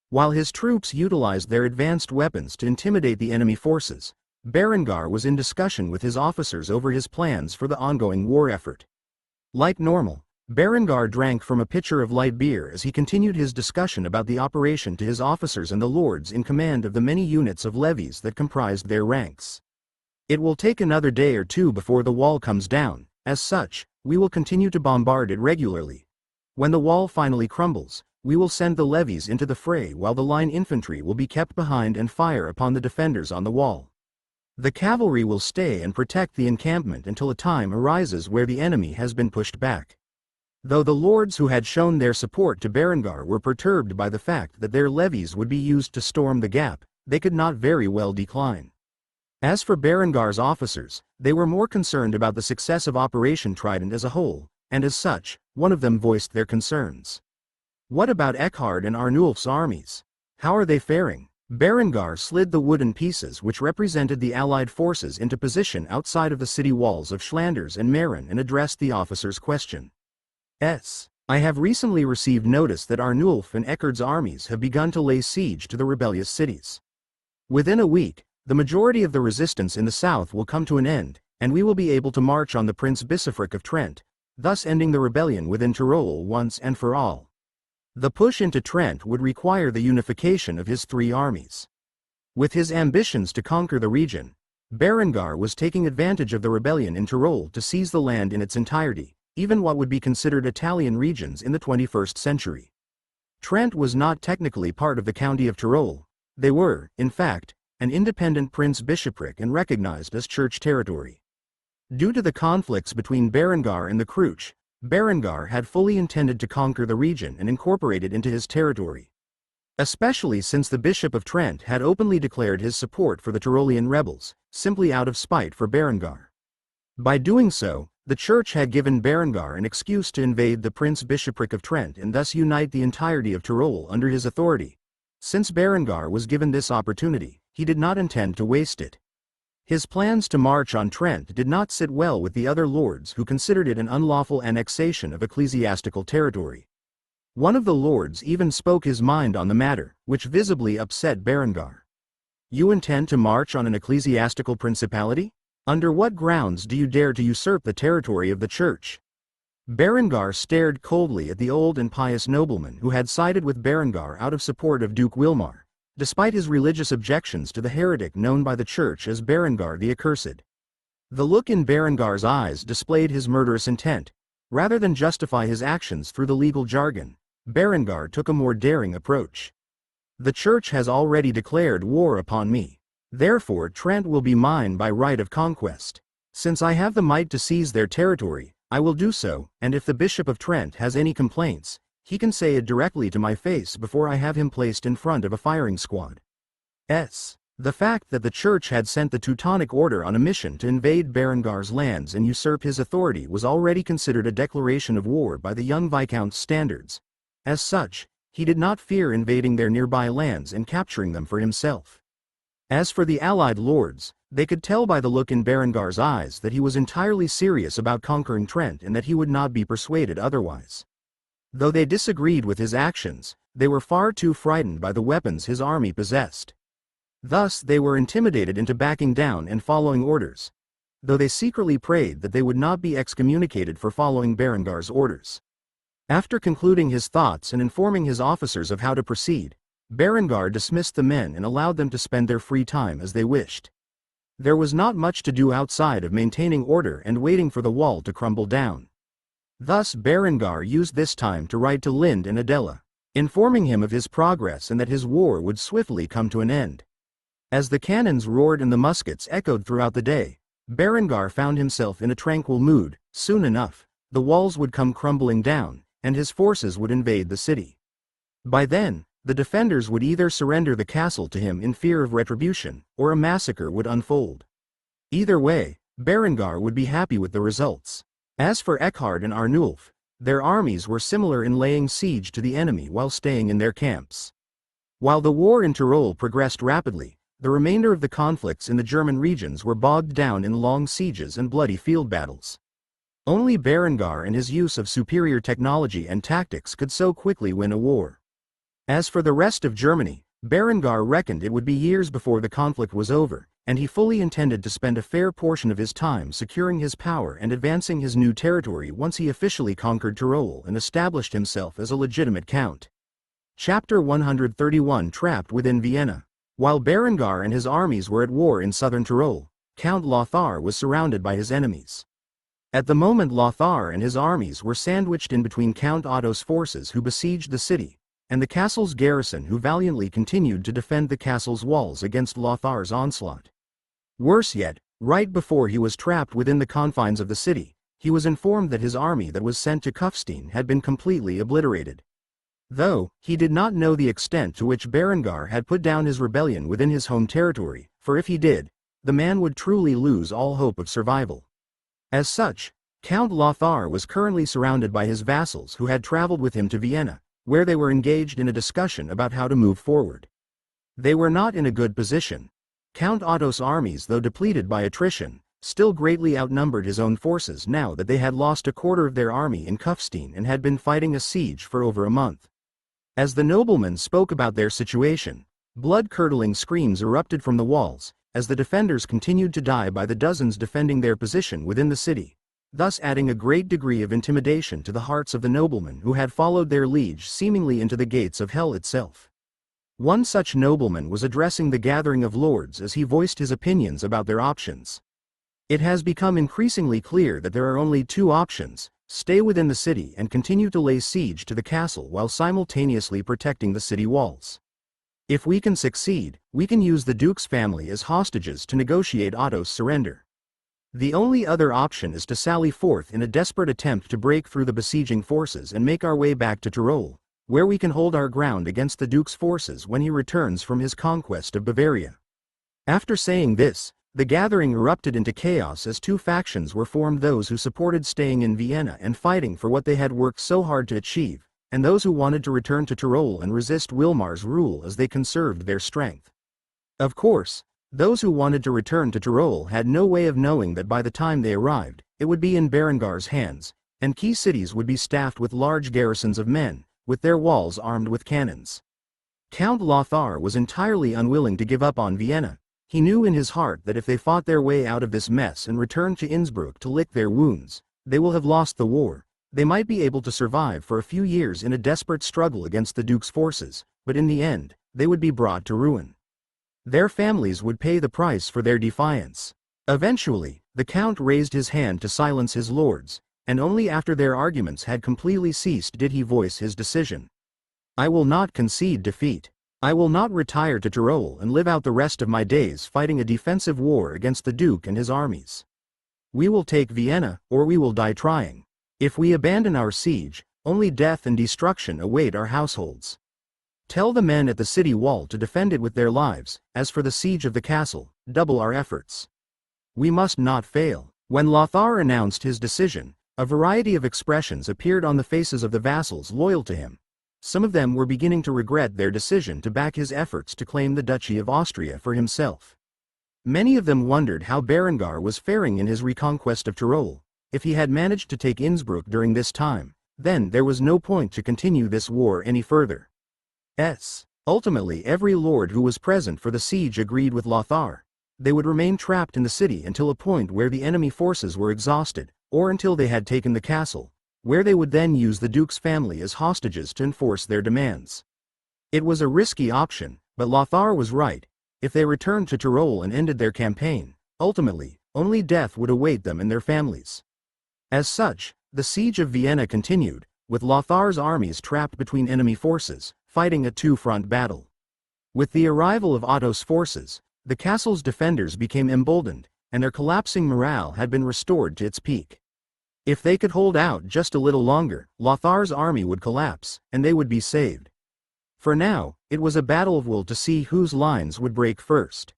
While his troops utilized their advanced weapons to intimidate the enemy forces, Berengar was in discussion with his officers over his plans for the ongoing war effort. Like normal, Berengar drank from a pitcher of light beer as he continued his discussion about the operation to his officers and the lords in command of the many units of levies that comprised their ranks. It will take another day or two before the wall comes down. As such, we will continue to bombard it regularly. When the wall finally crumbles, we will send the levies into the fray while the line infantry will be kept behind and fire upon the defenders on the wall. The cavalry will stay and protect the encampment until a time arises where the enemy has been pushed back. Though the lords who had shown their support to Berengar were perturbed by the fact that their levies would be used to storm the gap, they could not very well decline. As for Berengar's officers, they were more concerned about the success of Operation Trident as a whole, and as such, one of them voiced their concerns. What about Eckhard and Arnulf's armies? How are they faring? Berengar slid the wooden pieces which represented the Allied forces into position outside of the city walls of Flanders and Meren and addressed the officer's question. I have recently received notice that Arnulf and Eckhard's armies have begun to lay siege to the rebellious cities. Within a week, the majority of the resistance in the south will come to an end, and we will be able to march on the Prince Bishopric of Trent, thus ending the rebellion within Tyrol once and for all. The push into Trent would require the unification of his three armies. With his ambitions to conquer the region, Berengar was taking advantage of the rebellion in Tyrol to seize the land in its entirety, even what would be considered Italian regions in the 21st century. Trent was not technically part of the county of Tyrol. They were, in fact, an independent prince-bishopric and recognized as church territory. Due to the conflicts between Berengar and the Cruch, Berengar had fully intended to conquer the region and incorporate it into his territory. Especially since the Bishop of Trent had openly declared his support for the Tyrolean rebels, simply out of spite for Berengar. By doing so, the Church had given Berengar an excuse to invade the Prince-Bishopric of Trent and thus unite the entirety of Tyrol under his authority. Since Berengar was given this opportunity, he did not intend to waste it. His plans to march on Trent did not sit well with the other lords who considered it an unlawful annexation of ecclesiastical territory. One of the lords even spoke his mind on the matter, which visibly upset Berengar. You intend to march on an ecclesiastical principality? Under what grounds do you dare to usurp the territory of the Church? Berengar stared coldly at the old and pious nobleman who had sided with Berengar out of support of Duke Wilmar, despite his religious objections to the heretic known by the Church as Berengar the Accursed. The look in Berengar's eyes displayed his murderous intent. Rather than justify his actions through the legal jargon, Berengar took a more daring approach. The Church has already declared war upon me. Therefore Trent will be mine by right of conquest. Since I have the might to seize their territory, I will do so, and if the Bishop of Trent has any complaints, he can say it directly to my face before I have him placed in front of a firing squad. The fact that the Church had sent the Teutonic Order on a mission to invade Berengar's lands and usurp his authority was already considered a declaration of war by the young Viscount's standards. As such, he did not fear invading their nearby lands and capturing them for himself. As for the allied lords, they could tell by the look in Berengar's eyes that he was entirely serious about conquering Trent and that he would not be persuaded otherwise. Though they disagreed with his actions, they were far too frightened by the weapons his army possessed. Thus they were intimidated into backing down and following orders, though they secretly prayed that they would not be excommunicated for following Berengar's orders. After concluding his thoughts and informing his officers of how to proceed, Berengar dismissed the men and allowed them to spend their free time as they wished. There was not much to do outside of maintaining order and waiting for the wall to crumble down. Thus Berengar used this time to write to Lind and Adela, informing him of his progress and that his war would swiftly come to an end. As the cannons roared and the muskets echoed throughout the day, Berengar found himself in a tranquil mood. Soon enough, the walls would come crumbling down, and his forces would invade the city. By then, the defenders would either surrender the castle to him in fear of retribution, or a massacre would unfold. Either way, Berengar would be happy with the results. As for Eckhard and Arnulf, their armies were similar in laying siege to the enemy while staying in their camps. While the war in Tyrol progressed rapidly, the remainder of the conflicts in the German regions were bogged down in long sieges and bloody field battles. Only Berengar and his use of superior technology and tactics could so quickly win a war. As for the rest of Germany, Berengar reckoned it would be years before the conflict was over, and he fully intended to spend a fair portion of his time securing his power and advancing his new territory once he officially conquered Tyrol and established himself as a legitimate count. Chapter 131 Trapped within Vienna. While Berengar and his armies were at war in southern Tyrol, Count Lothar was surrounded by his enemies. At the moment Lothar and his armies were sandwiched in between Count Otto's forces who besieged the city, and the castle's garrison who valiantly continued to defend the castle's walls against Lothar's onslaught. Worse yet, right before he was trapped within the confines of the city, he was informed that his army that was sent to Kufstein had been completely obliterated. Though, he did not know the extent to which Berengar had put down his rebellion within his home territory, for if he did, the man would truly lose all hope of survival. As such, Count Lothar was currently surrounded by his vassals who had traveled with him to Vienna, where they were engaged in a discussion about how to move forward. They were not in a good position. Count Otto's armies, though depleted by attrition, still greatly outnumbered his own forces now that they had lost a quarter of their army in Kufstein and had been fighting a siege for over a month. As the noblemen spoke about their situation, blood-curdling screams erupted from the walls, as the defenders continued to die by the dozens defending their position within the city, thus adding a great degree of intimidation to the hearts of the noblemen who had followed their liege seemingly into the gates of hell itself. One such nobleman was addressing the gathering of lords as he voiced his opinions about their options. It has become increasingly clear that there are only two options: stay within the city and continue to lay siege to the castle while simultaneously protecting the city walls. If we can succeed, we can use the Duke's family as hostages to negotiate Otto's surrender. The only other option is to sally forth in a desperate attempt to break through the besieging forces and make our way back to Tyrol, where we can hold our ground against the Duke's forces when he returns from his conquest of Bavaria. After saying this, the gathering erupted into chaos as two factions were formed: those who supported staying in Vienna and fighting for what they had worked so hard to achieve, and those who wanted to return to Tyrol and resist Wilmar's rule as they conserved their strength. Of course, those who wanted to return to Tyrol had no way of knowing that by the time they arrived, it would be in Berengar's hands, and key cities would be staffed with large garrisons of men, with their walls armed with cannons. Count Lothar was entirely unwilling to give up on Vienna. He knew in his heart that if they fought their way out of this mess and returned to Innsbruck to lick their wounds, they will have lost the war. They might be able to survive for a few years in a desperate struggle against the Duke's forces, but in the end, they would be brought to ruin. Their families would pay the price for their defiance. Eventually, the Count raised his hand to silence his lords, and only after their arguments had completely ceased did he voice his decision. I will not concede defeat. I will not retire to Tyrol and live out the rest of my days fighting a defensive war against the Duke and his armies. We will take Vienna, or we will die trying. If we abandon our siege, only death and destruction await our households. Tell the men at the city wall to defend it with their lives. As for the siege of the castle, double our efforts. We must not fail." When Lothar announced his decision, a variety of expressions appeared on the faces of the vassals loyal to him. Some of them were beginning to regret their decision to back his efforts to claim the Duchy of Austria for himself. Many of them wondered how Berengar was faring in his reconquest of Tyrol. If he had managed to take Innsbruck during this time, then there was no point to continue this war any further. Ultimately, every lord who was present for the siege agreed with Lothar. They would remain trapped in the city until a point where the enemy forces were exhausted, or until they had taken the castle, where they would then use the duke's family as hostages to enforce their demands. It was a risky option, but Lothar was right. If they returned to Tyrol and ended their campaign, ultimately, only death would await them and their families. As such, the siege of Vienna continued, with Lothar's armies trapped between enemy forces, fighting a two-front battle. With the arrival of Otto's forces, the castle's defenders became emboldened, and their collapsing morale had been restored to its peak. If they could hold out just a little longer, Lothar's army would collapse, and they would be saved. For now, it was a battle of will to see whose lines would break first.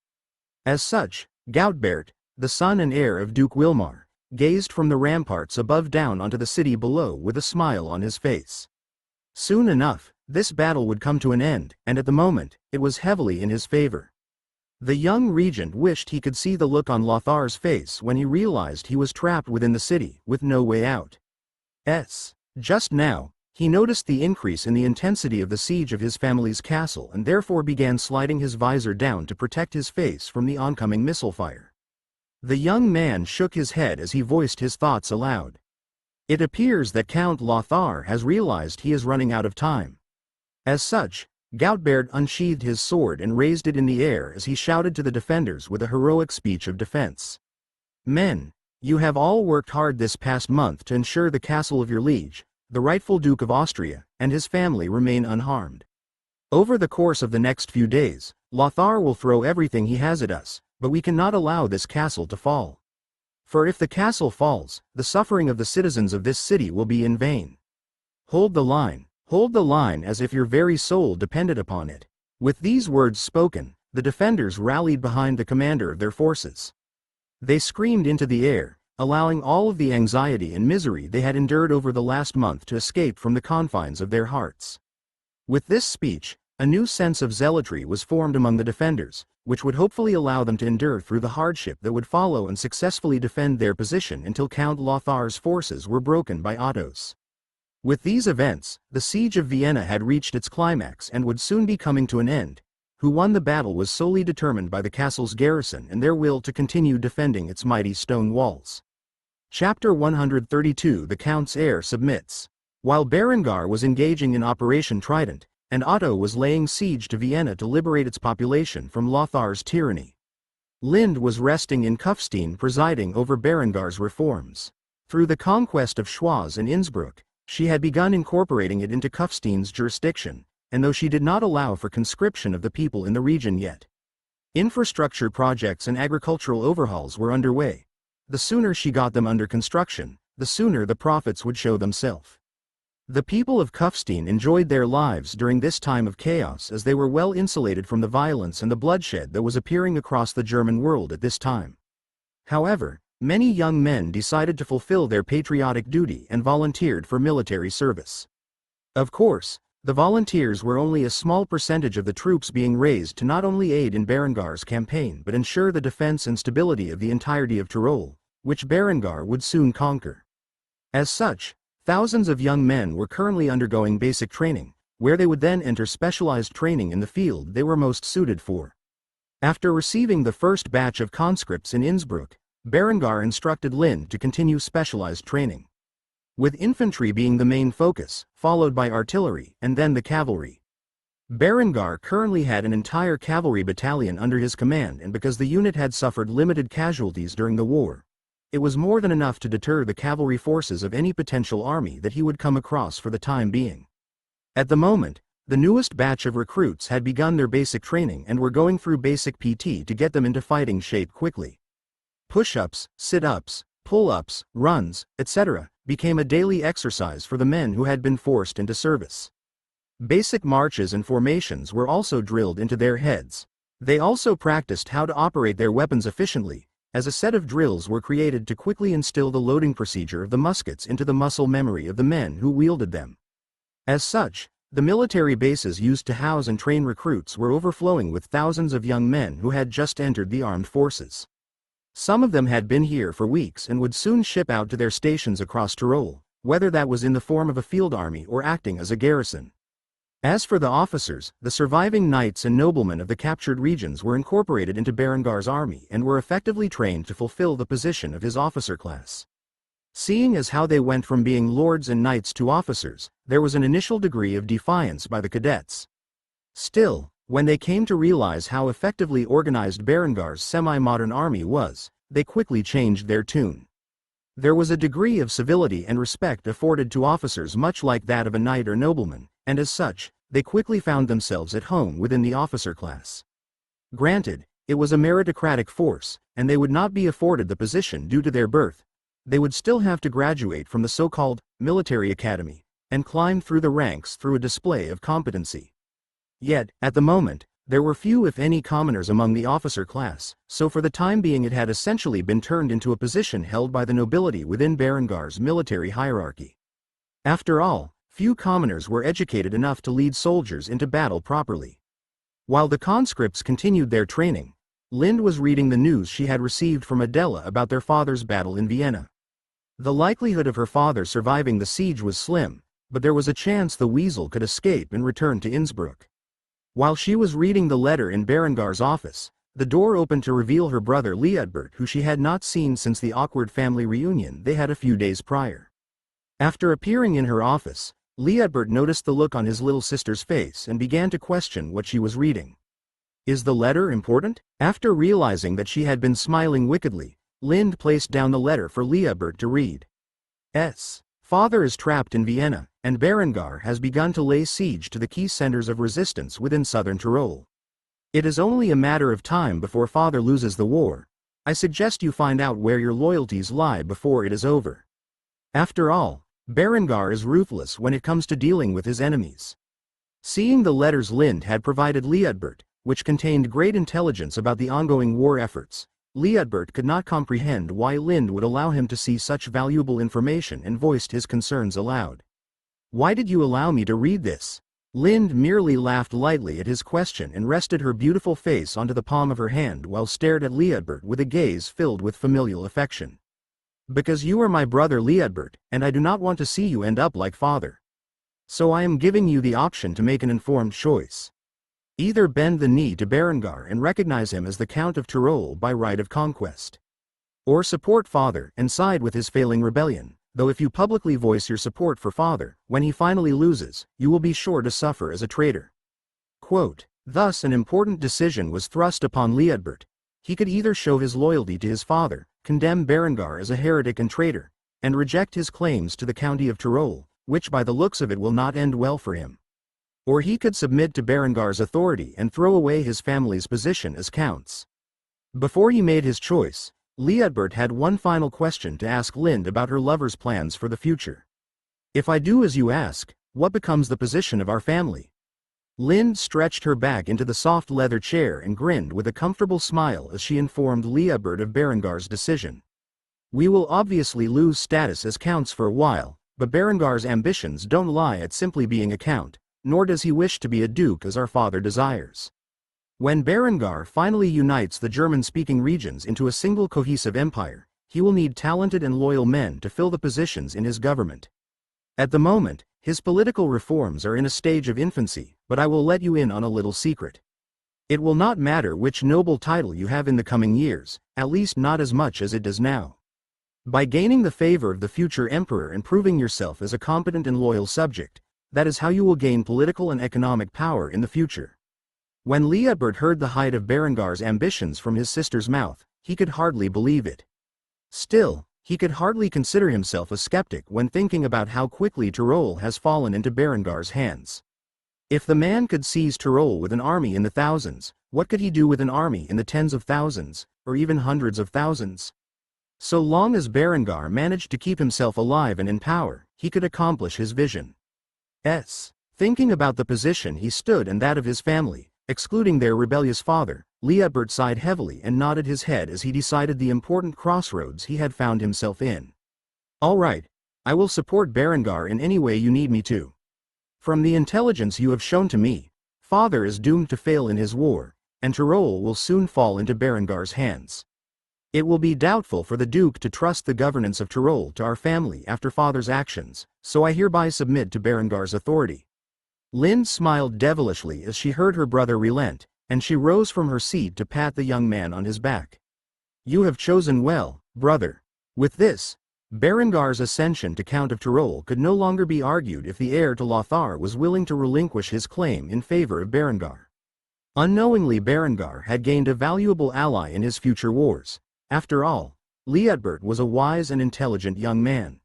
As such, Gautbert, the son and heir of Duke Wilmar, gazed from the ramparts above down onto the city below with a smile on his face. Soon enough, this battle would come to an end, and at the moment, it was heavily in his favor. The young regent wished he could see the look on Lothar's face when he realized he was trapped within the city, with no way out. Just now, he noticed the increase in the intensity of the siege of his family's castle and therefore began sliding his visor down to protect his face from the oncoming missile fire. The young man shook his head as he voiced his thoughts aloud. It appears that Count Lothar has realized he is running out of time. As such, Gautbert unsheathed his sword and raised it in the air as he shouted to the defenders with a heroic speech of defense. "Men, you have all worked hard this past month to ensure the castle of your liege, the rightful Duke of Austria, and his family remain unharmed. Over the course of the next few days, Lothar will throw everything he has at us, but we cannot allow this castle to fall. For if the castle falls, the suffering of the citizens of this city will be in vain. Hold the line as if your very soul depended upon it." With these words spoken, the defenders rallied behind the commander of their forces. They screamed into the air, allowing all of the anxiety and misery they had endured over the last month to escape from the confines of their hearts. With this speech, a new sense of zealotry was formed among the defenders, which would hopefully allow them to endure through the hardship that would follow and successfully defend their position until Count Lothar's forces were broken by Otto's. With these events, the siege of Vienna had reached its climax and would soon be coming to an end. Who won the battle was solely determined by the castle's garrison and their will to continue defending its mighty stone walls. Chapter 132 The Count's heir submits. While Berengar was engaging in Operation Trident, and Otto was laying siege to Vienna to liberate its population from Lothar's tyranny, Lind was resting in Kufstein presiding over Berengar's reforms. Through the conquest of Schwaz and Innsbruck, she had begun incorporating it into Kufstein's jurisdiction, and though she did not allow for conscription of the people in the region yet, infrastructure projects and agricultural overhauls were underway. The sooner she got them under construction, the sooner the profits would show themselves. The people of Kufstein enjoyed their lives during this time of chaos as they were well insulated from the violence and the bloodshed that was appearing across the German world at this time. However, many young men decided to fulfill their patriotic duty and volunteered for military service. Of course, the volunteers were only a small percentage of the troops being raised to not only aid in Berengar's campaign but ensure the defense and stability of the entirety of Tyrol, which Berengar would soon conquer. As such, thousands of young men were currently undergoing basic training, where they would then enter specialized training in the field they were most suited for. After receiving the first batch of conscripts in Innsbruck, Berengar instructed Lind to continue specialized training, with infantry being the main focus, followed by artillery and then the cavalry. Berengar currently had an entire cavalry battalion under his command, and because the unit had suffered limited casualties during the war, it was more than enough to deter the cavalry forces of any potential army that he would come across for the time being. At the moment, the newest batch of recruits had begun their basic training and were going through basic PT to get them into fighting shape quickly. Push-ups, sit-ups, Pull-ups, runs, etc., became a daily exercise for the men who had been forced into service. Basic marches and formations were also drilled into their heads. They also practiced how to operate their weapons efficiently, as a set of drills were created to quickly instill the loading procedure of the muskets into the muscle memory of the men who wielded them. As such, the military bases used to house and train recruits were overflowing with thousands of young men who had just entered the armed forces. Some of them had been here for weeks and would soon ship out to their stations across Tyrol, whether that was in the form of a field army or acting as a garrison. As for the officers, the surviving knights and noblemen of the captured regions were incorporated into Berengar's army and were effectively trained to fulfill the position of his officer class. Seeing as how they went from being lords and knights to officers, there was an initial degree of defiance by the cadets. Still, when they came to realize how effectively organized Berengar's semi-modern army was, they quickly changed their tune. There was a degree of civility and respect afforded to officers much like that of a knight or nobleman, and as such, they quickly found themselves at home within the officer class. Granted, it was a meritocratic force, and they would not be afforded the position due to their birth. They would still have to graduate from the so-called military academy, and climb through the ranks through a display of competency. Yet, at the moment, there were few if any commoners among the officer class, so for the time being it had essentially been turned into a position held by the nobility within Berengar's military hierarchy. After all, few commoners were educated enough to lead soldiers into battle properly. While the conscripts continued their training, Lind was reading the news she had received from Adela about their father's battle in Vienna. The likelihood of her father surviving the siege was slim, but there was a chance the weasel could escape and return to Innsbruck. While she was reading the letter in Berengar's office, the door opened to reveal her brother Liudbert, who she had not seen since the awkward family reunion they had a few days prior. After appearing in her office, Liudbert noticed the look on his little sister's face and began to question what she was reading. "Is the letter important?" After realizing that she had been smiling wickedly, Lind placed down the letter for Liudbert to read. Father is trapped in Vienna, and Berengar has begun to lay siege to the key centers of resistance within southern Tyrol. It is only a matter of time before father loses the war. I suggest you find out where your loyalties lie before it is over. After all, Berengar is ruthless when it comes to dealing with his enemies. Seeing the letters Lind had provided Liudbert, which contained great intelligence about the ongoing war efforts, Liudbert could not comprehend why Lind would allow him to see such valuable information and voiced his concerns aloud. "Why did you allow me to read this?" Lind merely laughed lightly at his question and rested her beautiful face onto the palm of her hand while stared at Liudbert with a gaze filled with familial affection. "Because you are my brother Liudbert, and I do not want to see you end up like father. So I am giving you the option to make an informed choice. Either bend the knee to Berengar and recognize him as the Count of Tyrol by right of conquest. Or support father and side with his failing rebellion, though if you publicly voice your support for father, when he finally loses, you will be sure to suffer as a traitor." Thus an important decision was thrust upon Liudbert. He could either show his loyalty to his father, condemn Berengar as a heretic and traitor, and reject his claims to the county of Tyrol, which by the looks of it will not end well for him. Or he could submit to Berengar's authority and throw away his family's position as counts. Before he made his choice, Liudbert had one final question to ask Lind about her lover's plans for the future. "If I do as you ask, what becomes the position of our family?" Lind stretched her back into the soft leather chair and grinned with a comfortable smile as she informed Liudbert of Berengar's decision. "We will obviously lose status as counts for a while, but Berengar's ambitions don't lie at simply being a count, nor does he wish to be a duke as our father desires. When Berengar finally unites the German-speaking regions into a single cohesive empire, he will need talented and loyal men to fill the positions in his government. At the moment, his political reforms are in a stage of infancy, but I will let you in on a little secret. It will not matter which noble title you have in the coming years, at least not as much as it does now. By gaining the favor of the future emperor and proving yourself as a competent and loyal subject, that is how you will gain political and economic power in the future." When Liudbert heard the height of Berengar's ambitions from his sister's mouth, he could hardly believe it. Still, he could hardly consider himself a skeptic when thinking about how quickly Tyrol has fallen into Berengar's hands. If the man could seize Tyrol with an army in the thousands, what could he do with an army in the tens of thousands, or even hundreds of thousands? So long as Berengar managed to keep himself alive and in power, he could accomplish his vision. Thinking about the position he stood and that of his family, excluding their rebellious father, Liutbert sighed heavily and nodded his head as he decided the important crossroads he had found himself in. All right, I will support Berengar in any way you need me to. From the intelligence you have shown to me, father is doomed to fail in his war, and Tyrol will soon fall into Berengar's hands. It will be doubtful for the Duke to trust the governance of Tyrol to our family after father's actions, so I hereby submit to Berengar's authority. Lynn smiled devilishly as she heard her brother relent, and she rose from her seat to pat the young man on his back. You have chosen well, brother. With this, Berengar's ascension to Count of Tyrol could no longer be argued if the heir to Lothar was willing to relinquish his claim in favor of Berengar. Unknowingly, Berengar had gained a valuable ally in his future wars. After all, Liutbert was a wise and intelligent young man.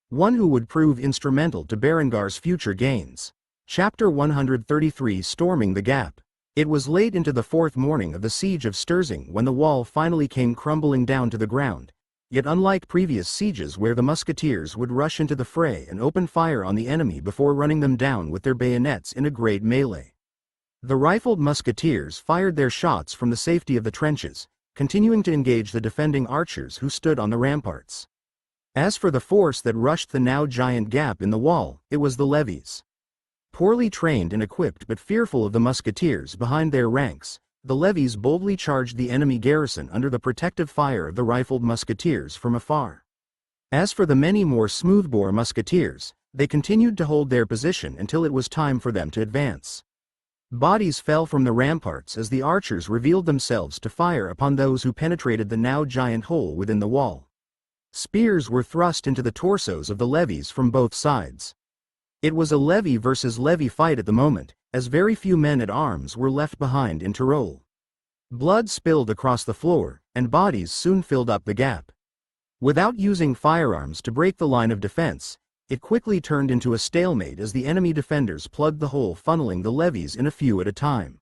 One who would prove instrumental to Berengar's future gains. Chapter 133 Storming the Gap. It was late into the fourth morning of the siege of Sturzing when the wall finally came crumbling down to the ground, yet unlike previous sieges where the musketeers would rush into the fray and open fire on the enemy before running them down with their bayonets in a great melee. The rifled musketeers fired their shots from the safety of the trenches, continuing to engage the defending archers who stood on the ramparts. As for the force that rushed the now giant gap in the wall, it was the levies. Poorly trained and equipped but fearful of the musketeers behind their ranks, the levies boldly charged the enemy garrison under the protective fire of the rifled musketeers from afar. As for the many more smoothbore musketeers, they continued to hold their position until it was time for them to advance. Bodies fell from the ramparts as the archers revealed themselves to fire upon those who penetrated the now giant hole within the wall. Spears were thrust into the torsos of the levies from both sides. It was a levy versus levy fight at the moment, as very few men at arms were left behind in Tyrol. Blood spilled across the floor, and bodies soon filled up the gap. Without using firearms to break the line of defense, it quickly turned into a stalemate as the enemy defenders plugged the hole, funneling the levies in a few at a time.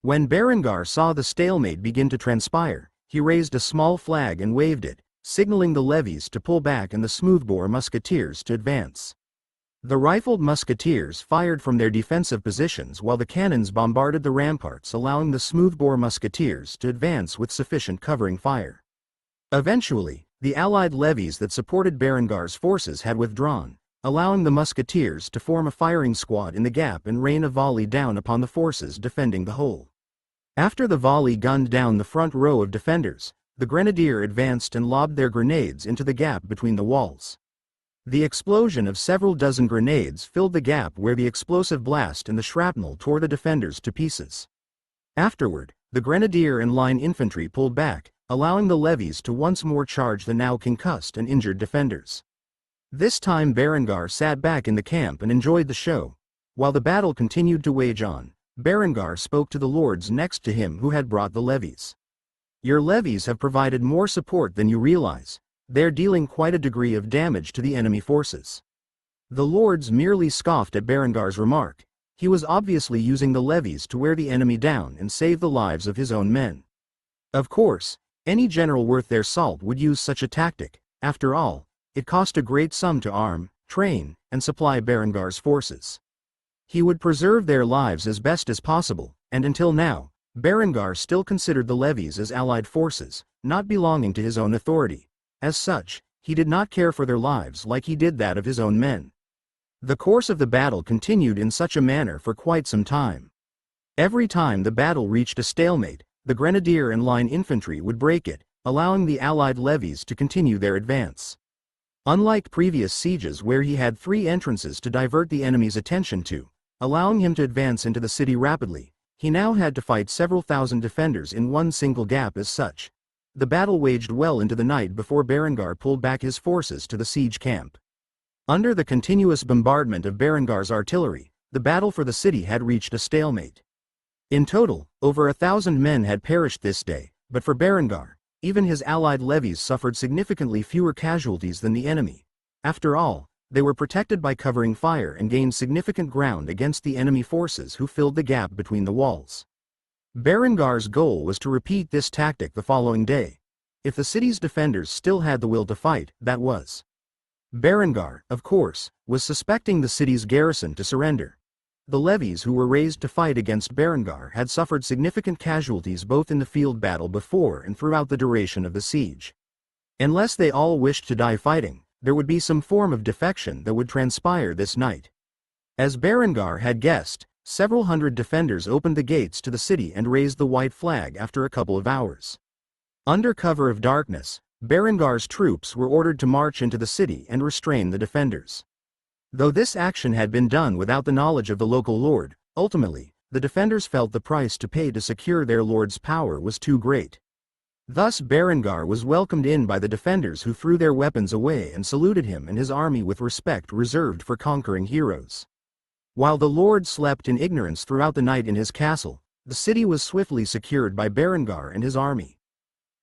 When Berengar saw the stalemate begin to transpire, he raised a small flag and waved it, signaling the levies to pull back and the smoothbore musketeers to advance. The rifled musketeers fired from their defensive positions while the cannons bombarded the ramparts, allowing the smoothbore musketeers to advance with sufficient covering fire. Eventually, the allied levies that supported Berengar's forces had withdrawn, allowing the musketeers to form a firing squad in the gap and rain a volley down upon the forces defending the hole. After the volley gunned down the front row of defenders, the grenadier advanced and lobbed their grenades into the gap between the walls. The explosion of several dozen grenades filled the gap where the explosive blast and the shrapnel tore the defenders to pieces. Afterward, the grenadier and line infantry pulled back, allowing the levies to once more charge the now concussed and injured defenders. This time Berengar sat back in the camp and enjoyed the show. While the battle continued to wage on, Berengar spoke to the lords next to him who had brought the levies. Your levies have provided more support than you realize. They're dealing quite a degree of damage to the enemy forces. The lords merely scoffed at Berengar's remark. He was obviously using the levies to wear the enemy down and save the lives of his own men. Of course, any general worth their salt would use such a tactic. After all, it cost a great sum to arm, train, and supply Berengar's forces. He would preserve their lives as best as possible, and until now, Berengar still considered the levies as allied forces, not belonging to his own authority. As such, he did not care for their lives like he did that of his own men. The course of the battle continued in such a manner for quite some time. Every time the battle reached a stalemate, the grenadier and line infantry would break it, allowing the allied levies to continue their advance. Unlike previous sieges where he had 3 entrances to divert the enemy's attention to, allowing him to advance into the city rapidly, he now had to fight several thousand defenders in one single gap. As such, the battle waged well into the night before Berengar pulled back his forces to the siege camp. Under the continuous bombardment of Berengar's artillery, the battle for the city had reached a stalemate. In total, over 1,000 men had perished this day, but for Berengar, even his allied levies suffered significantly fewer casualties than the enemy. After all, they were protected by covering fire and gained significant ground against the enemy forces who filled the gap between the walls. Berengar's goal was to repeat this tactic the following day. if the city's defenders still had the will to fight, that was. Berengar, of course, was suspecting the city's garrison to surrender. The levies who were raised to fight against Berengar had suffered significant casualties both in the field battle before and throughout the duration of the siege. Unless they all wished to die fighting, there would be some form of defection that would transpire this night. As Berengar had guessed, several hundred defenders opened the gates to the city and raised the white flag after a couple of hours. Under cover of darkness, Berengar's troops were ordered to march into the city and restrain the defenders. Though this action had been done without the knowledge of the local lord, ultimately, the defenders felt the price to pay to secure their lord's power was too great. Thus Berengar was welcomed in by the defenders, who threw their weapons away and saluted him and his army with respect reserved for conquering heroes. While the lord slept in ignorance throughout the night in his castle, the city was swiftly secured by Berengar and his army.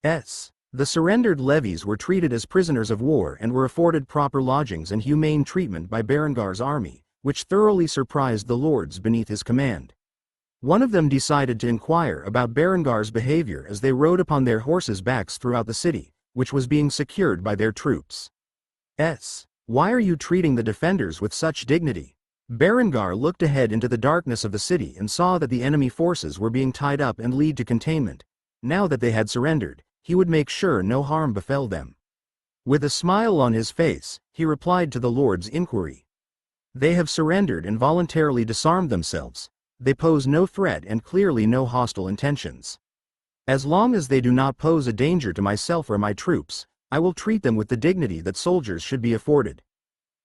The surrendered levies were treated as prisoners of war and were afforded proper lodgings and humane treatment by Berengar's army, which thoroughly surprised the lords beneath his command. One of them decided to inquire about Berengar's behavior as they rode upon their horses' backs throughout the city, which was being secured by their troops. Why are you treating the defenders with such dignity? Berengar looked ahead into the darkness of the city and saw that the enemy forces were being tied up and led to containment. Now that they had surrendered, he would make sure no harm befell them. With a smile on his face, he replied to the lord's inquiry. They have surrendered and voluntarily disarmed themselves. They pose no threat and clearly no hostile intentions. As long as they do not pose a danger to myself or my troops, I will treat them with the dignity that soldiers should be afforded.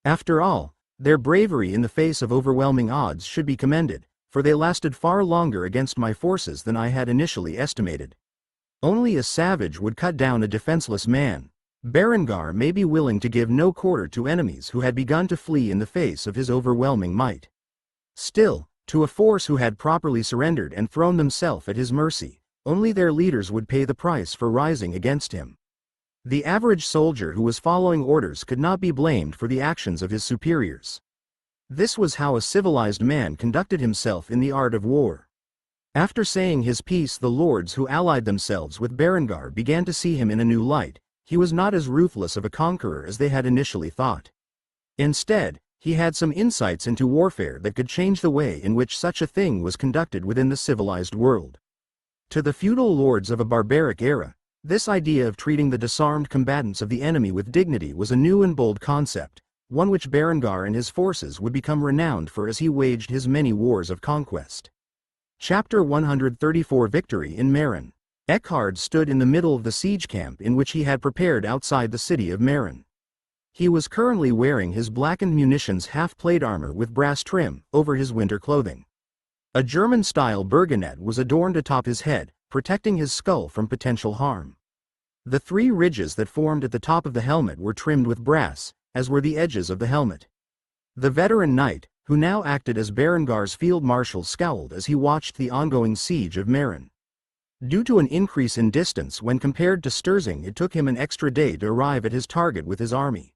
After all, their bravery in the face of overwhelming odds should be commended, for they lasted far longer against my forces than I had initially estimated. Only a savage would cut down a defenseless man. Berengar may be willing to give no quarter to enemies who had begun to flee in the face of his overwhelming might. Still, to a force who had properly surrendered and thrown themselves at his mercy, only their leaders would pay the price for rising against him. The average soldier who was following orders could not be blamed for the actions of his superiors. This was how a civilized man conducted himself in the art of war. After saying his piece, the lords who allied themselves with Berengar began to see him in a new light. He was not as ruthless of a conqueror as they had initially thought. Instead, he had some insights into warfare that could change the way in which such a thing was conducted within the civilized world. To the feudal lords of a barbaric era, this idea of treating the disarmed combatants of the enemy with dignity was a new and bold concept, one which Berengar and his forces would become renowned for as he waged his many wars of conquest. Chapter 134 Victory in Meran. Eckhard stood in the middle of the siege camp in which he had prepared outside the city of Meran. He was currently wearing his blackened munitions half-plate armor with brass trim over his winter clothing. A German-style burgonet was adorned atop his head, protecting his skull from potential harm. The three ridges that formed at the top of the helmet were trimmed with brass, as were the edges of the helmet. The veteran knight, who now acted as Berengar's field marshal, scowled as he watched the ongoing siege of Meran. Due to an increase in distance when compared to Sturzing, it took him an extra day to arrive at his target with his army.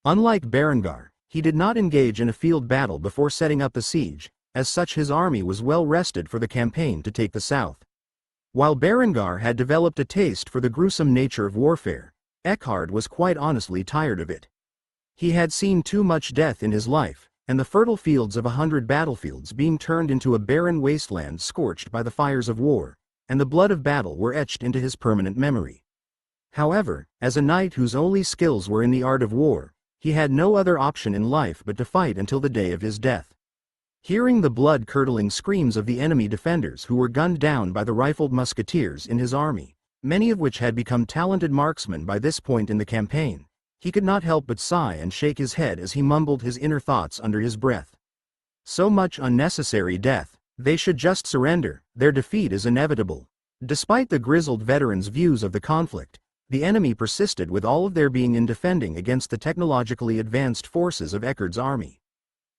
Unlike Berengar, he did not engage in a field battle before setting up the siege, as such his army was well rested for the campaign to take the south. While Berengar had developed a taste for the gruesome nature of warfare, Eckhard was quite honestly tired of it. He had seen too much death in his life, and the fertile fields of 100 battlefields being turned into a barren wasteland scorched by the fires of war, and the blood of battle were etched into his permanent memory. However, as a knight whose only skills were in the art of war, he had no other option in life but to fight until the day of his death. Hearing the blood-curdling screams of the enemy defenders who were gunned down by the rifled musketeers in his army, many of which had become talented marksmen by this point in the campaign, he could not help but sigh and shake his head as he mumbled his inner thoughts under his breath. So much unnecessary death. They should just surrender. Their defeat is inevitable. Despite the grizzled veterans' views of the conflict, the enemy persisted with all of their being in defending against the technologically advanced forces of Eckhard's army.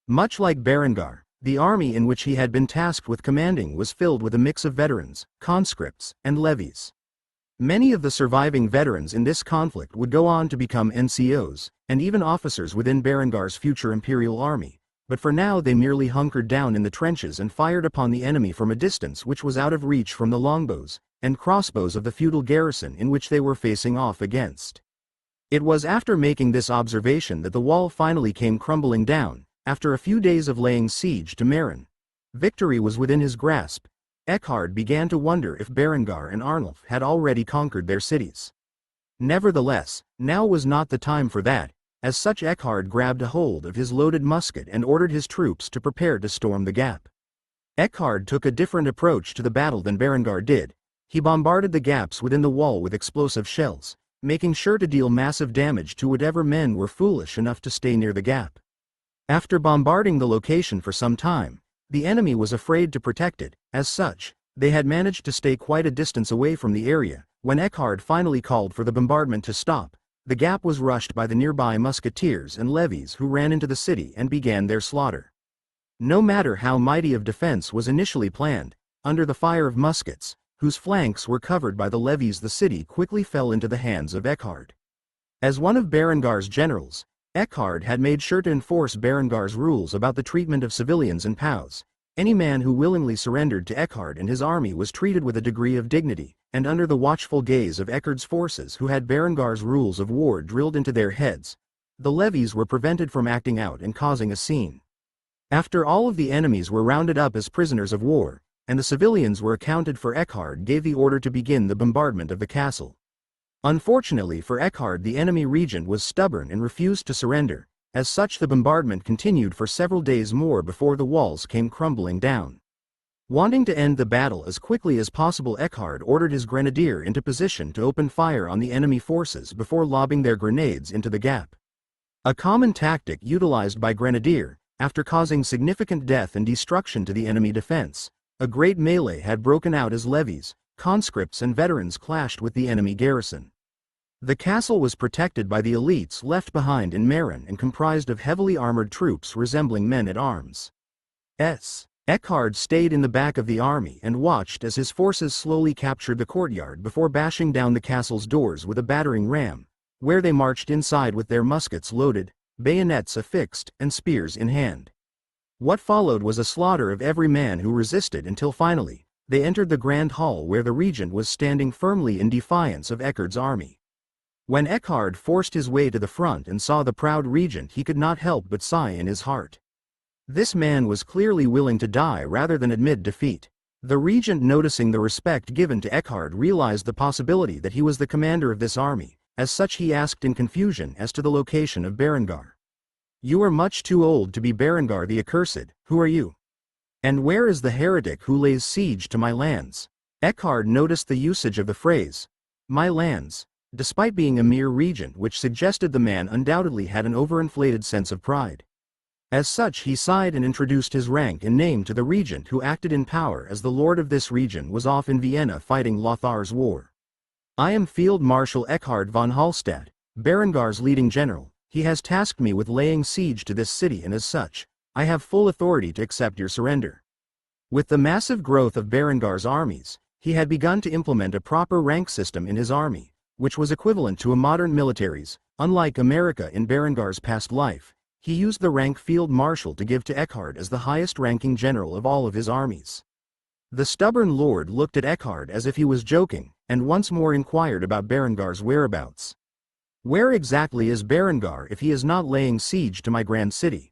Much like Berengar, the army in which he had been tasked with commanding was filled with a mix of veterans, conscripts, and levies. Many of the surviving veterans in this conflict would go on to become NCOs, and even officers within Berengar's future imperial army, but for now they merely hunkered down in the trenches and fired upon the enemy from a distance which was out of reach from the longbows, and crossbows of the feudal garrison in which they were facing off against. It was after making this observation that the wall finally came crumbling down, after a few days of laying siege to Meran. Victory was within his grasp. Eckhard began to wonder if Berengar and Arnulf had already conquered their cities. Nevertheless, now was not the time for that. As such, Eckhard grabbed a hold of his loaded musket and ordered his troops to prepare to storm the gap. Eckhard took a different approach to the battle than Berengar did. He bombarded the gaps within the wall with explosive shells, making sure to deal massive damage to whatever men were foolish enough to stay near the gap. After bombarding the location for some time, the enemy was afraid to protect it. As such, they had managed to stay quite a distance away from the area. When Eckhard finally called for the bombardment to stop, the gap was rushed by the nearby musketeers and levies, who ran into the city and began their slaughter. No matter how mighty of defense was initially planned, under the fire of muskets, whose flanks were covered by the levies, the city quickly fell into the hands of Eckhard. As one of Berengar's generals, Eckhard had made sure to enforce Berengar's rules about the treatment of civilians and POWs. Any man who willingly surrendered to Eckhard and his army was treated with a degree of dignity, and under the watchful gaze of Eckhard's forces, who had Berengar's rules of war drilled into their heads, the levies were prevented from acting out and causing a scene. After all of the enemies were rounded up as prisoners of war, and the civilians were accounted for, Eckhard gave the order to begin the bombardment of the castle. Unfortunately for Eckhard, the enemy regent was stubborn and refused to surrender. As such, the bombardment continued for several days more before the walls came crumbling down. Wanting to end the battle as quickly as possible, Eckhard ordered his grenadier into position to open fire on the enemy forces before lobbing their grenades into the gap. A common tactic utilized by grenadier, after causing significant death and destruction to the enemy defense. A great melee had broken out as levies, conscripts and veterans clashed with the enemy garrison. The castle was protected by the elites left behind in Meran and comprised of heavily armored troops resembling men-at-arms. Eckhard stayed in the back of the army and watched as his forces slowly captured the courtyard before bashing down the castle's doors with a battering ram, where they marched inside with their muskets loaded, bayonets affixed, and spears in hand. What followed was a slaughter of every man who resisted until finally, they entered the grand hall where the regent was standing firmly in defiance of Eckhard's army. When Eckhard forced his way to the front and saw the proud regent, he could not help but sigh in his heart. This man was clearly willing to die rather than admit defeat. The regent, noticing the respect given to Eckhard, realized the possibility that he was the commander of this army. As such, he asked in confusion as to the location of Berengar. "You are much too old to be Berengar the Accursed. Who are you? And where is the heretic who lays siege to my lands?" Eckhard noticed the usage of the phrase, "my lands," despite being a mere regent, which suggested the man undoubtedly had an overinflated sense of pride. As such, he sighed and introduced his rank and name to the regent, who acted in power as the lord of this region was off in Vienna fighting Lothar's war. "I am Field Marshal Eckhard von Hallstatt, Berengar's leading general. He has tasked me with laying siege to this city, and as such, I have full authority to accept your surrender." With the massive growth of Berengar's armies, he had begun to implement a proper rank system in his army, which was equivalent to a modern military's. Unlike America in Berengar's past life, he used the rank Field Marshal to give to Eckhard as the highest-ranking general of all of his armies. The stubborn lord looked at Eckhard as if he was joking, and once more inquired about Berengar's whereabouts. "Where exactly is Berengar if he is not laying siege to my grand city?"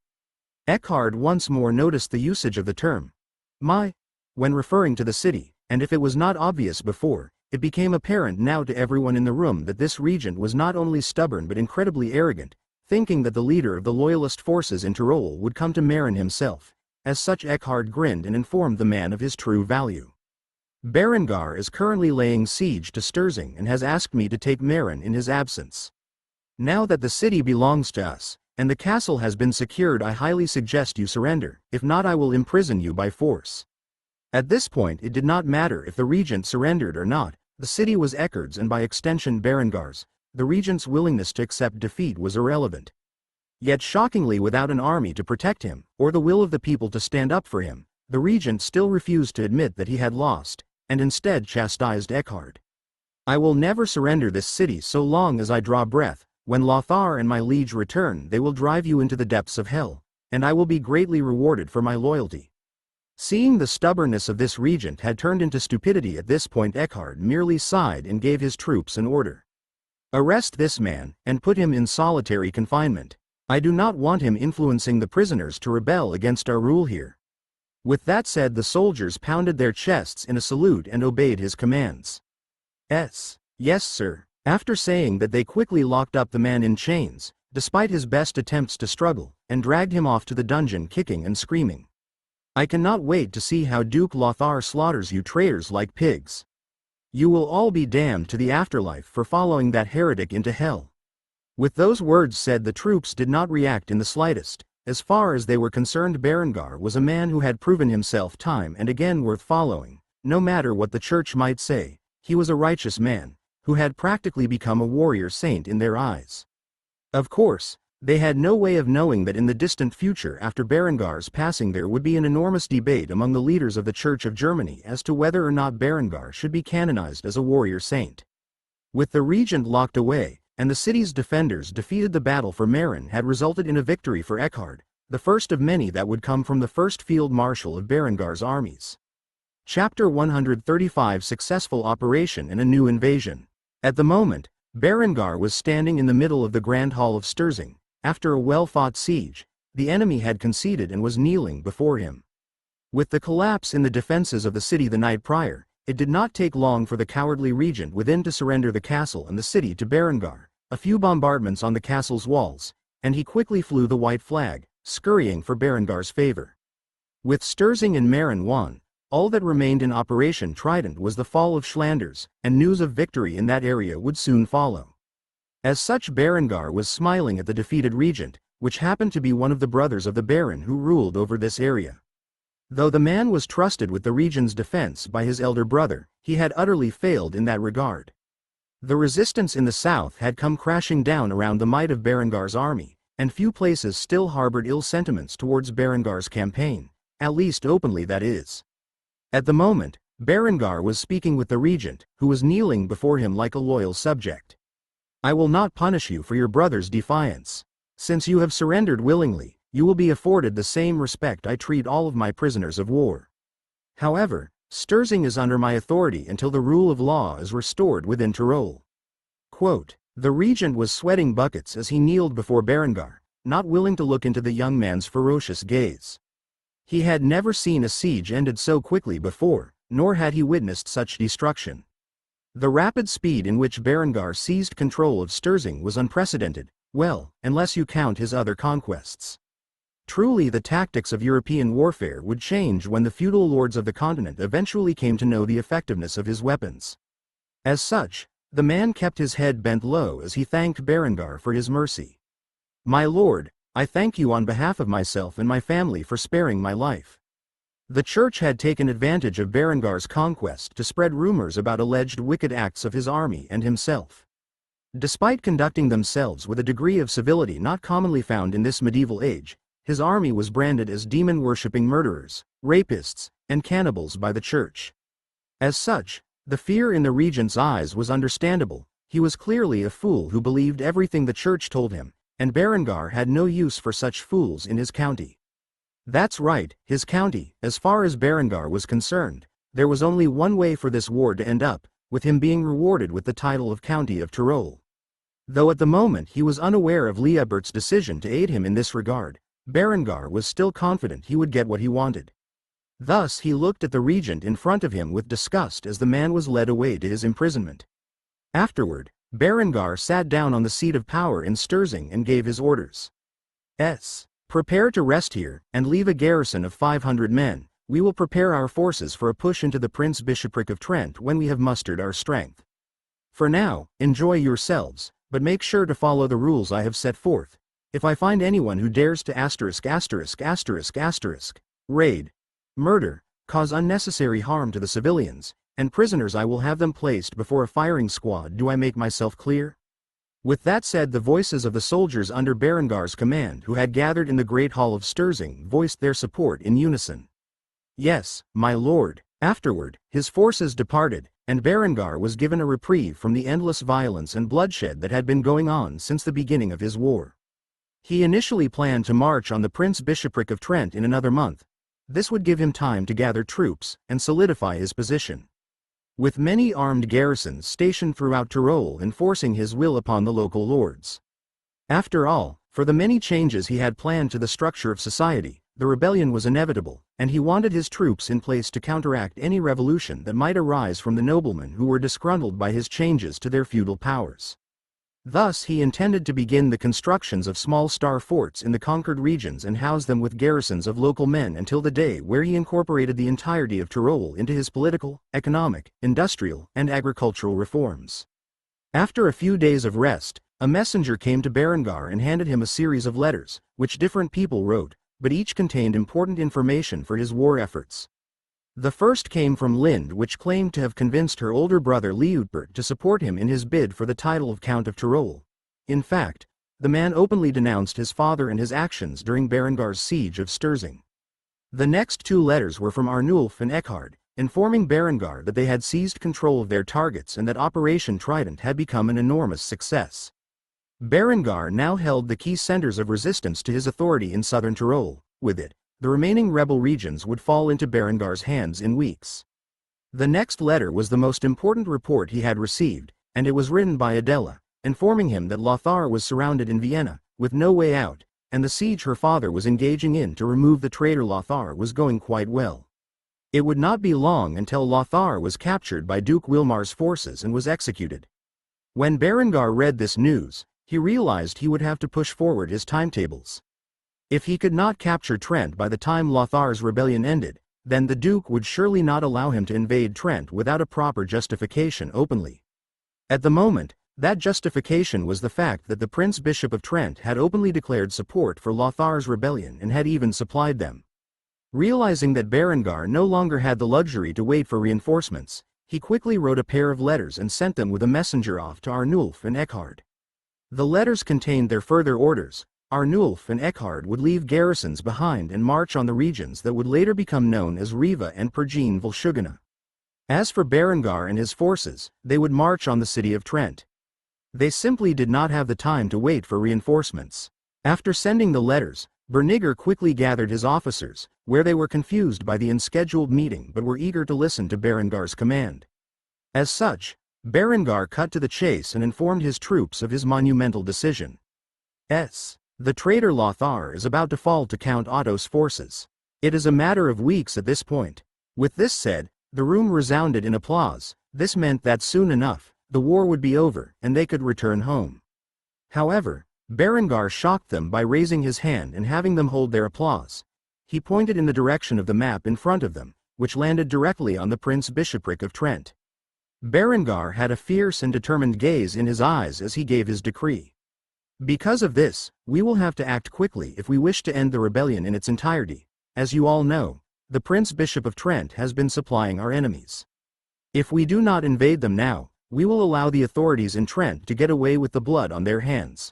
Eckhard once more noticed the usage of the term "my" when referring to the city, and if it was not obvious before, it became apparent now to everyone in the room that this regent was not only stubborn but incredibly arrogant, thinking that the leader of the loyalist forces in Tyrol would come to Meran himself. As such, Eckhard grinned and informed the man of his true value. "Berengar is currently laying siege to Sturzing and has asked me to take Meran in his absence. Now that the city belongs to us, and the castle has been secured, I highly suggest you surrender. If not, I will imprison you by force." At this point, it did not matter if the regent surrendered or not. The city was Eckhard's and by extension Berengar's. The regent's willingness to accept defeat was irrelevant. Yet shockingly, without an army to protect him, or the will of the people to stand up for him, the regent still refused to admit that he had lost, and instead chastised Eckhard. "I will never surrender this city so long as I draw breath. When Lothar and my liege return, they will drive you into the depths of hell, and I will be greatly rewarded for my loyalty." Seeing the stubbornness of this regent had turned into stupidity at this point, Eckhard merely sighed and gave his troops an order. Arrest this man, and put him in solitary confinement. I do not want him influencing the prisoners to rebel against our rule here. With that said, the soldiers pounded their chests in a salute and obeyed his commands. Yes, sir. After saying that, they quickly locked up the man in chains, despite his best attempts to struggle, and dragged him off to the dungeon kicking and screaming. I cannot wait to see how Duke Lothar slaughters you traitors like pigs. You will all be damned to the afterlife for following that heretic into hell. With those words said, the troops did not react in the slightest. As far as they were concerned, Berengar was a man who had proven himself time and again worth following. No matter what the church might say, he was a righteous man, who had practically become a warrior saint in their eyes. Of course, they had no way of knowing that in the distant future after Berengar's passing there would be an enormous debate among the leaders of the Church of Germany as to whether or not Berengar should be canonized as a warrior saint. With the regent locked away, and the city's defenders defeated, the battle for Meren had resulted in a victory for Eckhard, the first of many that would come from the first field marshal of Berengar's armies. Chapter 135: Successful Operation and a New Invasion. At the moment, Berengar was standing in the middle of the Grand Hall of Sturzing. After a well-fought siege, the enemy had conceded and was kneeling before him. With the collapse in the defenses of the city the night prior, it did not take long for the cowardly regent within to surrender the castle and the city to Berengar. A few bombardments on the castle's walls, and he quickly flew the white flag, scurrying for Berengar's favor. With Sturzing and Meren won, all that remained in Operation Trident was the fall of Flanders, and news of victory in that area would soon follow. As such, Berengar was smiling at the defeated regent, which happened to be one of the brothers of the baron who ruled over this area. Though the man was trusted with the region's defense by his elder brother, he had utterly failed in that regard. The resistance in the south had come crashing down around the might of Berengar's army, and few places still harbored ill sentiments towards Berengar's campaign, at least openly, that is. At the moment, Berengar was speaking with the regent, who was kneeling before him like a loyal subject. I will not punish you for your brother's defiance. Since you have surrendered willingly, you will be afforded the same respect I treat all of my prisoners of war. However, Sturzing is under my authority until the rule of law is restored within Tyrol. Quote, the regent was sweating buckets as he kneeled before Berengar, not willing to look into the young man's ferocious gaze. He had never seen a siege ended so quickly before, nor had he witnessed such destruction. The rapid speed in which Berengar seized control of Sturzing was unprecedented, well, unless you count his other conquests. Truly, the tactics of European warfare would change when the feudal lords of the continent eventually came to know the effectiveness of his weapons. As such, the man kept his head bent low as he thanked Berengar for his mercy. My lord, I thank you on behalf of myself and my family for sparing my life. The church had taken advantage of Berengar's conquest to spread rumors about alleged wicked acts of his army and himself. Despite conducting themselves with a degree of civility not commonly found in this medieval age, his army was branded as demon-worshipping murderers, rapists, and cannibals by the church. As such, the fear in the regent's eyes was understandable. He was clearly a fool who believed everything the church told him, and Berengar had no use for such fools in his county. That's right, his county. As far as Berengar was concerned, there was only one way for this war to end up, with him being rewarded with the title of County of Tyrol. Though at the moment he was unaware of Liebert's decision to aid him in this regard, Berengar was still confident he would get what he wanted. Thus he looked at the regent in front of him with disgust as the man was led away to his imprisonment. Afterward, Berengar sat down on the seat of power in Sturzing and gave his orders. Prepare to rest here, and leave a garrison of 500 men. We will prepare our forces for a push into the Prince-Bishopric of Trent when we have mustered our strength. For now, enjoy yourselves, but make sure to follow the rules I have set forth. If I find anyone who dares to raid, murder, cause unnecessary harm to the civilians, and prisoners, I will have them placed before a firing squad. Do I make myself clear? With that said, the voices of the soldiers under Berengar's command who had gathered in the Great Hall of Sturzing voiced their support in unison. Yes, my lord. Afterward, his forces departed, and Berengar was given a reprieve from the endless violence and bloodshed that had been going on since the beginning of his war. He initially planned to march on the Prince-Bishopric of Trent in another month. This would give him time to gather troops and solidify his position. With many armed garrisons stationed throughout Tyrol enforcing his will upon the local lords. After all, for the many changes he had planned to the structure of society, the rebellion was inevitable, and he wanted his troops in place to counteract any revolution that might arise from the noblemen who were disgruntled by his changes to their feudal powers. Thus he intended to begin the constructions of small star forts in the conquered regions and house them with garrisons of local men until the day where he incorporated the entirety of Tyrol into his political, economic, industrial, and agricultural reforms. After a few days of rest, a messenger came to Berengar and handed him a series of letters, which different people wrote, but each contained important information for his war efforts. The first came from Lind, which claimed to have convinced her older brother Liutbert to support him in his bid for the title of Count of Tyrol. In fact, the man openly denounced his father and his actions during Berengar's siege of Sturzing. The next two letters were from Arnulf and Eckhard, informing Berengar that they had seized control of their targets and that Operation Trident had become an enormous success. Berengar now held the key centers of resistance to his authority in southern Tyrol. With it, the remaining rebel regions would fall into Berengar's hands in weeks. The next letter was the most important report he had received, and it was written by Adela, informing him that Lothar was surrounded in Vienna, with no way out, and the siege her father was engaging in to remove the traitor Lothar was going quite well. It would not be long until Lothar was captured by Duke Wilmar's forces and was executed. When Berengar read this news, he realized he would have to push forward his timetables. If he could not capture Trent by the time Lothar's rebellion ended, then the Duke would surely not allow him to invade Trent without a proper justification openly. At the moment, that justification was the fact that the Prince Bishop of Trent had openly declared support for Lothar's rebellion and had even supplied them. Realizing that Berengar no longer had the luxury to wait for reinforcements, he quickly wrote a pair of letters and sent them with a messenger off to Arnulf and Eckhard. The letters contained their further orders. Arnulf and Eckhard would leave garrisons behind and march on the regions that would later become known as Riva and Pergine Volsugina. As for Berengar and his forces, they would march on the city of Trent. They simply did not have the time to wait for reinforcements. After sending the letters, Berniger quickly gathered his officers, where they were confused by the unscheduled meeting but were eager to listen to Berengar's command. As such, Berengar cut to the chase and informed his troops of his monumental decision. The traitor Lothar is about to fall to Count Otto's forces. It is a matter of weeks at this point. With this said, the room resounded in applause. This meant that soon enough, the war would be over and they could return home. However, Berengar shocked them by raising his hand and having them hold their applause. He pointed in the direction of the map in front of them, which landed directly on the Prince Bishopric of Trent. Berengar had a fierce and determined gaze in his eyes as he gave his decree. Because of this, we will have to act quickly if we wish to end the rebellion in its entirety. As you all know, the Prince Bishop of Trent has been supplying our enemies. If we do not invade them now, we will allow the authorities in Trent to get away with the blood on their hands.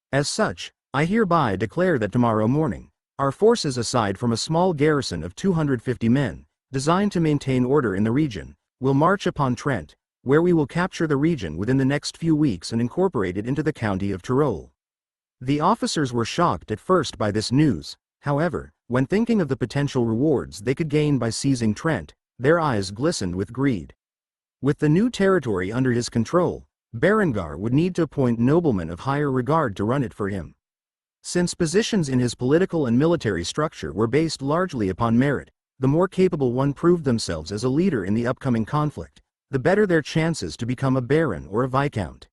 As such, I hereby declare that tomorrow morning, our forces aside from a small garrison of 250 men, designed to maintain order in the region, will march upon Trent, where we will capture the region within the next few weeks and incorporate it into the county of Tyrol. The officers were shocked at first by this news. However, when thinking of the potential rewards they could gain by seizing Trent, their eyes glistened with greed. With the new territory under his control, Berengar would need to appoint noblemen of higher regard to run it for him. Since positions in his political and military structure were based largely upon merit, the more capable one proved themselves as a leader in the upcoming conflict, the better their chances to become a baron or a viscount.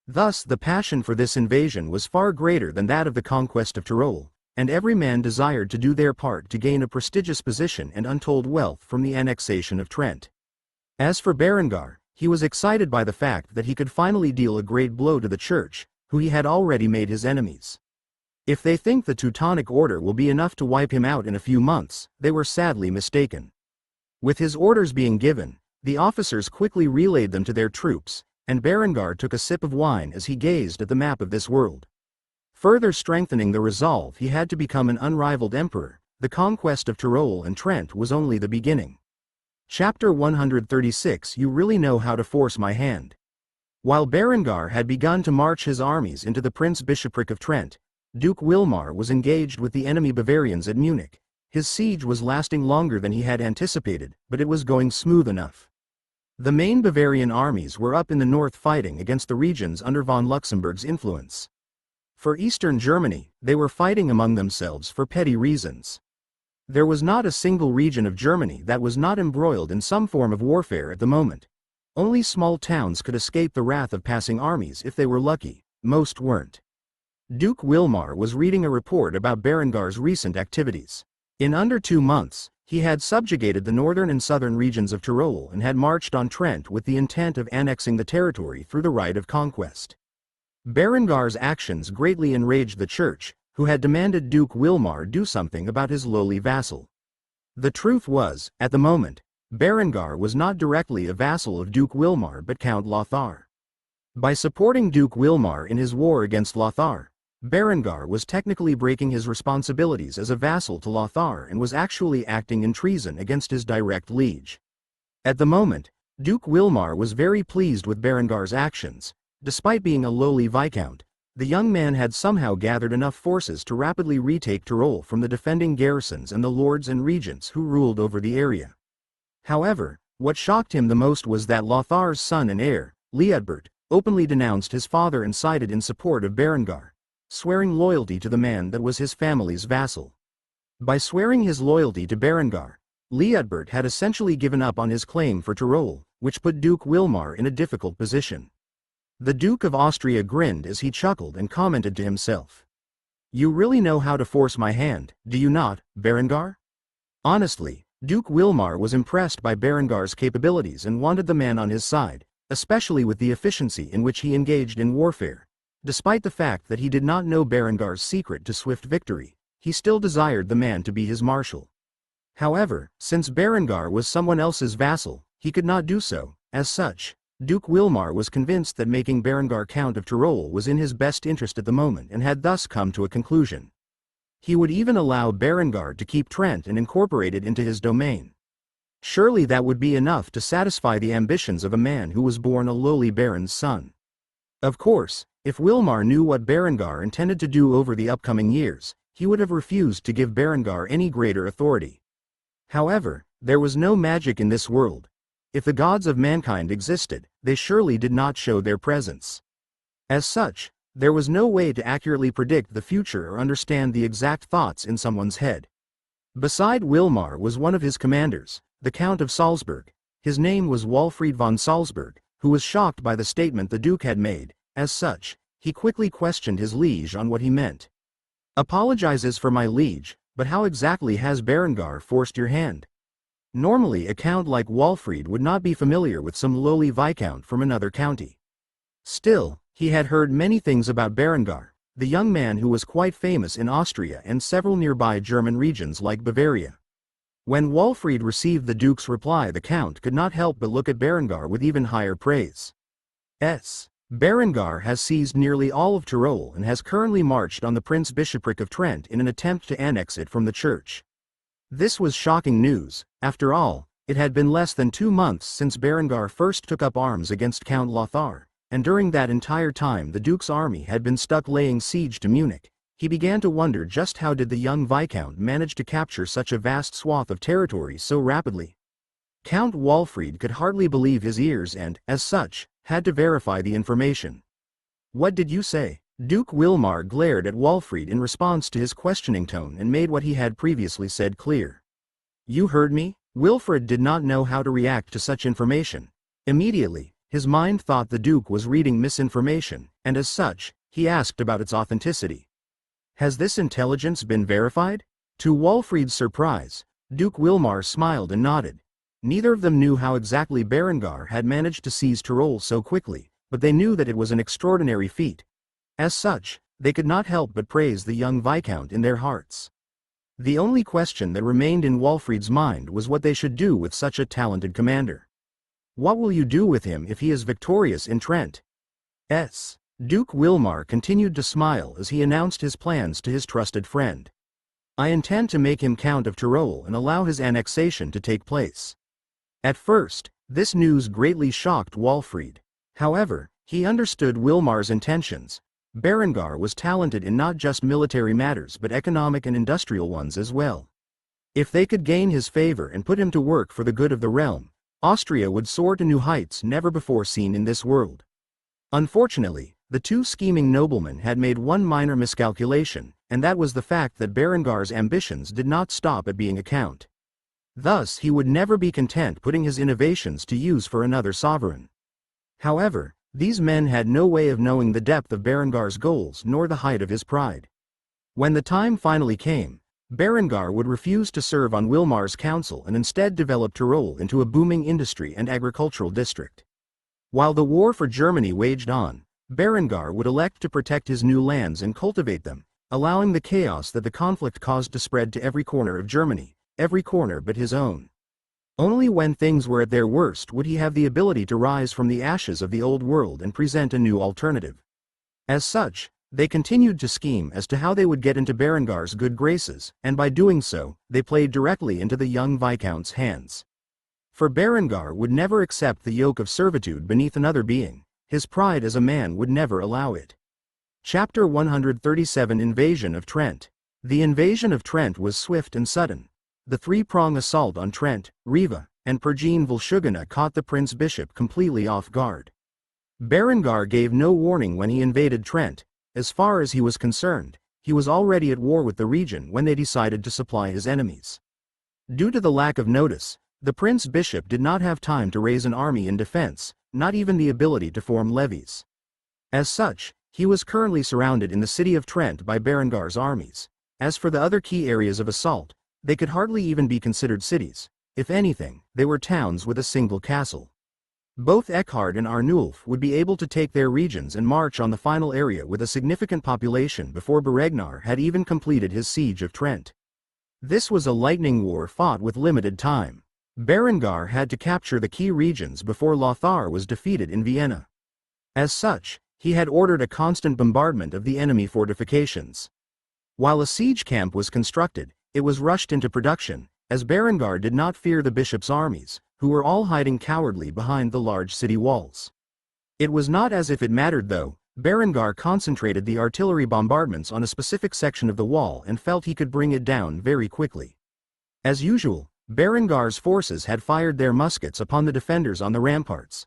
Thus the passion for this invasion was far greater than that of the conquest of Tyrol, and every man desired to do their part to gain a prestigious position and untold wealth from the annexation of Trent. As for Berengar, he was excited by the fact that he could finally deal a great blow to the Church, who he had already made his enemies. If they think the Teutonic Order will be enough to wipe him out in a few months, they were sadly mistaken. With his orders being given, the officers quickly relayed them to their troops, and Berengar took a sip of wine as he gazed at the map of this world. Further strengthening the resolve he had to become an unrivaled emperor, the conquest of Tyrol and Trent was only the beginning. Chapter 136 You really know how to force my hand. While Berengar had begun to march his armies into the Prince Bishopric of Trent, Duke Wilmar was engaged with the enemy Bavarians at Munich, His siege was lasting longer than he had anticipated, but it was going smooth enough. The main Bavarian armies were up in the north fighting against the regions under von Luxemburg's influence. For Eastern Germany, they were fighting among themselves for petty reasons. There was not a single region of Germany that was not embroiled in some form of warfare at the moment. Only small towns could escape the wrath of passing armies if they were lucky. Most weren't. Duke Wilmar was reading a report about Berengar's recent activities. In under 2 months, he had subjugated the northern and southern regions of Tyrol and had marched on Trent with the intent of annexing the territory through the right of conquest. Berengar's actions greatly enraged the church, who had demanded Duke Wilmar do something about his lowly vassal. The truth was, at the moment, Berengar was not directly a vassal of Duke Wilmar but Count Lothar. By supporting Duke Wilmar in his war against Lothar, Berengar was technically breaking his responsibilities as a vassal to Lothar and was actually acting in treason against his direct liege. At the moment, Duke Wilmar was very pleased with Berengar's actions. Despite being a lowly viscount, the young man had somehow gathered enough forces to rapidly retake Tyrol from the defending garrisons and the lords and regents who ruled over the area. However, what shocked him the most was that Lothar's son and heir, Liudbert, openly denounced his father and sided in support of Berengar, swearing loyalty to the man that was his family's vassal. By swearing his loyalty to Berengar, Liudbert had essentially given up on his claim for Tyrol, which put Duke Wilmar in a difficult position. The Duke of Austria grinned as he chuckled and commented to himself. "You really know how to force my hand, do you not, Berengar?" Honestly, Duke Wilmar was impressed by Berengar's capabilities and wanted the man on his side, especially with the efficiency in which he engaged in warfare. Despite the fact that he did not know Berengar's secret to swift victory, he still desired the man to be his marshal. However, since Berengar was someone else's vassal, he could not do so. As such, Duke Wilmar was convinced that making Berengar Count of Tyrol was in his best interest at the moment and had thus come to a conclusion. He would even allow Berengar to keep Trent and incorporate it into his domain. Surely that would be enough to satisfy the ambitions of a man who was born a lowly baron's son. Of course, if Wilmar knew what Berengar intended to do over the upcoming years, he would have refused to give Berengar any greater authority. However, there was no magic in this world. If the gods of mankind existed, they surely did not show their presence. As such, there was no way to accurately predict the future or understand the exact thoughts in someone's head. Beside Wilmar was one of his commanders, the Count of Salzburg. His name was Walfried von Salzburg, who was shocked by the statement the Duke had made. As such, he quickly questioned his liege on what he meant. "Apologizes for my liege, but how exactly has Berengar forced your hand?" Normally a count like Walfried would not be familiar with some lowly viscount from another county. Still, he had heard many things about Berengar, the young man who was quite famous in Austria and several nearby German regions like Bavaria. When Walfried received the Duke's reply, the Count could not help but look at Berengar with even higher praise. Berengar has seized nearly all of Tyrol and has currently marched on the Prince-Bishopric of Trent in an attempt to annex it from the Church. This was shocking news. After all, it had been less than 2 months since Berengar first took up arms against Count Lothar, and during that entire time the Duke's army had been stuck laying siege to Munich. He began to wonder just how did the young Viscount manage to capture such a vast swath of territory so rapidly. Count Walfried could hardly believe his ears and, as such, had to verify the information. "What did you say?" Duke Wilmar glared at Walfried in response to his questioning tone and made what he had previously said clear. "You heard me?" Wilfrid did not know how to react to such information. Immediately, his mind thought the Duke was reading misinformation, and as such, he asked about its authenticity. "Has this intelligence been verified?" To Walfried's surprise, Duke Wilmar smiled and nodded. Neither of them knew how exactly Berengar had managed to seize Tyrol so quickly, but they knew that it was an extraordinary feat. As such, they could not help but praise the young Viscount in their hearts. The only question that remained in Walfried's mind was what they should do with such a talented commander. "What will you do with him if he is victorious in Trent?" Duke Wilmar continued to smile as he announced his plans to his trusted friend. "I intend to make him Count of Tyrol and allow his annexation to take place." At first, this news greatly shocked Walfried. However, he understood Wilmar's intentions. Berengar was talented in not just military matters but economic and industrial ones as well. If they could gain his favor and put him to work for the good of the realm, Austria would soar to new heights never before seen in this world. Unfortunately, the two scheming noblemen had made one minor miscalculation, and that was the fact that Berengar's ambitions did not stop at being a count. Thus he would never be content putting his innovations to use for another sovereign. However, these men had no way of knowing the depth of Berengar's goals nor the height of his pride. When the time finally came, Berengar would refuse to serve on Wilmar's council and instead develop Tyrol into a booming industry and agricultural district. While the war for Germany waged on, Berengar would elect to protect his new lands and cultivate them, allowing the chaos that the conflict caused to spread to every corner of Germany, every corner but his own. Only when things were at their worst would he have the ability to rise from the ashes of the old world and present a new alternative. As such, they continued to scheme as to how they would get into Berengar's good graces, and by doing so, they played directly into the young Viscount's hands. For Berengar would never accept the yoke of servitude beneath another being. His pride as a man would never allow it. Chapter 137 Invasion of Trent. The invasion of Trent was swift and sudden. The three-prong assault on Trent, Riva, and Pergine Volsugana caught the Prince Bishop completely off guard. Berengar gave no warning when he invaded Trent. As far as he was concerned, he was already at war with the region when they decided to supply his enemies. Due to the lack of notice, the Prince Bishop did not have time to raise an army in defense, not even the ability to form levies. As such, he was currently surrounded in the city of Trent by Berengar's armies. As for the other key areas of assault, they could hardly even be considered cities. If anything, they were towns with a single castle. Both Eckhard and Arnulf would be able to take their regions and march on the final area with a significant population before Beregnar had even completed his siege of Trent. This was a lightning war fought with limited time. Berengar had to capture the key regions before Lothar was defeated in Vienna. As such, he had ordered a constant bombardment of the enemy fortifications. While a siege camp was constructed, it was rushed into production, as Berengar did not fear the bishop's armies, who were all hiding cowardly behind the large city walls. It was not as if it mattered though. Berengar concentrated the artillery bombardments on a specific section of the wall and felt he could bring it down very quickly. As usual, Berengar's forces had fired their muskets upon the defenders on the ramparts.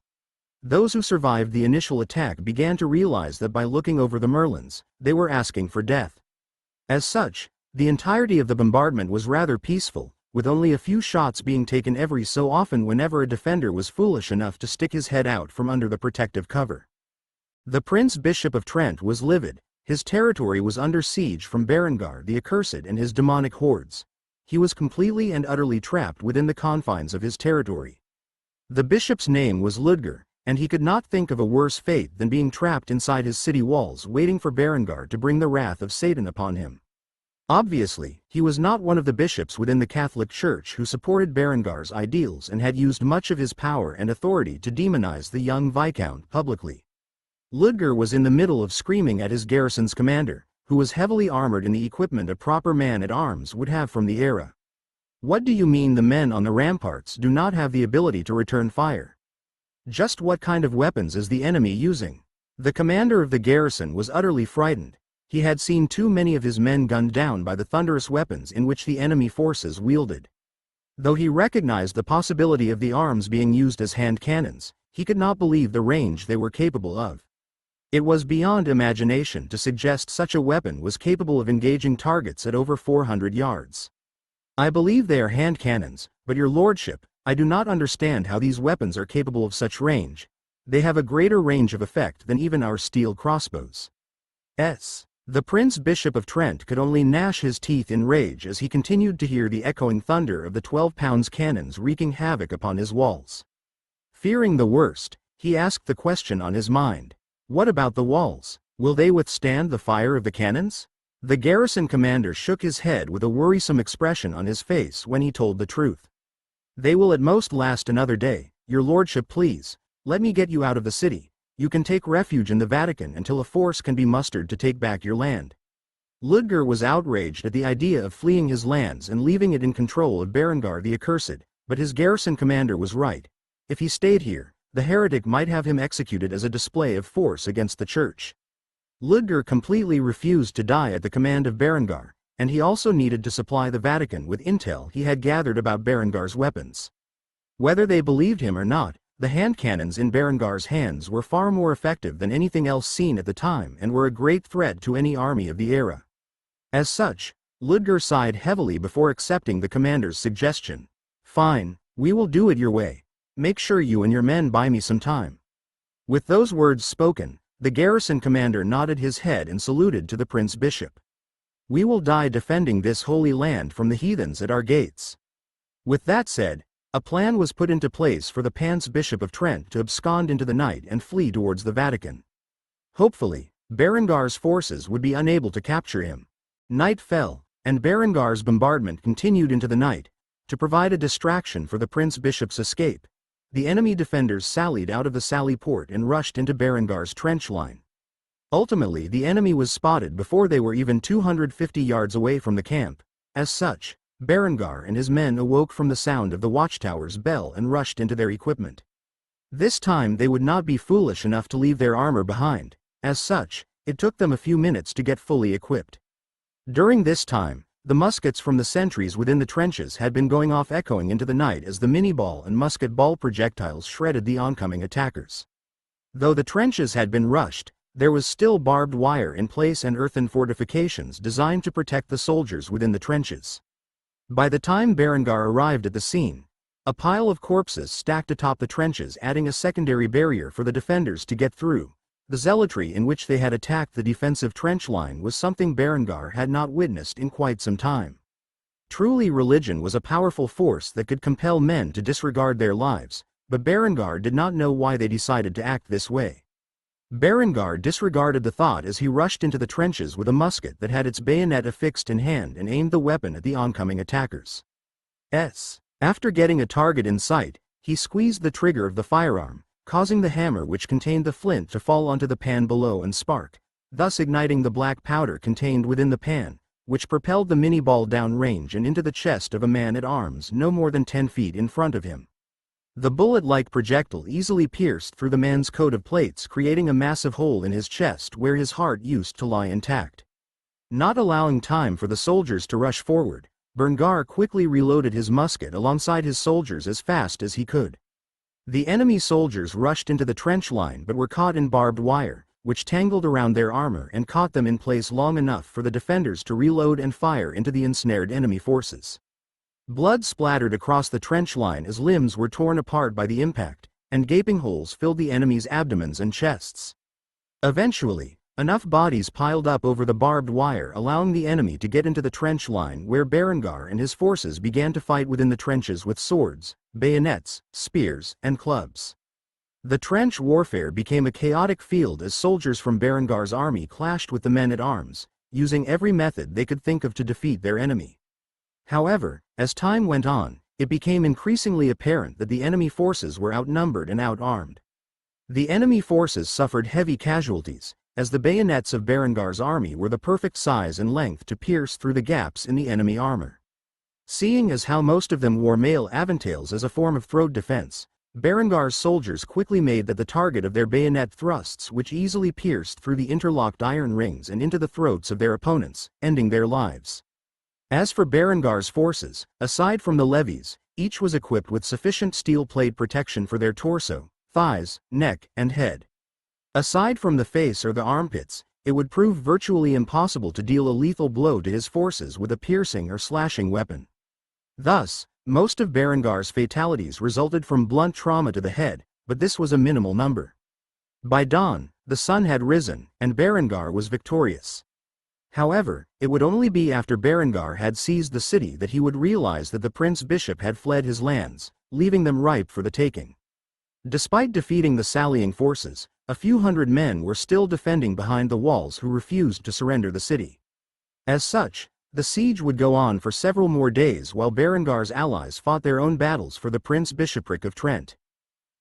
Those who survived the initial attack began to realize that by looking over the merlins, they were asking for death. As such, the entirety of the bombardment was rather peaceful, with only a few shots being taken every so often whenever a defender was foolish enough to stick his head out from under the protective cover. The Prince Bishop of Trent was livid. His territory was under siege from Berengar the Accursed and his demonic hordes. He was completely and utterly trapped within the confines of his territory. The bishop's name was Ludger, and he could not think of a worse fate than being trapped inside his city walls waiting for Berengar to bring the wrath of Satan upon him. Obviously, he was not one of the bishops within the Catholic Church who supported Berengar's ideals and had used much of his power and authority to demonize the young Viscount publicly. Ludger was in the middle of screaming at his garrison's commander, who was heavily armored in the equipment a proper man-at-arms would have from the era. "What do you mean the men on the ramparts do not have the ability to return fire? Just what kind of weapons is the enemy using?" The commander of the garrison was utterly frightened. He had seen too many of his men gunned down by the thunderous weapons in which the enemy forces wielded. Though he recognized the possibility of the arms being used as hand cannons, he could not believe the range they were capable of. It was beyond imagination to suggest such a weapon was capable of engaging targets at over 400 yards. "I believe they are hand cannons, but your lordship, I do not understand how these weapons are capable of such range. They have a greater range of effect than even our steel crossbows." The Prince Bishop of Trent could only gnash his teeth in rage as he continued to hear the echoing thunder of the 12-pound cannons wreaking havoc upon his walls. Fearing the worst, he asked the question on his mind. "What about the walls? Will they withstand the fire of the cannons?" The garrison commander shook his head with a worrisome expression on his face when he told the truth. "They will at most last another day. Your lordship, please, let me get you out of the city. You can take refuge in the Vatican until a force can be mustered to take back your land." Ludger was outraged at the idea of fleeing his lands and leaving it in control of Berengar the Accursed, but his garrison commander was right. If he stayed here, the heretic might have him executed as a display of force against the church. Ludger completely refused to die at the command of Berengar. and he also needed to supply the Vatican with intel he had gathered about Berengar's weapons. Whether they believed him or not, the hand cannons in Berengar's hands were far more effective than anything else seen at the time and were a great threat to any army of the era. As such, Ludger sighed heavily before accepting the commander's suggestion. "Fine, we will do it your way. Make sure you and your men buy me some time." With those words spoken, the garrison commander nodded his head and saluted to the Prince Bishop. "We will die defending this holy land from the heathens at our gates." With that said, a plan was put into place for the Prince Bishop of Trent to abscond into the night and flee towards the Vatican. Hopefully, Berengar's forces would be unable to capture him. Night fell, and Berengar's bombardment continued into the night. To provide a distraction for the Prince Bishop's escape, the enemy defenders sallied out of the sally port and rushed into Berengar's trench line. Ultimately, the enemy was spotted before they were even 250 yards away from the camp. As such, Berengar and his men awoke from the sound of the watchtower's bell and rushed into their equipment. This time they would not be foolish enough to leave their armor behind. As such, it took them a few minutes to get fully equipped. During this time, the muskets from the sentries within the trenches had been going off echoing into the night as the mini-ball and musket ball projectiles shredded the oncoming attackers. Though the trenches had been rushed, there was still barbed wire in place and earthen fortifications designed to protect the soldiers within the trenches. By the time Berengar arrived at the scene, a pile of corpses stacked atop the trenches adding a secondary barrier for the defenders to get through. The zealotry in which they had attacked the defensive trench line was something Berengar had not witnessed in quite some time. Truly, religion was a powerful force that could compel men to disregard their lives, but Berengar did not know why they decided to act this way. Berengar disregarded the thought as he rushed into the trenches with a musket that had its bayonet affixed in hand and aimed the weapon at the oncoming attackers. After getting a target in sight, he squeezed the trigger of the firearm, causing the hammer which contained the flint to fall onto the pan below and spark, thus igniting the black powder contained within the pan, which propelled the mini-ball down range and into the chest of a man at arms no more than 10 feet in front of him. The bullet-like projectile easily pierced through the man's coat of plates, creating a massive hole in his chest where his heart used to lie intact. Not allowing time for the soldiers to rush forward, Berengar quickly reloaded his musket alongside his soldiers as fast as he could. The enemy soldiers rushed into the trench line but were caught in barbed wire, which tangled around their armor and caught them in place long enough for the defenders to reload and fire into the ensnared enemy forces. Blood splattered across the trench line as limbs were torn apart by the impact, and gaping holes filled the enemy's abdomens and chests. Eventually, enough bodies piled up over the barbed wire allowing the enemy to get into the trench line where Berengar and his forces began to fight within the trenches with swords, bayonets, spears, and clubs. The trench warfare became a chaotic field as soldiers from Berengar's army clashed with the men-at-arms, using every method they could think of to defeat their enemy. However, as time went on, it became increasingly apparent that the enemy forces were outnumbered and outarmed. The enemy forces suffered heavy casualties, as the bayonets of Berengar's army were the perfect size and length to pierce through the gaps in the enemy armor. Seeing as how most of them wore mail avantales as a form of throat defense, Berengar's soldiers quickly made that the target of their bayonet thrusts, which easily pierced through the interlocked iron rings and into the throats of their opponents, ending their lives. As for Berengar's forces, aside from the levies, each was equipped with sufficient steel plate protection for their torso, thighs, neck, and head. Aside from the face or the armpits, it would prove virtually impossible to deal a lethal blow to his forces with a piercing or slashing weapon. Thus, most of Berengar's fatalities resulted from blunt trauma to the head, but this was a minimal number. By dawn, the sun had risen, and Berengar was victorious. However, it would only be after Berengar had seized the city that he would realize that the Prince Bishop had fled his lands, leaving them ripe for the taking. Despite defeating the sallying forces, a few hundred men were still defending behind the walls who refused to surrender the city. As such, the siege would go on for several more days while Berengar's allies fought their own battles for the Prince Bishopric of Trent.